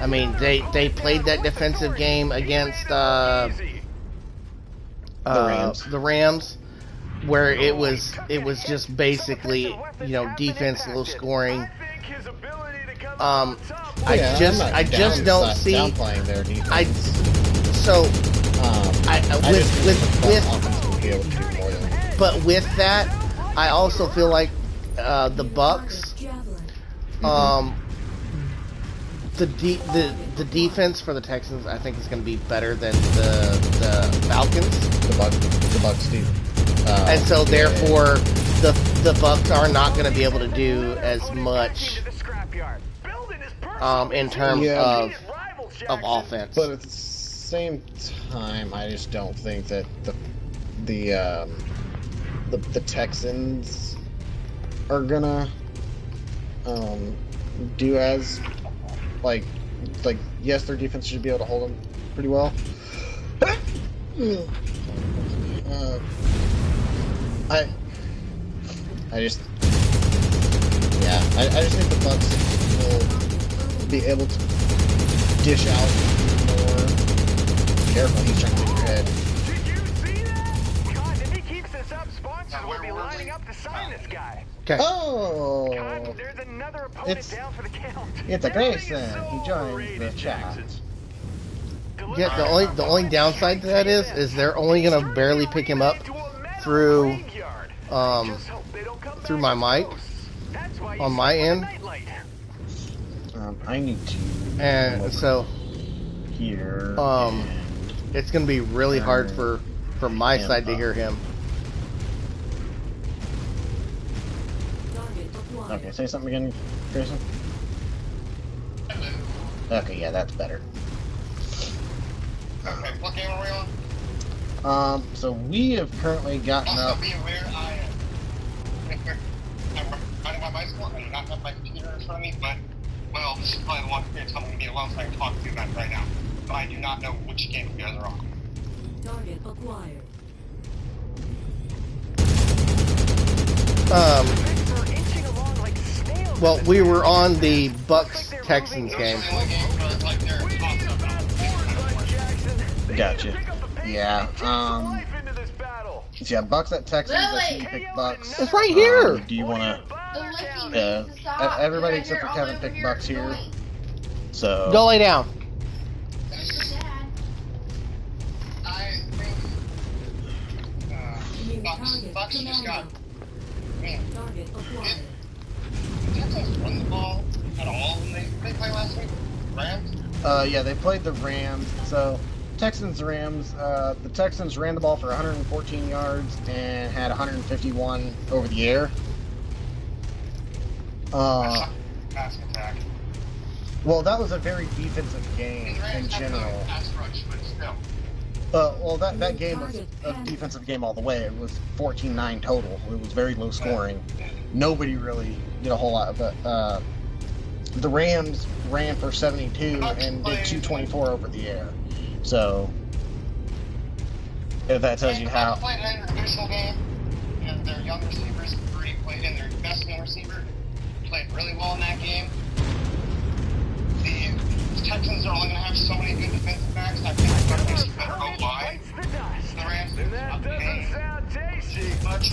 I mean, they played that defensive game against the Rams, where it was just basically, you know, defense, low scoring. I just don't see. Downplaying their defense. But with that, I also feel like the Bucks, the defense for the Texans, I think, is going to be better than the Falcons. The Bucks do. And so therefore, the Bucks are not going to be able to do as much in terms of offense. But at the same time, I just don't think that the Texans are gonna do as like yes, their defense should be able to hold them pretty well. I just think the Bucks will be able to dish out more. Careful, he's trying to take your head. Did you see that? God, if he keeps this up, sponsors will be lining up to sign this guy. Okay. Oh! God, there's another opponent down for the count. It's a Grayson. He joins the chat. Yeah, the only downside to that is they're only gonna barely pick him up through through my mic on my end. I need to. And so here. It's gonna be really hard for my side to hear him. Okay, say something again, Grayson. Okay, yeah, that's better. Okay, what game are we on? So we have currently gotten also, up. be aware, I'm running my bicycle. I do not have my computer in front of me, but, well, this is probably the one period I'm going to be alone, so I can talk to you about it right now. But I do not know which game you guys are on. Target acquired. Well, we were on the Bucks Texans game. Gotcha. Yeah. Yeah, Bucks at Texans. I see you pick Bucks. It's right here. Do you want to? Everybody except for Kevin picked Bucks here. So Go lay down. I think Bucks just got. Target acquired. Did Texans run the ball at all when they played last week? Rams? Yeah, they played the Rams. So Texans Rams. The Texans ran the ball for 114 yards and had 151 over the air. Pass attack. Well, that was a very defensive game in general. Pass rush, but still. Well, that game was a defensive game all the way. It was 14-9 total. It was very low scoring. Nobody really did a whole lot, but the Rams ran for 72 and did 224 over the air. So, if that tells you how. They played an introductional game, and their young receivers already played in. Their best young receiver played really well in that game. The Texans are only going to have so many good defensive backs. I think they're going to be better O-line. The Rams are not paying much.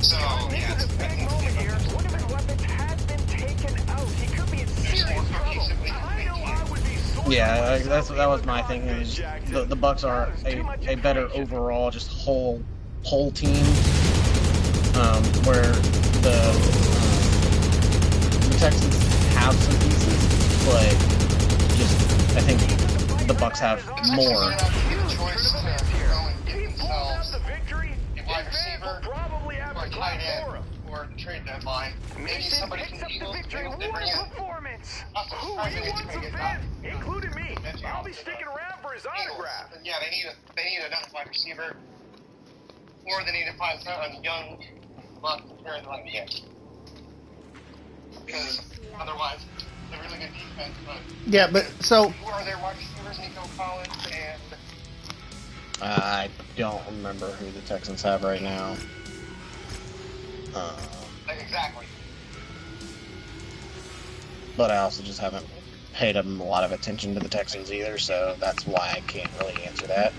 So, yeah, it's big moment here. One of his weapons has been taken out. He could be in serious trouble. I know I would be so. Yeah, that was my thing. Is the Bucks are a better overall, just whole team. where the Texans have some pieces, but just I think the Bucks have more. Choice to go and get themselves a wide receiver or a tight end or the trade deadline. Maybe somebody from the Eagles. They bring in. Not surprising it's going to get done. Including me. I'll be sticking around for his autograph. Yeah, they need another wide receiver, or they need to find someone young, buck to carry them on the end. Because otherwise, they're really good defense. But Yeah, but so who are their wide receivers? Nico Collins and I don't remember who the Texans have right now. exactly. But I also just haven't paid a lot of attention to the Texans either, so that's why I can't really answer that.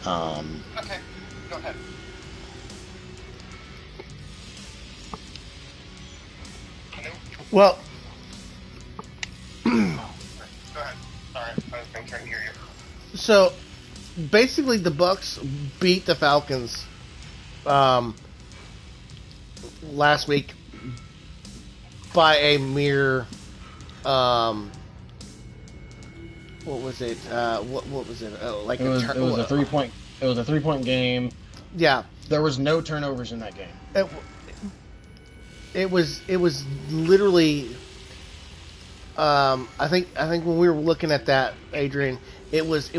Okay, go ahead. well, Go ahead. Sorry, I was trying to hear you. so basically the Bucks beat the Falcons last week by a mere what was it? What was it? Like it was a 3-point game. Yeah, There was no turnovers in that game. it was literally. I think when we were looking at that, Adrian, it was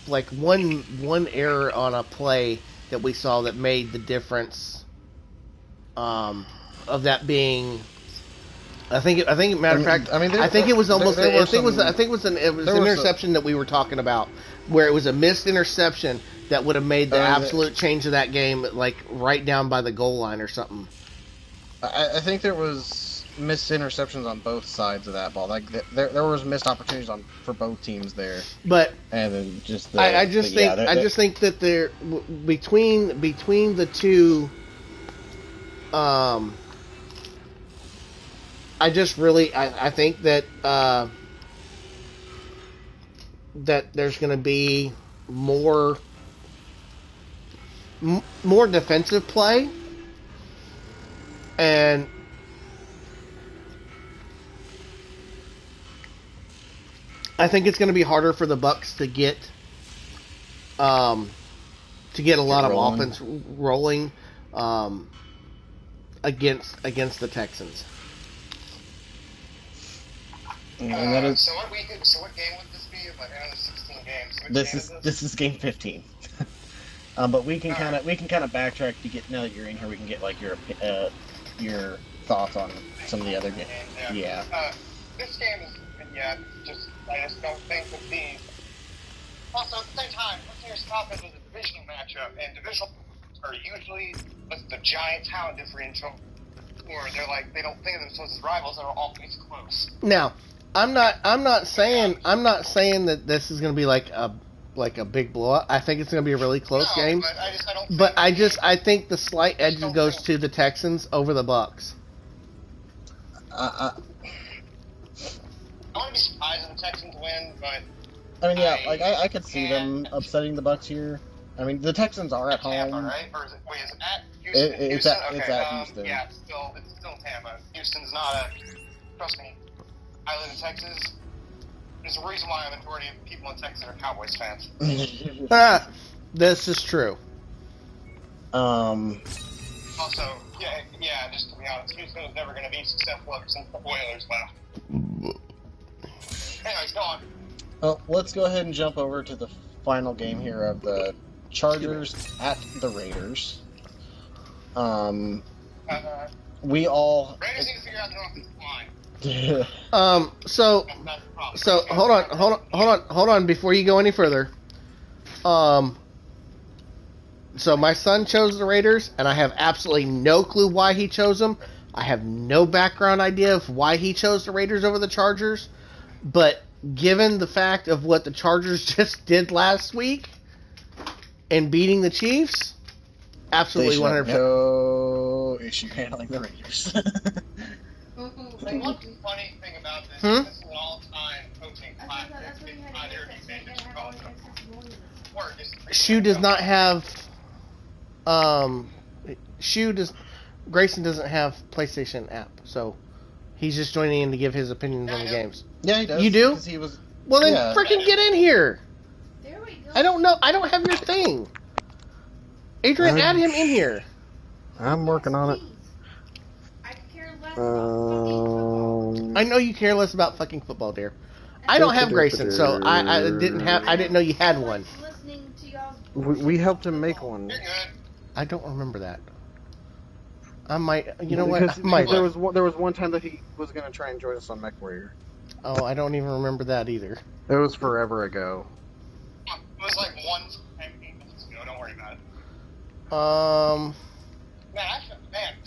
like one error on a play that we saw that made the difference. Of that being, I think matter of fact, I think it was almost. I think it was an interception that we were talking about, where it was a missed interception that would have made the absolute change of that game, like right down by the goal line or something. I think there was missed interceptions on both sides of that ball. Like there was missed opportunities for both teams there. But and then just I just think that there between the two. I think that that there's going to be more defensive play, and I think it's going to be harder for the Bucks to get a lot of offense rolling against the Texans. And that is, so what game would this be? Like, I know there's 16 games. So this is game 15. But we can kind of backtrack to get, now that you're in here, we can get like your thoughts on some of the other games. Yeah. This game is I just don't think that the. Also, at the same time, looking at top is a divisional matchup, and divisional are usually the giant talent differential, or they're like they don't think of themselves as rivals. They're always close. Now, I'm not saying that this is going to be like a big blowout. I think it's going to be a really close game. But I think the slight edge goes to the Texans over the Bucks. I wouldn't be surprised if the Texans win, but I mean, yeah, I could see them upsetting the Bucks here. I mean, the Texans are at home. Tampa, right? Or is it at Houston? It's at Houston. Yeah, it's still Tampa. Houston's not a. Trust me, I live in Texas. There's a reason why a majority of people in Texas are Cowboys fans. This is true. Also, just to be honest, Houston was never going to be successful ever since the Oilers left. Anyways, go on. Well, let's go ahead and jump over to the final game here of the Chargers at the Raiders. We all. Raiders need to figure out their offensive line. So hold on before you go any further. So my son chose the Raiders, and I have absolutely no clue why he chose them. I have no background idea of why he chose the Raiders over the Chargers. But given the fact of what the Chargers just did last week and beating the Chiefs, absolutely 100%. No issue handling the Raiders. One funny thing about this is this is an all-time coaching classic. Shu does not have Grayson doesn't have PlayStation app, so he's just joining in to give his opinions on the games. Yeah, he does. You do? Because he was. Well, then Yeah. freaking get in here. There we go. I don't know. I don't have your thing. Adrian, add him in here. I'm working on it. I care less about fucking football. I know you care less about fucking football, dear. I don't have Grayson, so I didn't know you had one. Listening to y'all's We helped him make one. You're good. I don't remember that. I might. You know Because what? I might. there was one time that he was going to try and join us on Mechwarrior. Oh, I don't even remember that either. It was forever ago. It was like 8 months ago. Don't worry about it.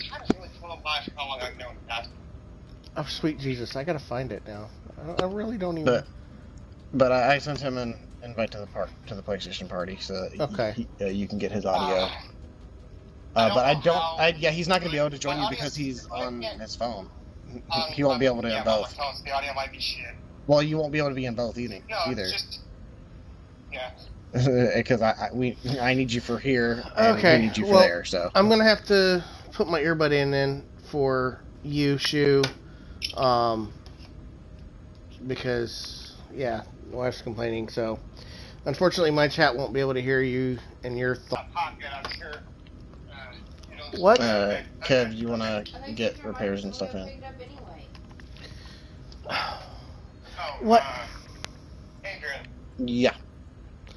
Time has really flown by for how long I've known that. Oh, sweet Jesus! I gotta find it now. I really don't even. But I sent him an invite to the PlayStation party, so Okay. you can get his audio. But he's not going to be able to join you because he's on his phone. He won't be able to in both. The audio might be shit. Well, you won't be able to be in both either. It's just, yeah. Because I need you for here, and Okay. we need you for Well, there. So I'm gonna have to put my earbud in then for you, Shu, because my wife's complaining. So, unfortunately, my chat won't be able to hear you and your thoughts. I'm sure. What? Kev, you want to get repairs and stuff in? What? Adrian, Yeah.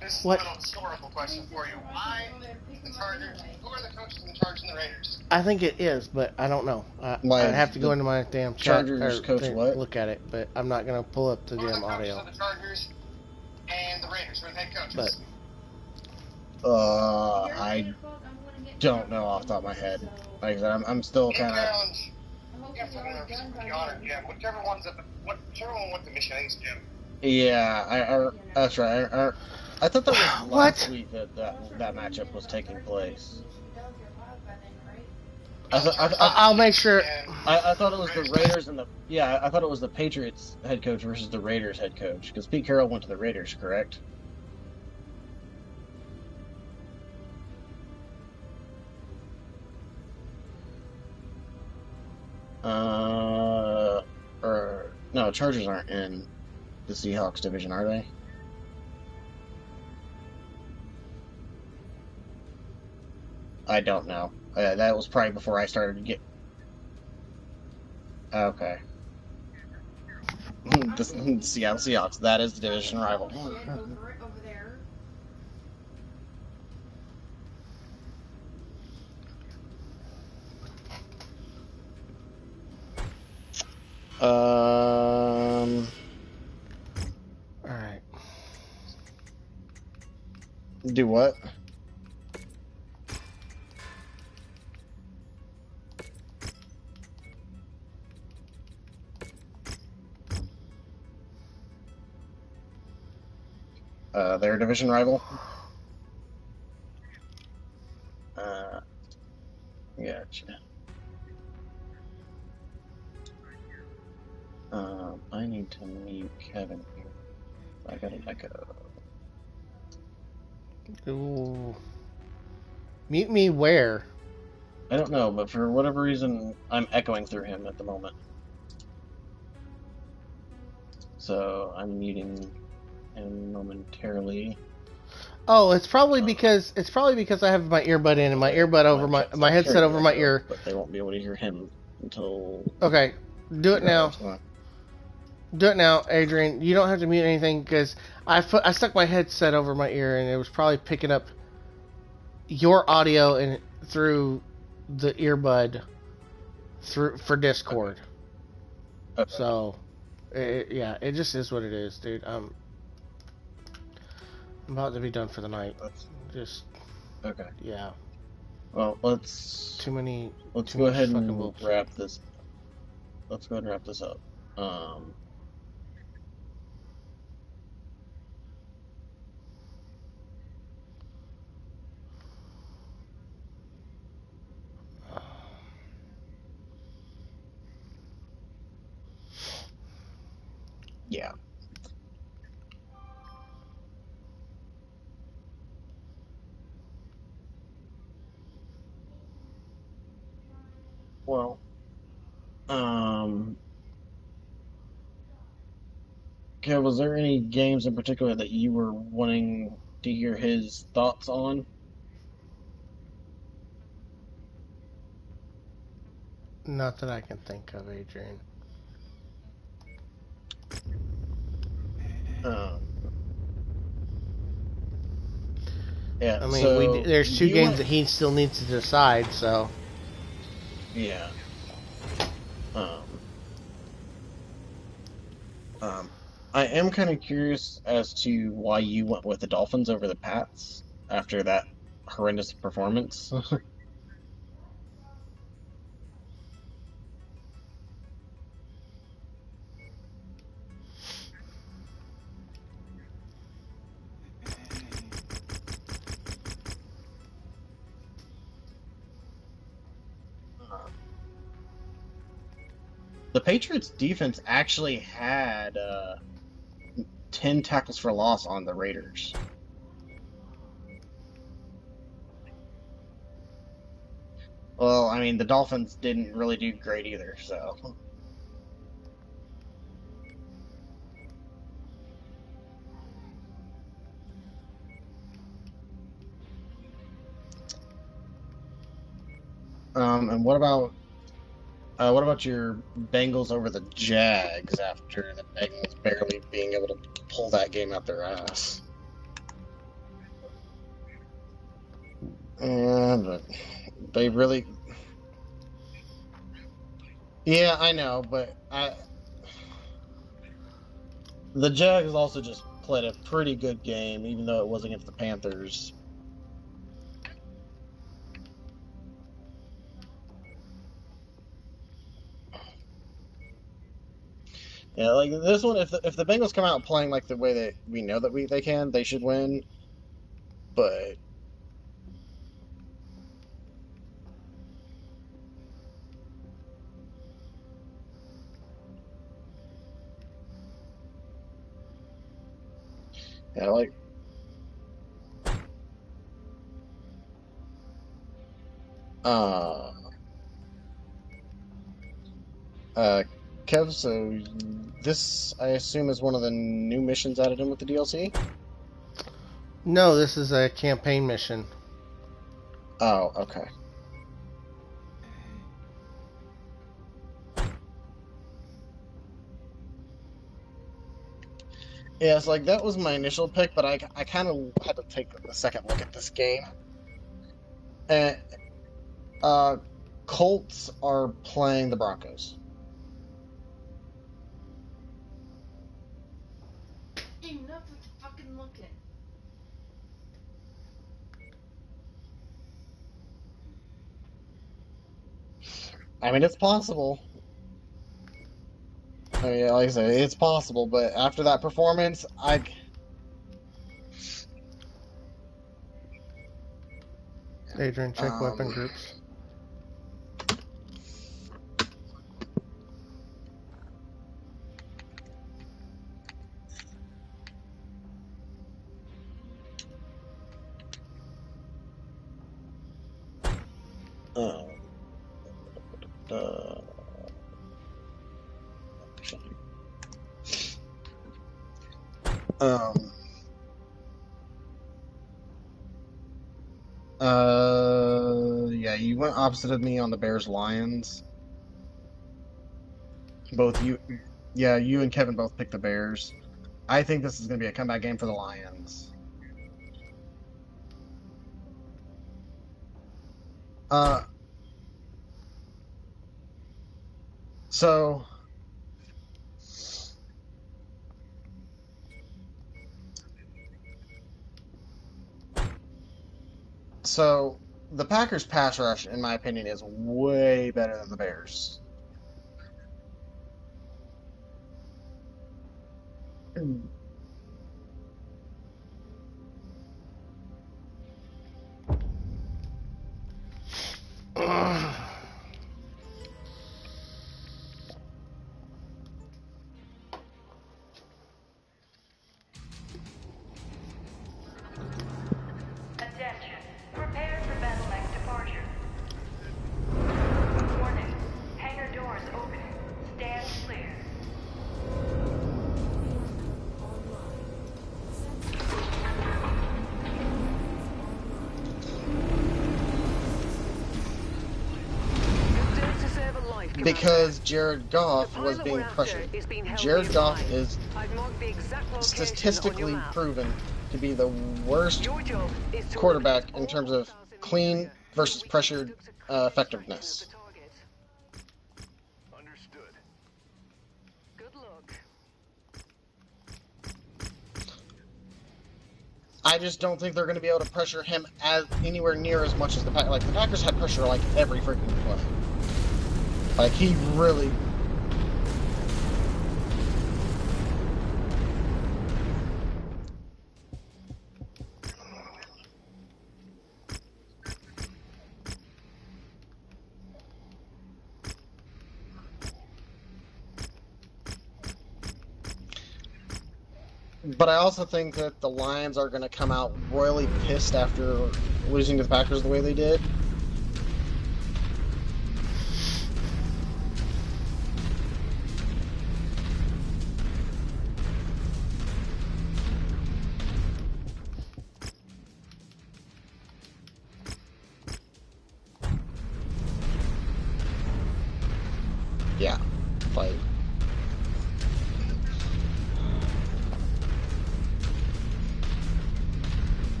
this What? little historical question for you. Why the Chargers? Who are the coaches in the Chargers and the Raiders? I think it is, but I don't know. I have to go into my damn chat Chargers coach what? look at it, but I'm not gonna pull up the Who are damn the coaches audio. of the Chargers and the Raiders? Who are the head coaches? But I don't know off the top of my head. Like I said, I'm still kind of. Whichever one went to Michigan, I think it's Jim. Yeah, that's right. I thought that was What? last week that matchup was taking place. I'll make sure. I thought it was the Raiders and I thought it was the Patriots head coach versus the Raiders head coach because Pete Carroll went to the Raiders, correct? Or no, Chargers aren't in the Seahawks division, are they? I don't know. That was probably before I started to get. Okay. The Seattle Seahawks. That is the division rival. All right. Do what? Their division rival. Gotcha. I need to mute Kevin here. I got an echo. Ooh. Mute me where? I don't know, but for whatever reason, I'm echoing through him at the moment. So I'm muting him momentarily. Oh, it's probably because I have my earbud in and my earbud over my headset over my ear. But they won't be able to hear him until. Okay, do it now. Do it now, Adrian. You don't have to mute anything because I stuck my headset over my ear and it was probably picking up your audio and through the earbud for Discord. Okay. So, it just is what it is, dude. I'm about to be done for the night. Just okay. Yeah. Well, let's go ahead and wrap this. Let's go ahead and wrap this up. Yeah. Well, um, Kev, was there any games in particular that you were wanting to hear his thoughts on? Not that I can think of, Adrian. Um, yeah. I mean, So there's two you games went. that he still needs to decide. So Yeah. Um, um, I am kind of curious as to why you went with the Dolphins over the Pats after that horrendous performance. The Patriots defense actually had 10 tackles for loss on the Raiders. Well, I mean, the Dolphins didn't really do great either, so. And what about your Bengals over the Jags after the Bengals barely being able to pull that game out their ass? But they really, yeah, I know, but the Jags also just played a pretty good game, even though it was against the Panthers. Yeah, like this one, if the Bengals come out playing like the way that we know that they can, they should win. But yeah, like uh uh Kev, so this I assume is one of the new missions added in with the DLC. no, this is a campaign mission. Oh, okay. Yeah, it's like that was my initial pick, but I kind of had to take a second look at this game. And uh, Colts are playing the Broncos. Enough with the fucking looking. I mean, it's possible. I mean, like I say, it's possible, but after that performance, Adrian, check weapon um, groups. uh, uh, um, yeah, you went opposite of me on the Bears Lions. Both you, yeah, you and Kevin both picked the Bears. I think this is going to be a comeback game for the Lions. Uh, so, so the Packers pass rush, in my opinion, is way better than the Bears. Attention. Prepare for battle next departure. Warning. because Jared The Goff was pilot we're being after pressured. is being held Jared Goff nearby. is I've marked the exact location on your statistically map. proven to be the worst Your job is to eliminate quarterback in all terms of hostiles in the clean area so versus we can pressured conduct a clear extraction of the effectiveness. target. Understood. Good luck. I just don't think they're going to be able to pressure him as anywhere near as much as the Packers. Like the Packers had pressure like every freaking play. Like he really. But I also think that the Lions are going to come out royally pissed after losing to the Packers the way they did. Yeah, like.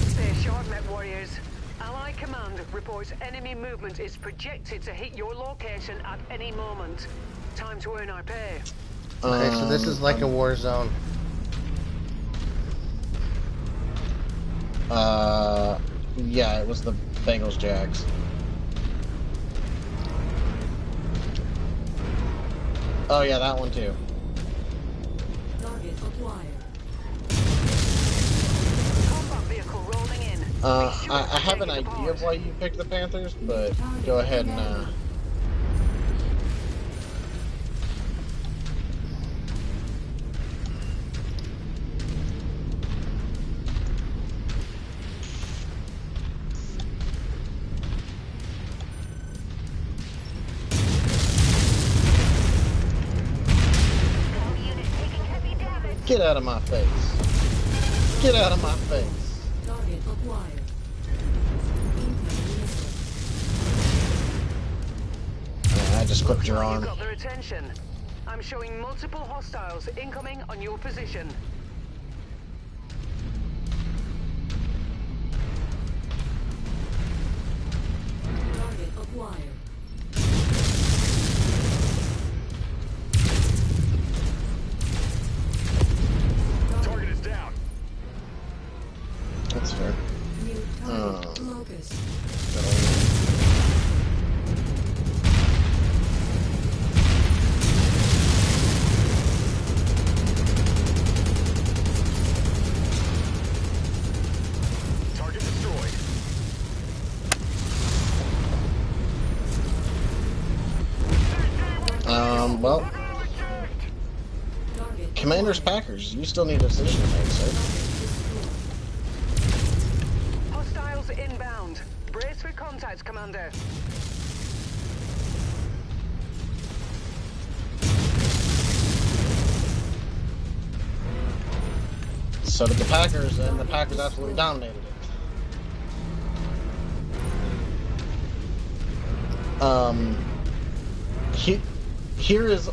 Stay sharp, Mechwarriors. Ally Command reports enemy movement is projected to hit your location at any moment. Time to earn our pay. Okay, so this is like a war zone. Yeah, it was the Bengals Jags. Oh yeah, that one too. Target acquired. Combat vehicle rolling in. I have an idea of why you picked the Panthers, but go ahead and get out of my face. Get out of my face. Target acquired. Incoming missile. I just clipped your You've arm. got their attention. I'm showing multiple hostiles incoming on your position. Target acquired. Target is down. That's fair. New target locust. Target destroyed. Well, Target Commanders acquired. Packers, you still need a decision to make, sir. Hostiles inbound. Brace for contact, Commander. So did the Packers, and the Packers absolutely dominated it. Here is,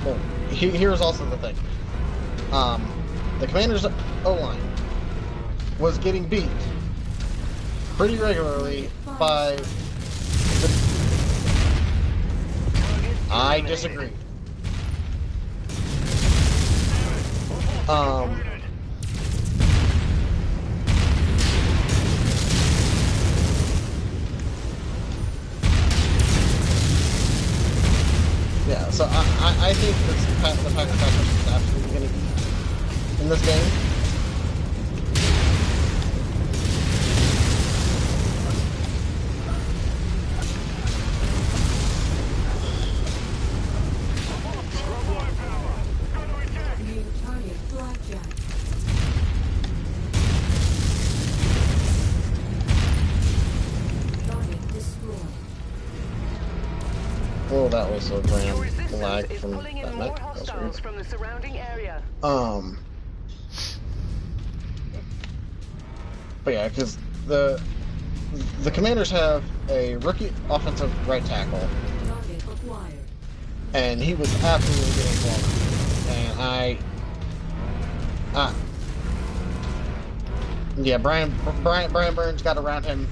well, here is also the thing. The Commanders' O-line was getting beat pretty regularly by the... I disagree. Yeah, so I think the Packers is absolutely going to be in this game. New target blackjack. Target destroyed. Whoa. Oh, that was a Your grand resistance lag is from pulling in that more mech. That was weird. hostiles from the surrounding area. But yeah, because the Commanders have a rookie offensive right tackle, Target acquired. and he was absolutely getting blown up. And yeah, Brian Burns got around him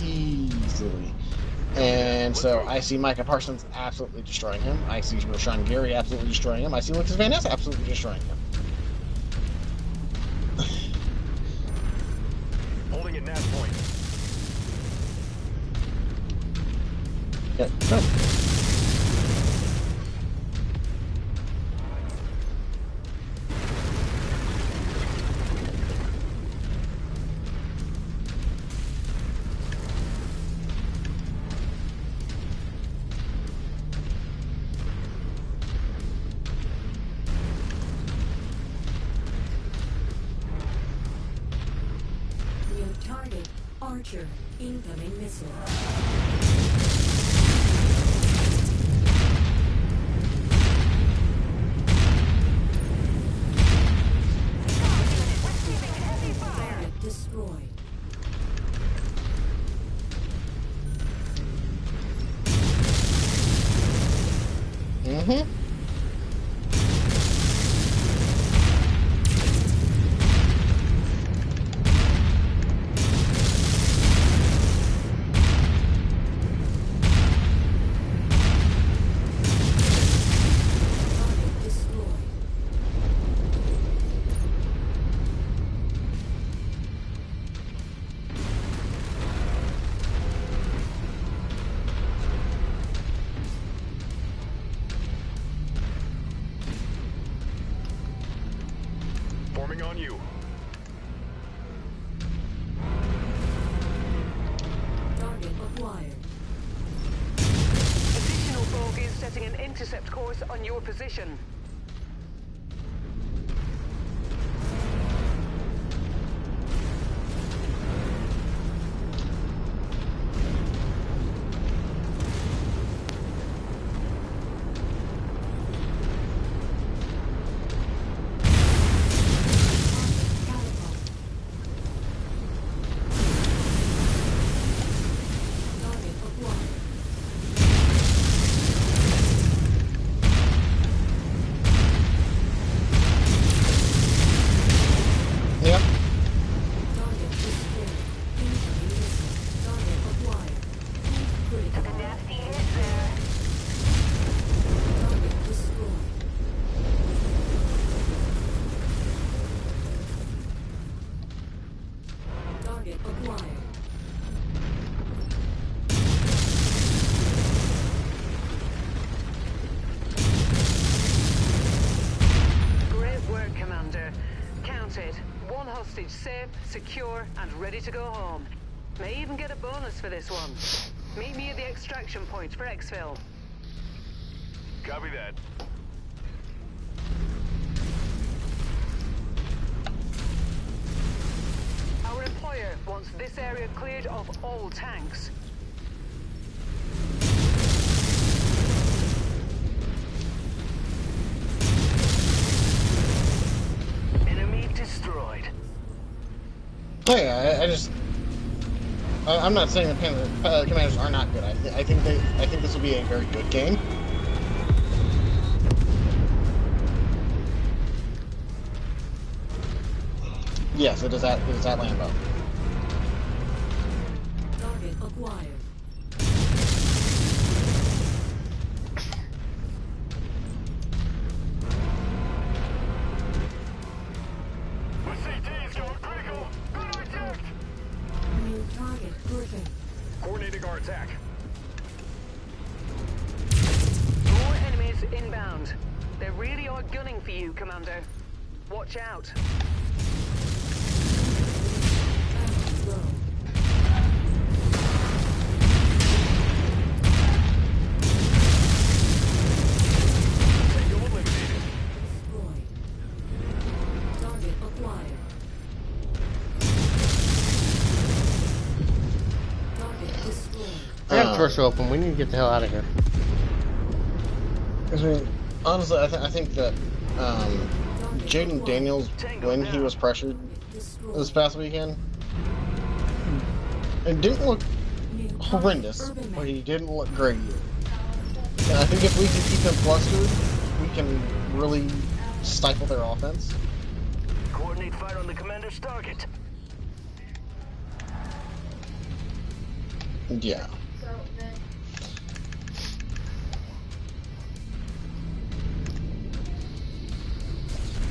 easily. And so I see Micah Parsons absolutely destroying him. I see Rashawn Gary absolutely destroying him. I see Lucas Van Ness absolutely destroying him. Holding at nav point. Yeah, no. New target. Archer. Incoming missile. Target destroyed. Mm-hmm. Target destroyed. Forming on you. Target acquired. Additional bogies setting an intercept course on your position. Catapult. Target acquired. Yep. Target destroyed. Incoming missile. Target acquired. Critical. Nasty hit there. Target destroyed. Target acquired. Great work, Commander. Counted. One hostage safe, secure, and ready to go home. May even get a bonus for this one. Meet me at the extraction point for exfil. Copy that. Our employer wants this area cleared of all tanks. Enemy destroyed. Oh yeah, I'm not saying the Commanders are not good. I think this will be a very good game. Yes, it is at Lambeau. Target acquired. The CT is going critical. Good attack. New target Griffin. Coordinating our attack. More enemies inbound. They really are gunning for you, Commander. Watch out. Battle low. Tango eliminated. Destroyed. Target acquired. Target destroyed. I got the torso open. We need to get the hell out of here. I mean, honestly, I think that Jaden Daniels, Tango when he down. was pressured this Destroyed. past weekend, it didn't look New target, horrendous, Urban but Man. he didn't look great either. And I think if we can keep them flustered, we can really stifle their offense. Coordinate fire on the commander's target. Yeah. So then,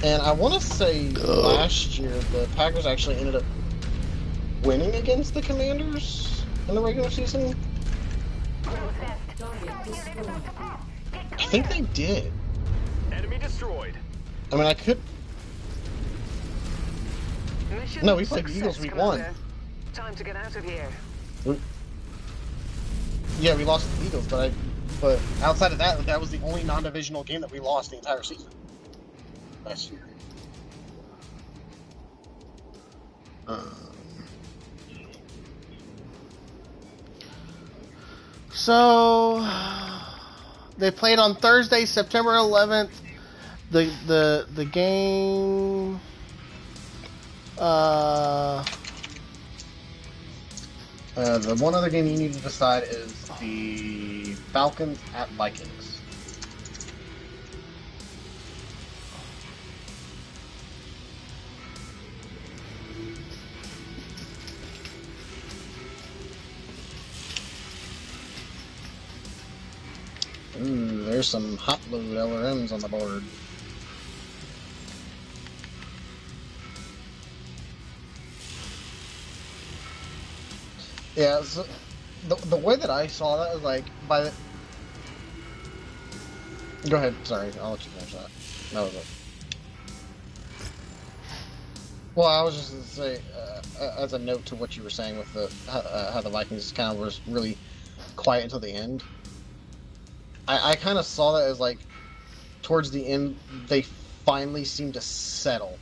And I want to say last year the Packers actually ended up winning against the Commanders in the regular season. Target destroyed. I think they did. Enemy destroyed. I mean, I could. Mission No, we played the success, Eagles week Commander. Time to get out of here. 1. Yeah, we lost to the Eagles, but outside of that, that was the only non-divisional game that we lost the entire season last year. So they played on Thursday, September 11th. The game. The one other game you need to decide is the Falcons at Vikings. Ooh, there's some hot load LRMs on the board. Yeah, so the way that I saw that is like by the. Go ahead. Sorry, I'll let you finish that. That was it. Well, I was just going to say, as a note to what you were saying with the how the Vikings kind of was really quiet until the end. I kind of saw that as like towards the end they finally seemed to settle.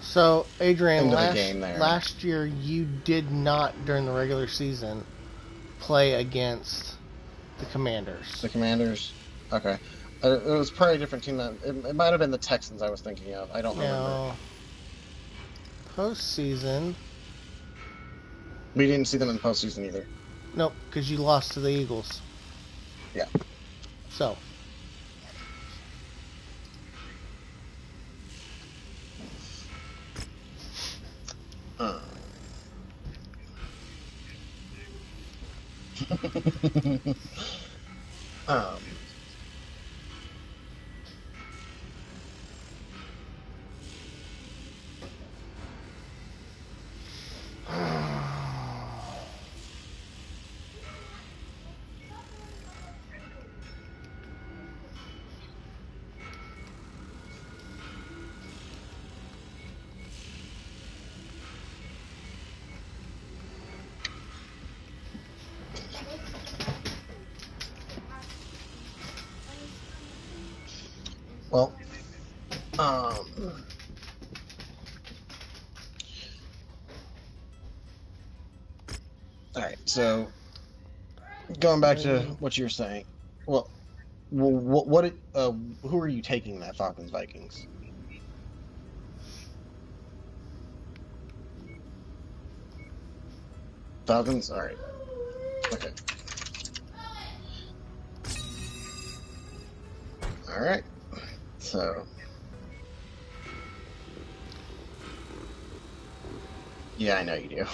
So Adrian, Into the game there. last year you did not during the regular season play against the Commanders. The Commanders. Okay. It was probably a different team. It might have been the Texans I was thinking of. I don't remember. Now, postseason. We didn't see them in the postseason either. Nope, because you lost to the Eagles. Yeah. So. um. Well, all right. So, going back to what you're saying, well, who are you taking that Falcons Vikings? Falcons. All right. Okay. All right. So. Yeah, I know you do.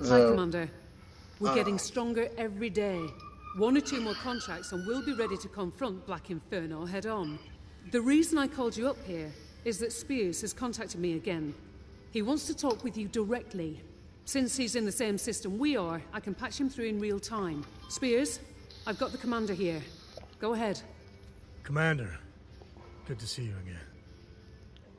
Hi, Commander. We're getting stronger every day. 1 or 2 more contracts and we'll be ready to confront Black Inferno head on. The reason I called you up here is that Spears has contacted me again. He wants to talk with you directly. Since he's in the same system we are, I can patch him through in real time. Spears, I've got the commander here. Go ahead. Commander, good to see you again.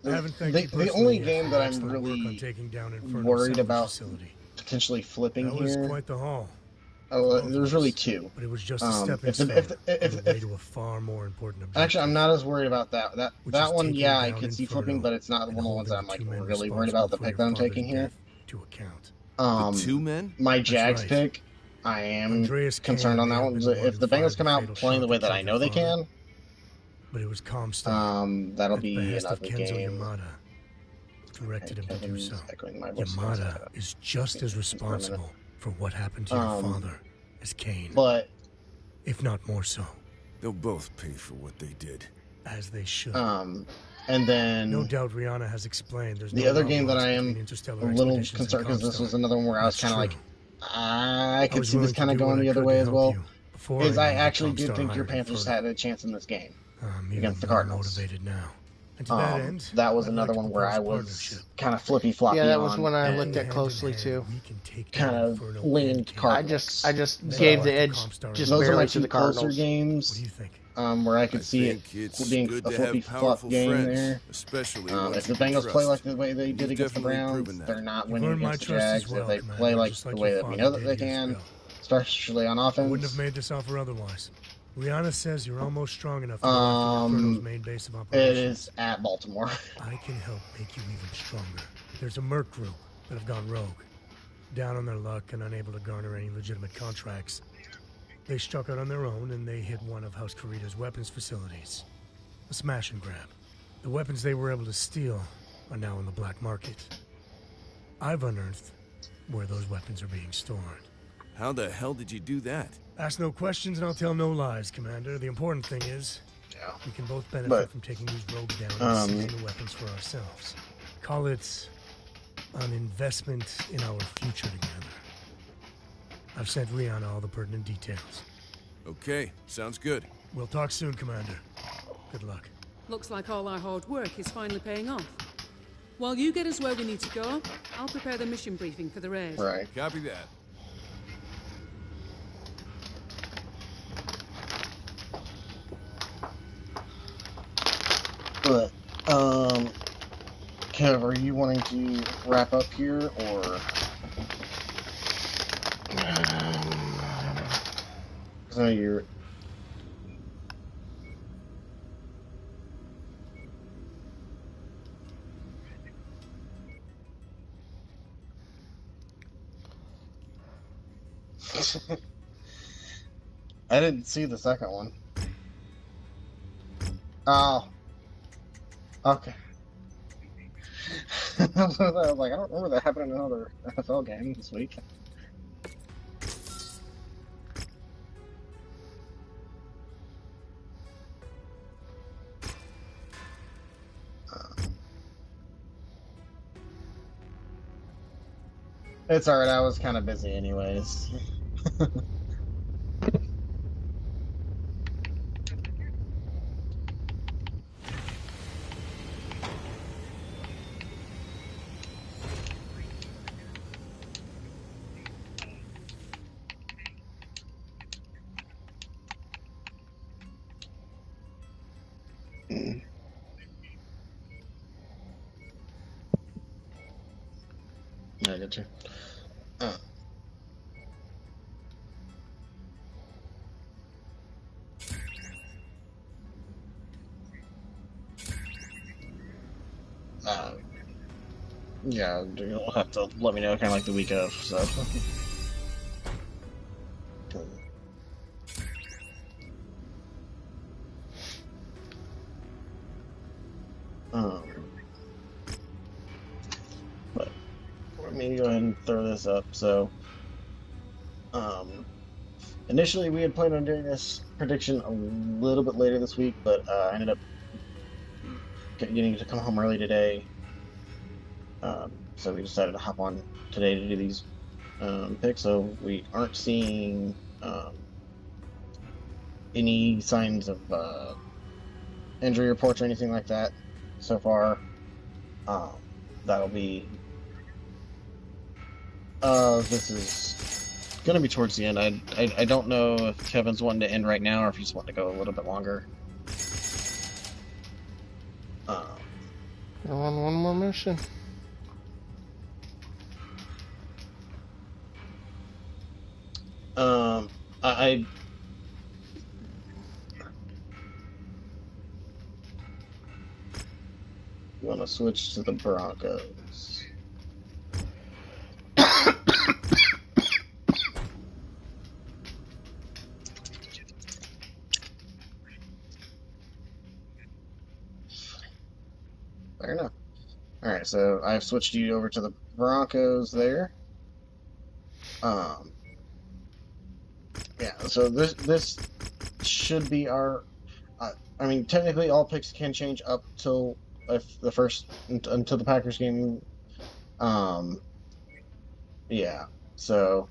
I haven't thanked you The only personally yet game for that your I'm excellent work really on taking down Inferno's worried salvage about facility. potentially flipping That was here. quite the haul. Oh, Both there was of really us. 2. But it was just a stepping stone on the way to a far more important objective. Actually, I'm not as worried about that. That which is one, taking yeah, I down could see Inferno flipping, but it's not and one of the ones holding that I'm the like two men really worried about the responsible for pick your that I'm father's taking here. death to account. two men? My That's Jags right. pick, I am Andreas concerned Kane on may that have one. been the one If who the fired Bengals the come out fatal playing the shot way that that I killed your know they father, can, but it was Comstock, that'll at the be an behest of ugly Kenzo game. Yamada, directed him to do so. Kevin's echoing my voice. Yamada is just as responsible for what happened to your father as Kane, but if not more so. They'll both pay for what they did. As they should. And then No doubt Rihanna has explained there's the no other love game that lost I between am Interstellar a little Expeditions and concerned because this Comstock. was another one where I was That's kind of true. like, I could was see this willing to kind of do what going I the other could way to as help well. you before Is I I knew that actually did Comstar think your hired Panthers Inferno. had a chance in this game Even against the more Cardinals. motivated now. And to that end, That was I'd another like to one where propose I a was partnership. kind of flippy floppy Yeah, that on, was one I looked and at closely hand, too. we can take kind down of Inferno leaned and Kane. Cardinals. I just Then gave go the after edge Comstar just and Those are barely my to two the closer Cardinals. games. What do you think? Where I could I see it think it's being good a to flippy have flop powerful game friends, there. especially If ones the you can Bengals play like trust. the way they And did you've against the definitely Browns, proven that. they're not You've winning earned my against the trust as Jags. well, If they Commander, play like just the like way your that we father know that did they years can, ago. especially on I wouldn't have offense, made this offer otherwise. Rihanna says you're almost strong enough to go after Inferno's main base of operations. it is at Baltimore. I can help make you even stronger. There's a merc group that have gone rogue. Down on their luck and unable to garner any legitimate contracts. They struck out on their own and they hit one of House Kurita's weapons facilities. A smash and grab. The weapons they were able to steal are now on the black market. I've unearthed where those weapons are being stored. How the hell did you do that? Ask no questions and I'll tell no lies, Commander. The important thing is, we can both benefit from taking these rogues down and seizing the weapons for ourselves. Call it an investment in our future together. I've sent Rihanna all the pertinent details. Okay, sounds good. We'll talk soon, Commander. Good luck. Looks like all our hard work is finally paying off. While you get us where we need to go, I'll prepare the mission briefing for the raid. Right. Copy that. But, Kev, are you wanting to wrap up here, or? So you're. I didn't see the second one. Oh. Okay. I was like, I don't remember that happening in another NFL game this week. It's alright, I was kind of busy anyways. Yeah, I get you. Yeah, you'll have to let me know kind of like the week of, so. But let me go ahead and throw this up. So, initially we had planned on doing this prediction a little bit later this week, but I ended up getting to come home early today. So we decided to hop on today to do these picks. So we aren't seeing any signs of injury reports or anything like that so far. That'll be this is gonna be towards the end. I don't know if Kevin's wanting to end right now or if he's wanting to go a little bit longer. We're on one more mission. I want to switch to the Broncos. Fair enough. All right, so I've switched you over to the Broncos there. Um, yeah. So this should be our. I mean, technically, all picks can change up till if the first until the Packers game. Um, yeah. So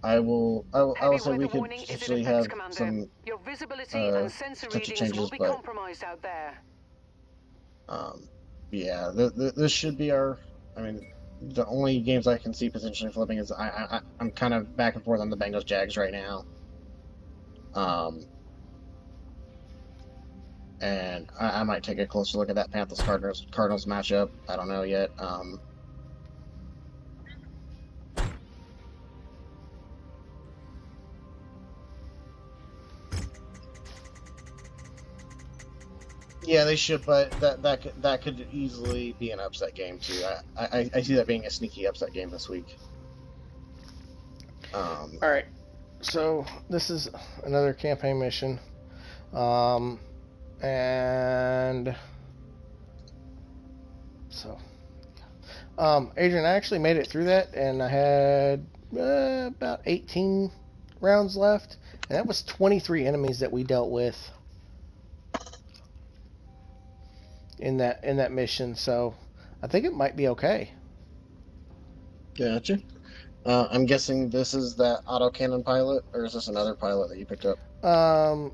I will Heavy say we weather could warning is in potentially effect, have Commander. some Your visibility and sensor potential readings will changes, be but compromised out there. um, yeah, this should be our. I mean, the only games I can see potentially flipping is I'm kind of back and forth on the Bengals Jags right now. Um, and I might take a closer look at that Panthers Cardinals matchup. I don't know yet. Yeah, they should, but that could easily be an upset game too. I see that being a sneaky upset game this week. All right. So this is another campaign mission, and so Adrian, I actually made it through that, and I had about 18 rounds left, and that was 23 enemies that we dealt with in that mission. So I think it might be okay. Gotcha. I'm guessing this is that autocannon pilot, or is this another pilot that you picked up? Um,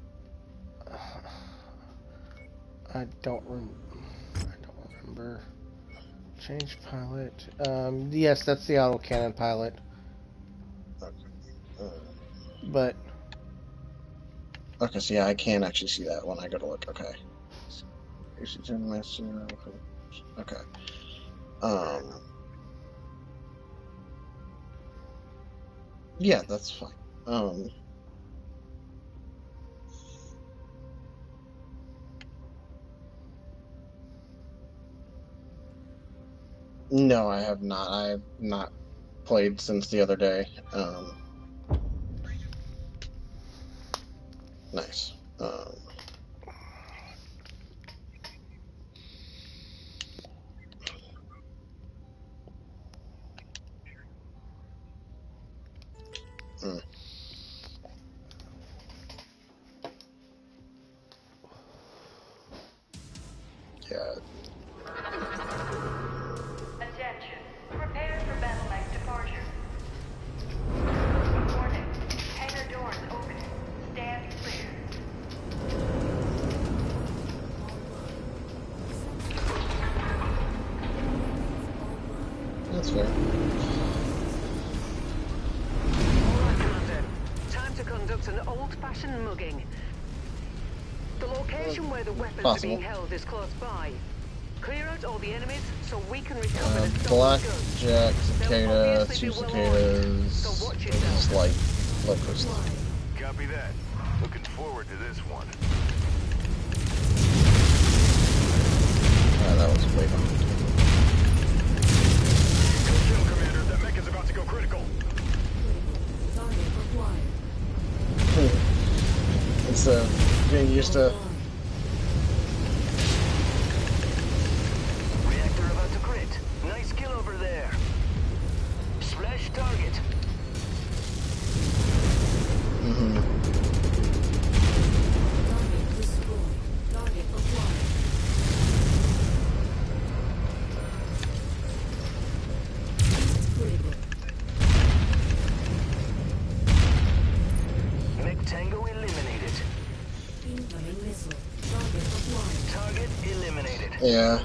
I don't remember. Change pilot. Yes, that's the autocannon pilot. But Okay, so yeah, I can actually see that when I go to look. Okay. Okay. Um. Yeah, that's fine. No, I have not. I have not played since the other day. Nice. Mm, yeah. Attention. Prepare for battle mech departure. Warning. Hangar doors open. Stand clear. That's fair. Alright, Commander. Time to conduct an old-fashioned mugging. The location where the weapons are Possible. being held is close by. Clear out all the enemies so we can recover the stolen goods. Blackjack, They'll cicada, obviously two be well armed, cicadas. so watch This is yourself. light crystal. Copy that. Looking forward to this one. That was way behind. Good kill, Commander. That mech is about to go critical. Target acquired. It's getting used to. Reactor about to crit. Nice kill over there. Splash target. Mm-hmm. Target destroyed. Target acquired. Critical. Mech Tango eliminated. Incoming missile. Target acquired. Target eliminated. Yeah.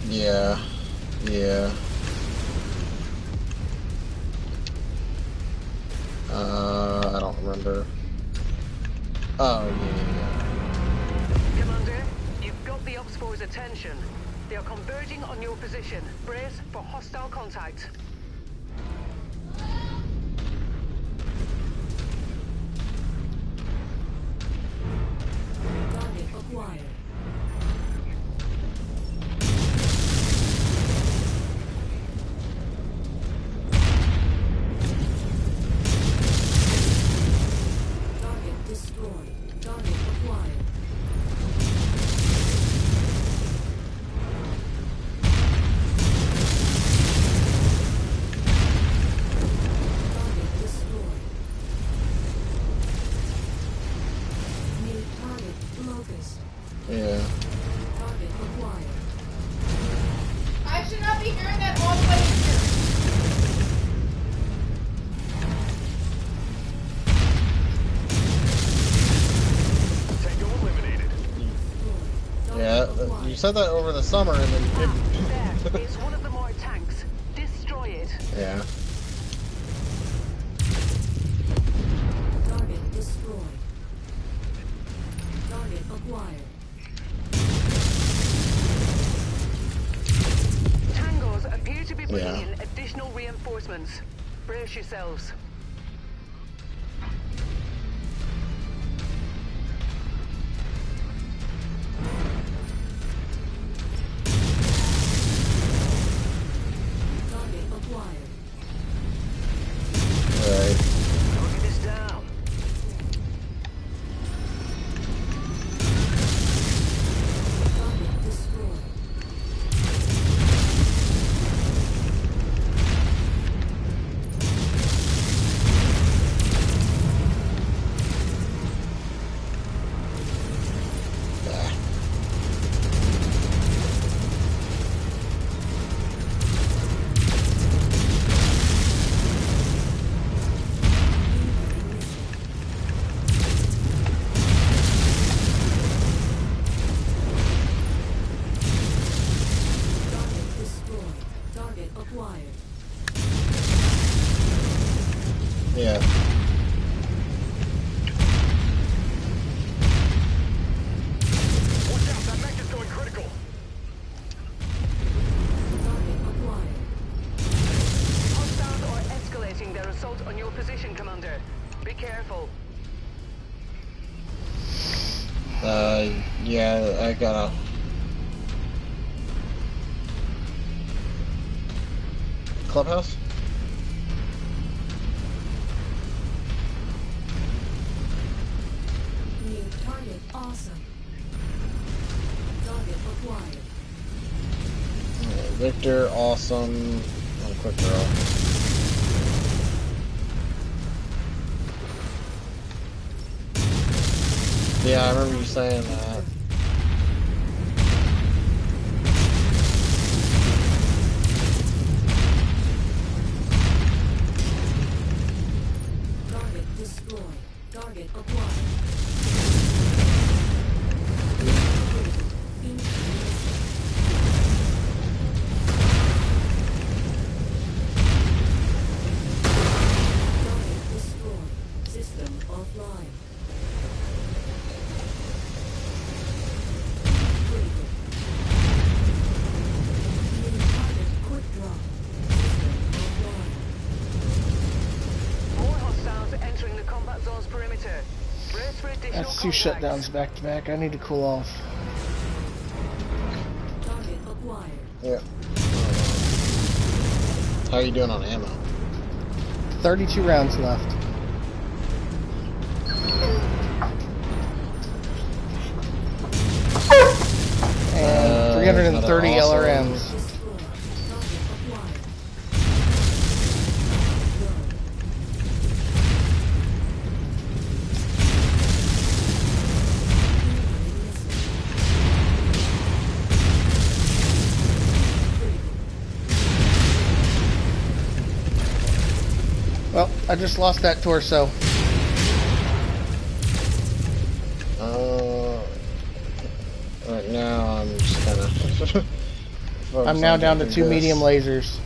Yeah. Yeah. I don't remember. Oh, yeah. Commander, you've got the Ops Force's attention. They are converging on your position. Brace for hostile contact. Target acquired. Target destroyed. Target you said that over the summer and then you There. didn't. It's one of the more tanks. Destroy it. Yeah. Target destroyed. Target acquired. Tangos appear to be bringing Yeah. in additional reinforcements. Brace yourselves. Target acquired. Right. Look this down. Target destroyed. Target destroyed. Target acquired. Yeah. Watch out, that mech is going critical. Target acquired. Hostiles are escalating their assault on your position, Commander. Be careful. Yeah, I gotta. Clubhouse? New target awesome. Target acquired. Victor, awesome. Oh, quick girl. Yeah, I remember you saying that. Target destroyed. Target acquired. Target destroyed. System offline. Critical. New target quick drop. System offline. More hostiles entering the combat zone's perimeter. Brace for additional That's two contacts. shutdowns back to back. I need to cool off. Target acquired. Yeah. How you doing on ammo? 32 rounds left. And 330 another awesome. LRMs. Destroyed. Target acquired. Well, I just lost that torso. Right now I'm just kind of. I'm now down to 2 medium lasers.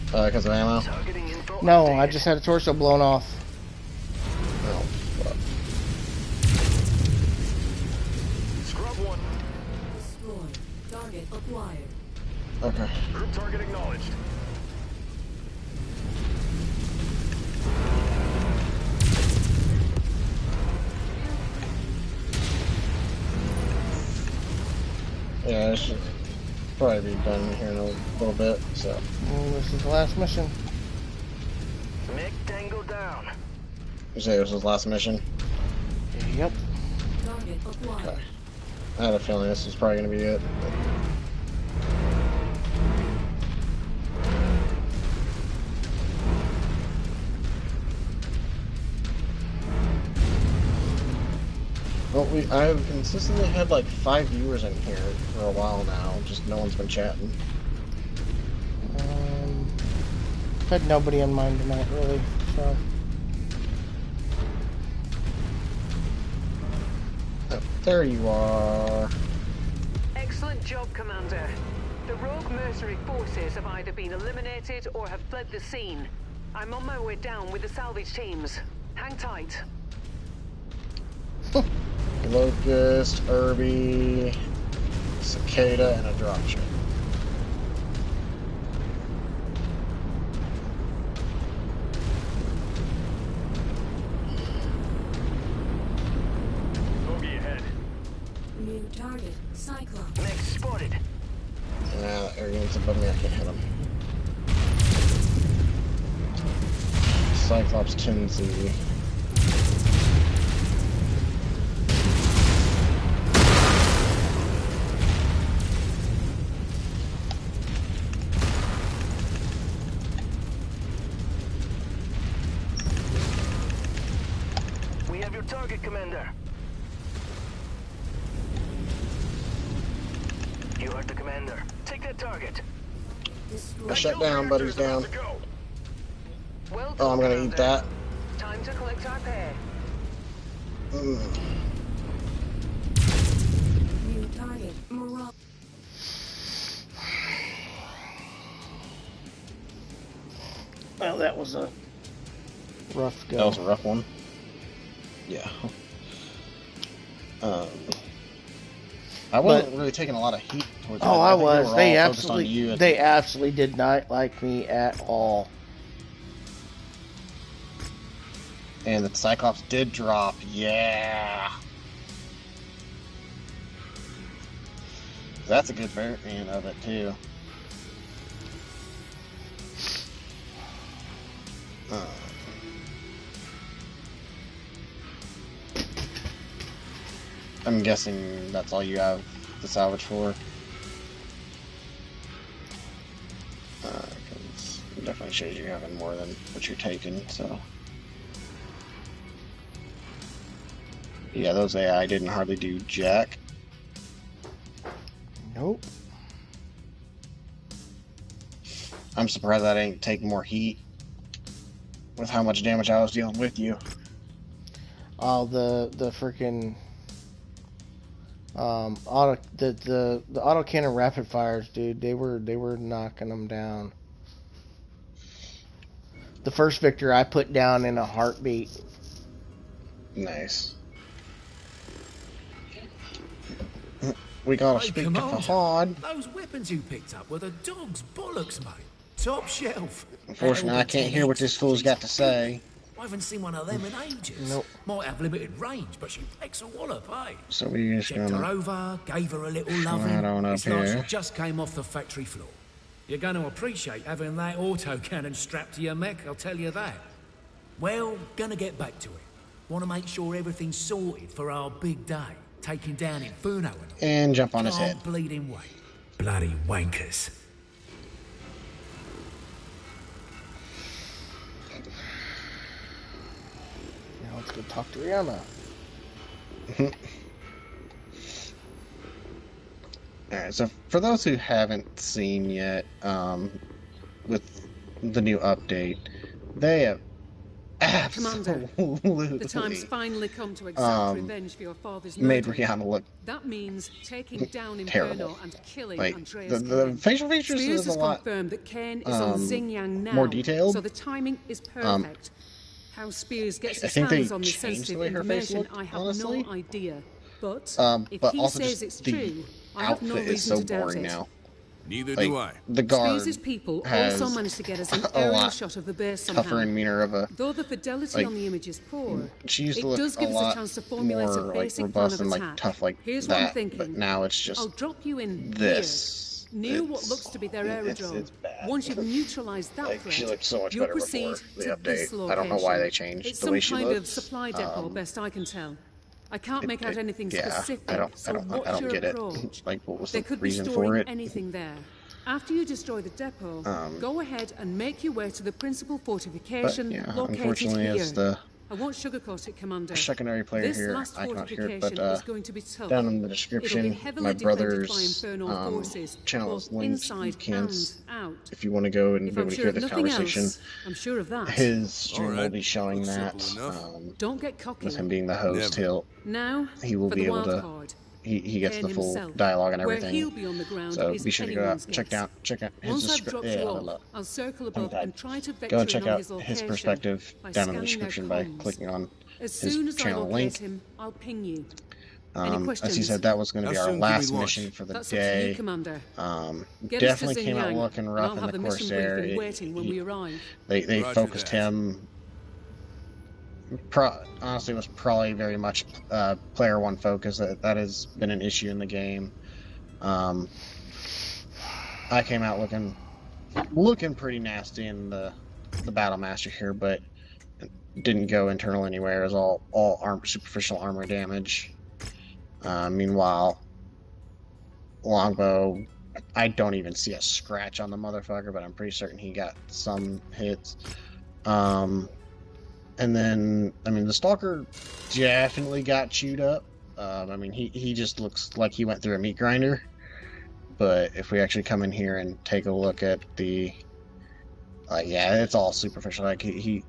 Because of ammo. Targeting info No, I updated. just had a torso blown off. Oh, fuck. Scrub one. Destroyed. Target acquired. Okay. Group target acknowledged. Yeah, it should probably be done here in a little bit. So. This is the last mission. Mech tango down. You say this was last mission? Yep. Target acquired. Okay. I had a feeling this was probably gonna be it. Well, I've consistently had like 5 viewers in here for a while now. Just no one's been chatting. Had nobody in mind tonight, really. So. Oh, There you are. Excellent job, Commander. The rogue mercenary forces have either been eliminated or have fled the scene. I'm on my way down with the salvage teams. Hang tight. Locust, Irby, Cicada, and a dropship. Bogey ahead. New target, Cyclops. Next spotted. Yeah, Arrogance above me, I can't hit him. Cyclops 10Z. We have your target, Commander. You heard the commander. Take that target. I shut down, buddy's down. Well Oh, I'm done, gonna eat Commander. that. Time to collect our pay. New target, Morale. Well, that was a rough go. That was a rough one. Yeah. I wasn't really taking a lot of heat towards Oh, I was. They absolutely absolutely did not like me at all. And the Cyclops did drop. Yeah. That's a good variant of it too. I'm guessing that's all you have to salvage for. 'Cause it definitely shows you having more than what you're taking, so. Yeah, those AI didn't hardly do jack. Nope. I'm surprised I didn't take more heat with how much damage I was dealing with you. Oh, the freaking the autocannon rapid fires, dude. They were knocking them down. The first Victor I put down in a heartbeat. Nice. We gotta speak to Fahad. Those weapons you picked up were the dog's bollocks, mate. Top shelf. Unfortunately, I can't hear what this fool's got to say. I haven't seen one of them in ages. Nope. Might have limited range, but she packs a wallop, eh? So we're just Checked her gonna over, gave her a little loving. slide on up It's like here. she just came off the factory floor. You're going to appreciate having that autocannon strapped to your mech, I'll tell you that. Well, gonna get back to it. Want to make sure everything's sorted for our big day. Taking down Inferno And jump on his Can't head. bleeding wait. Bloody wankers. Now let's go talk to Rihanna. Alright, so for those who haven't seen yet, with the new update, they have Commander, absolutely the time's finally come to exact revenge for your father's murder. made Rihanna look That means taking down terrible. Inferno and killing Like, Andreas the Kane. facial features Spears is has a lot confirmed that Kane is on Xinjiang now, more detailed. so the timing is perfect. How Spears gets I his think they hands on this changed the sensitive way her face information, looked, I have honestly. no idea. But if but he also says just it's the true, I have no outfit is reason so to doubt boring it. now. Neither Like, do I. the guard Spears' people has also managed to get us an a aerial lot shot of the base tougher somehow. and meaner of a. Though the fidelity like, on the image is poor, She used it to look does a give us a lot chance to formulate more a like basic plan robust of and like attack. tough like Here's what I'm that, thinking. but now it's just I'll drop you in this. here, near what looks to be their aerodrome. It's bad. Once you've neutralized that Like, threat, she looked so much you'll better proceed before the to update. this location. I don't know why they changed It's the some way she kind looks. of supply depot, best I can tell. I can't make out anything Yeah, specific, I don't what's your get it. approach? Like, what was They the could be reason storing for it? anything there. After you destroy the depot, go ahead and make your way to the principal But fortification yeah, located unfortunately, here. as the I won't sugarcoat it, Commander. secondary player This here. last I cannot hear it, fortification but is going to be tough. down in the It'll be description, heavily my defended by brother's Infernal forces, channel both is linked. You inside can, and out. if you want to go and If be I'm able to sure hear of this nothing conversation, else, I'm sure of that. his stream will Alright. be showing Looks that. simple enough. Don't get cocky. With him being the host, Never. Now, he will for be the able wild to. card. He gets Cain the full himself. dialogue and Where everything. he'll be on the ground So is be sure to go out, anyone's check guess. out his Once I've dropped you all, description. I'll circle above and try to Go and vector check in on out his his location perspective by down in the scanning their description by comms. clicking on As his soon as I channel locate link. him, I'll ping you. Any As questions? he said, that was going to be How our soon can we last launch? mission for the That's up to you, day. Commander. Definitely Get us to came out Xinjiang, looking and rough I'll in have the the mission Corsair. briefing waiting when we arrive. They Roger focused that. him. Honestly, was probably very much player one focus. That has been an issue in the game. I came out looking pretty nasty in the Battle Master here, but didn't go internal anywhere. It was all superficial armor damage. Meanwhile, Longbow, I don't even see a scratch on the motherfucker, but I'm pretty certain he got some hits. And then, the Stalker definitely got chewed up. He just looks like he went through a meat grinder. But if we actually come in here and take a look at the... yeah, it's all superficial. Like, he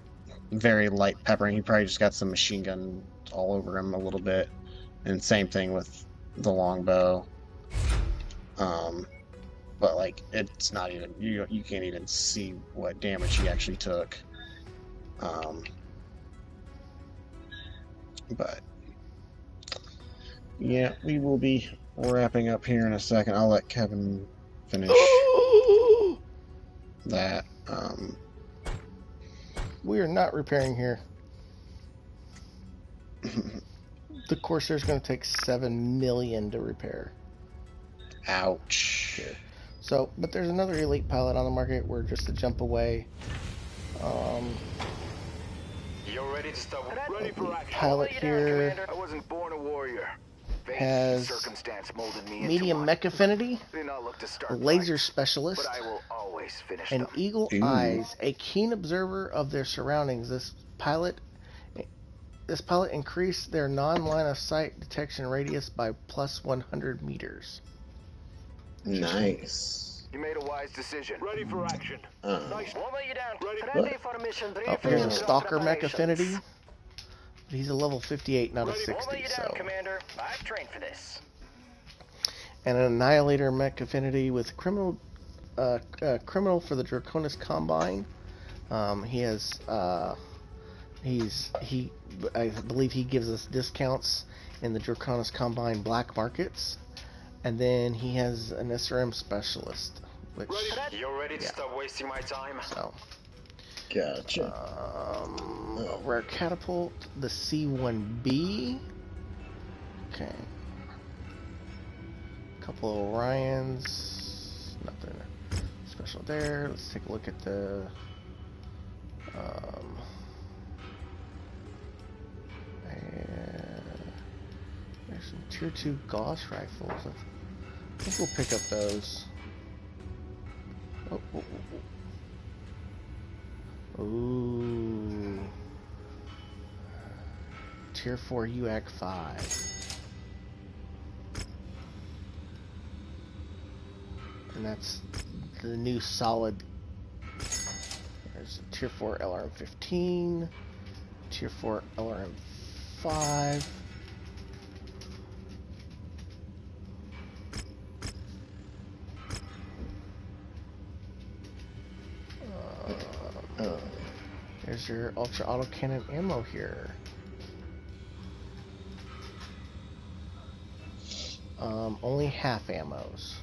very light peppering. He probably just got some machine gun all over him a little bit. And same thing with the longbow. But, it's not even... You can't even see what damage he actually took. But... yeah, we will be wrapping up here in a second. I'll let Kevin finish that. We are not repairing here. The Corsair's going to take $7 million to repair. Ouch. So, but there's another elite pilot on the market. We're just a jump away. You're ready to start. Ready for action. Pilot here I wasn't born a warrior. has Circumstance molded me medium mech affinity, Did not look to start laser fights, specialist, but I will always finish and them. eagle eyes, a keen observer of their surroundings. This pilot increased their non-line of sight detection radius by plus 100 meters. Nice. You made a wise decision. Ready for action. Nice. Won't let you down. Ready. Ready for mission Oh, here's a briefing. stalker mech affinity. He's a level 58, not a Ready. 60. Won't let you So, down, Commander. I've trained for this. and an annihilator mech affinity with criminal for the Draconis Combine. He has I believe he gives us discounts in the Draconis Combine black markets, and then he has an SRM specialist, which You're ready to stop wasting my time. so Gotcha. a rare catapult, the C1B. Okay. Couple of Orions. Nothing special there. Let's take a look at the there's some tier 2 Gauss rifles. I think we'll pick up those. Ooh. Tier 4 UAC 5. And that's the new solid. There's a Tier 4 LRM 15, Tier 4 LRM 5. There's your ultra autocannon ammo here. Only half ammos.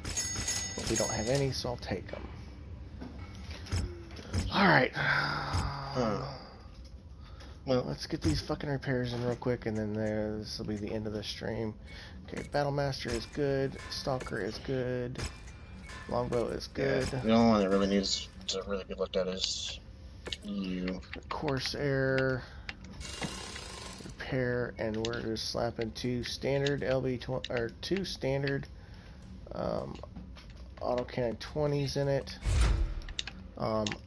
But we don't have any, so I'll take them. Alright. Well, let's get these fucking repairs in real quick, and then this will be the end of the stream. Okay, Battlemaster is good. Stalker is good. Longbow is good. Yeah, the only one that really needs to really be looked at is you. Corsair repair, and we're just slapping two standard LB20 or two standard autocannon 20s in it.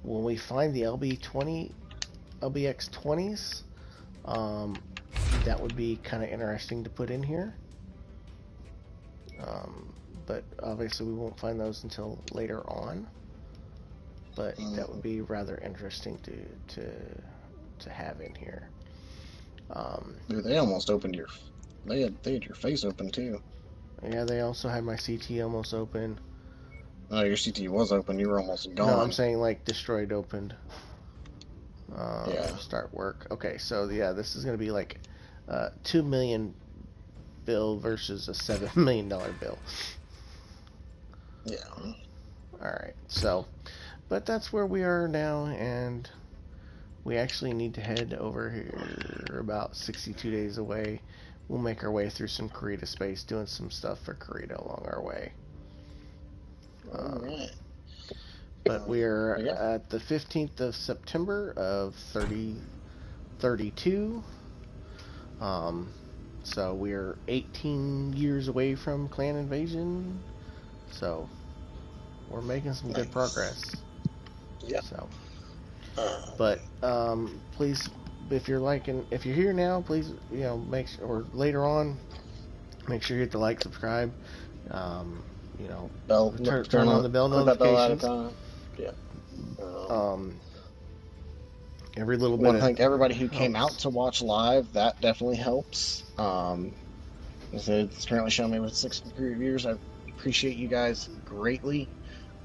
When we find the LBX 20s, that would be kind of interesting to put in here. But obviously we won't find those until later on. But that would be rather interesting to have in here. Dude, they almost opened your. They had your face open too. Yeah, they also had my CT almost open. Oh, your CT was open. You were almost gone. No, I'm saying like destroyed opened. Yeah. Start work. Okay, so yeah, this is gonna be like $2 million bill versus a $7 million bill. Yeah. Alright, so, but that's where we are now, and we actually need to head over here about 62 days away. We'll make our way through some Karita space, doing some stuff for Karita along our way. Alright. But we are at the 15th of September of 3032. So we're 18 years away from clan invasion. So we're making some good progress. Yeah. So, but please, if you're here now, please make sure, or later on, make sure you hit the like, subscribe. Bell, turn on the bell notifications. Yeah. Every little bit. I want to thank everybody who came out to watch live. That definitely helps. It's currently showing me with 6 viewers. I appreciate you guys greatly.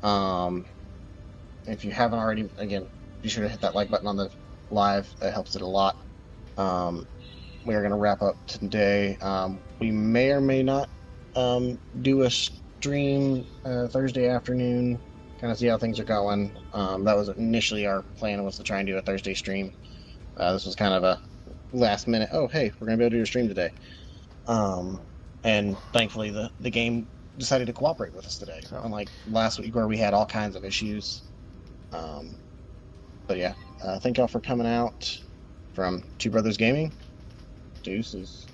If you haven't already, again, be sure to hit that like button on the live. That helps it a lot. We are going to wrap up today. We may or may not do a stream Thursday afternoon. Kind of see how things are going. That was initially our plan, was to try and do a Thursday stream. This was kind of a last minute, oh hey, we're gonna be able to do a stream today. And thankfully the game decided to cooperate with us today. Unlike last week where we had all kinds of issues. But yeah, thank y'all for coming out. From Two Brothers Gaming. Deuces.